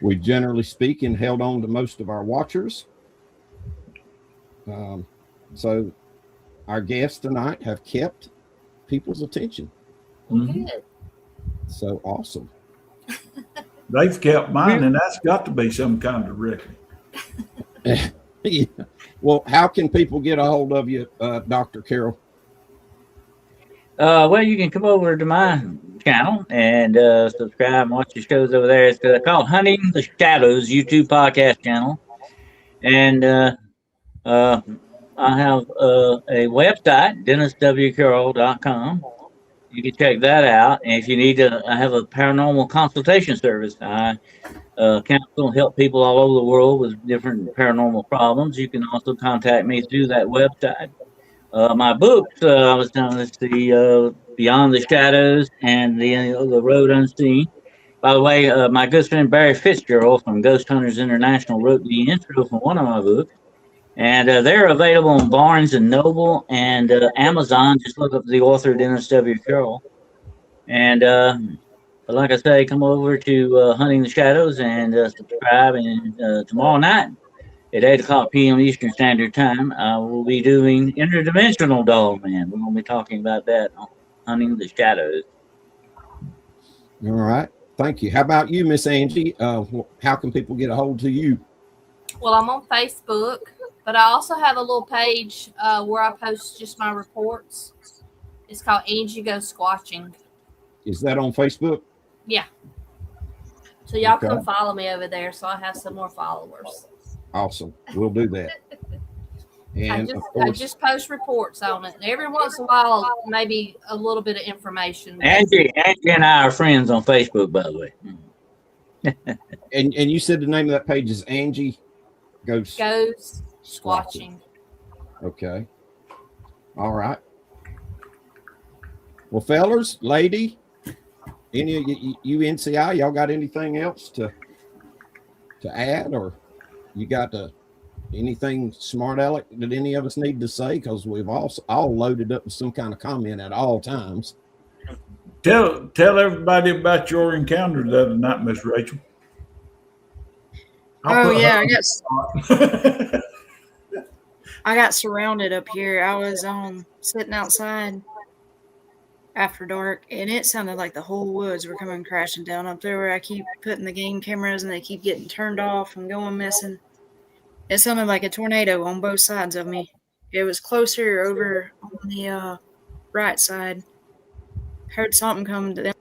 We generally speaking held on to most of our watchers. So our guests tonight have kept people's attention. Mhm. Good. So awesome. They've kept mine, and that's got to be some kind of record. Yeah. Well, how can people get a hold of you, Dr. Carroll? Well, you can come over to my channel and subscribe and watch the shows over there. It's called Hunting the Shadows YouTube podcast channel. And I have a website, DennisWCarroll.com. You can check that out. And if you need to, I have a paranormal consultation service. I counsel and help people all over the world with different paranormal problems. You can also contact me through that website. My books, I was telling us the Beyond the Shadows and the Road Unseen. By the way, my good friend Barry Fitzgerald from Ghost Hunters International wrote the intro for one of my books. And they're available on Barnes and Noble and Amazon. Just look up the author, Dennis W. Carroll. And like I say, come over to Hunting the Shadows and subscribe. And tomorrow night at 8 o'clock p.m. Eastern Standard Time, I will be doing Interdimensional Dog Man. We're going to be talking about that on Hunting the Shadows. All right. Thank you. How about you, Miss Angie? How can people get a hold to you? Well, I'm on Facebook, but I also have a little page where I post just my reports. It's called Angie Goes Squatching. Is that on Facebook? Yeah. So y'all Okay. come follow me over there so I have some more followers. Awesome. We'll do that. And of I course, just post reports on it. Every once in a while, maybe a little bit of information. Angie and I are friends on Facebook, by the way. and you said the name of that page is Angie Goes. Squatching. Okay. All right. Well, fellers, lady, any of you NCI, y'all got anything else to add, or you got anything smart aleck that any of us need to say? Because we've all loaded up with some kind of comment at all times. Tell everybody about your encounter the other night, Miss Rachel. I got surrounded up here. I was sitting outside after dark, and it sounded like the whole woods were coming crashing down up there where I keep putting the game cameras and they keep getting turned off and going missing. It sounded like a tornado on both sides of me. It was closer over on the right side. Heard something coming to them.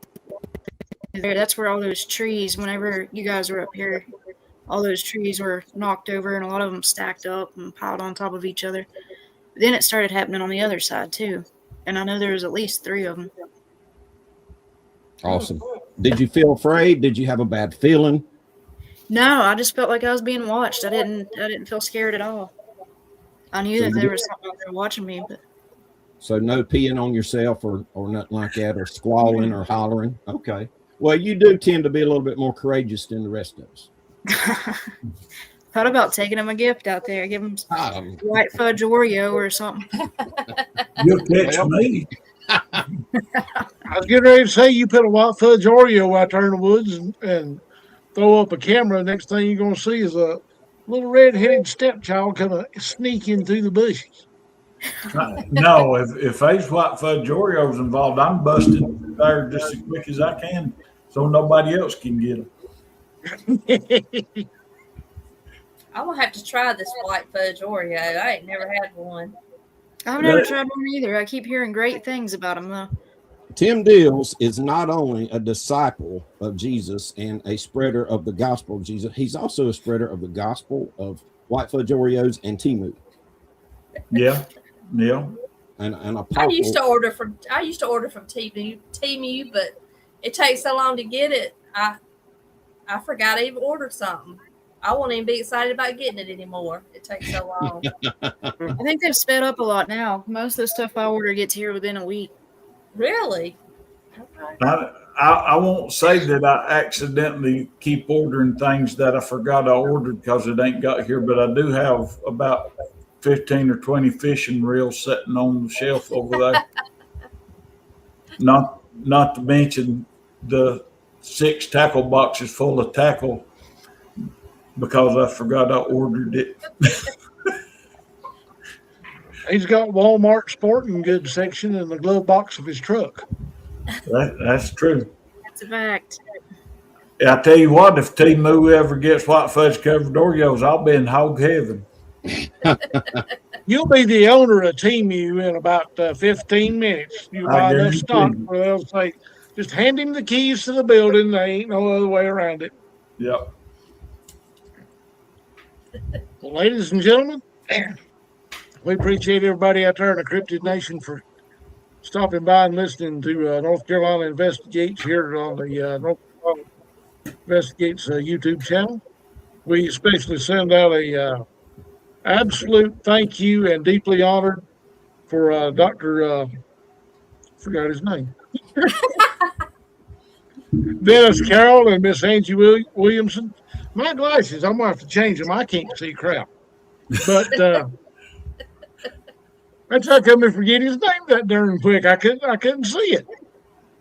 That's where all those trees, whenever you guys were up here, all those trees were knocked over and a lot of them stacked up and piled on top of each other. But then it started happening on the other side too. And I know there was at least 3 of them. Awesome. Did you feel afraid? Did you have a bad feeling? No, I just felt like I was being watched. I didn't feel scared at all. I knew that there was something out there watching me, but So no peeing on yourself or nothing like that, or squalling or hollering. Okay. Well, you do tend to be a little bit more courageous than the rest of us. thought about taking him a gift out there, give him some white fudge Oreo or something. You'll catch me. I was getting ready to say you put a white fudge Oreo out there in the woods and throw up a camera. Next thing you're going to see is a little red-headed stepchild kind of sneaking through the bushes. No, if there's white fudge Oreos involved, I'm busting there just as quick as I can so nobody else can get them. I'm going to have to try this white fudge Oreo. I ain't never had one. I've never tried one either. I keep hearing great things about them, though. Tim Dills is not only a disciple of Jesus and a spreader of the gospel of Jesus, he's also a spreader of the gospel of white fudge Oreos and Temu. Yeah. And a I used to order from Temu, but it takes so long to get it. I forgot I even ordered something. I won't even be excited about getting it anymore. It takes so long. I think they've sped up a lot now. Most of the stuff I order gets here within a week. Really? I won't say that I accidentally keep ordering things that I forgot I ordered because it ain't got here, but I do have about 15 or 20 fishing reels sitting on the shelf over there. Not to mention the 6 tackle boxes full of tackle because I forgot I ordered it. He's got Walmart sporting goods section in the glove box of his truck. That's true. That's a fact. I tell you what, if Timu ever gets white fudge covered Oreos, I'll be in hog heaven. You'll be the owner of Timu in about 15 minutes. You buy enough stock where they'll say, just hand him the keys to the building. There ain't no other way around it. Yep. Well, ladies and gentlemen, we appreciate everybody out there in the Cryptid Nation for stopping by and listening to North Carolina Investigates here on the North Carolina Investigates YouTube channel. We especially send out a absolute thank you and deeply honored for Dr. Forgot his name. Dennis Carroll and Miss Angie Williamson. My glasses, I'm going to have to change them. I can't see crap. But that's how come I forget his name that darn quick. I couldn't see it.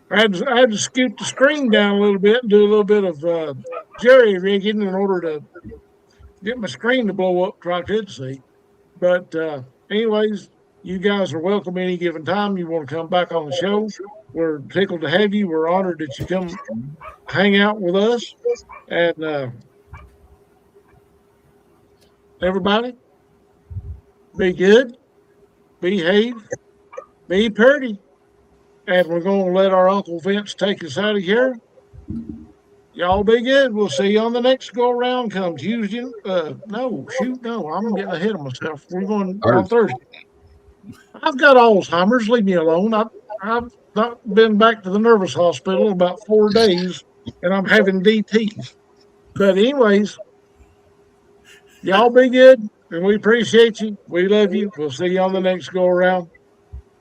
I had to scoot the screen down a little bit and do a little bit of jerry rigging in order to get my screen to blow up so I could see. But anyways, you guys are welcome any given time. You want to come back on the show, we're tickled to have you. We're honored that you come hang out with us. And everybody, be good, behave, be pretty. And we're going to let our Uncle Vince take us out of here. Y'all be good. We'll see you on the next go around come Tuesday. No, I'm getting ahead of myself. We're going on Thursday. I've got Alzheimer's. Leave me alone. I've not been back to the nervous hospital in about 4 days, and I'm having DTs. But anyways, y'all be good, and we appreciate you. We love you. We'll see you on the next go around.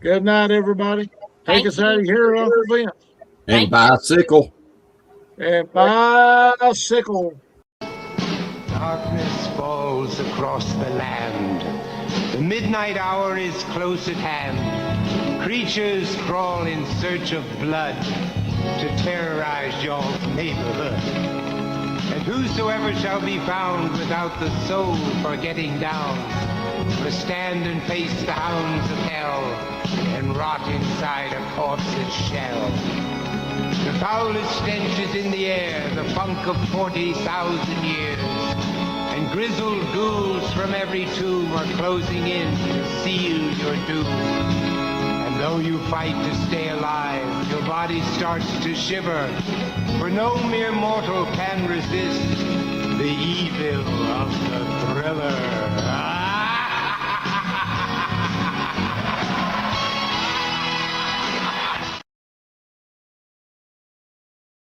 Good night, everybody. Take us out of here, Uncle Vince. And bicycle. And bicycle. Darkness falls across the land. The midnight hour is close at hand. Creatures crawl in search of blood to terrorize your neighborhood. And whosoever shall be found without the soul for getting down must stand and face the hounds of hell and rot inside a corpse's shell. The foulest stench is in the air, the funk of 40,000 years. And grizzled ghouls from every tomb are closing in to seal your doom. And though you fight to stay alive, your body starts to shiver. For no mere mortal can resist the evil of the thriller.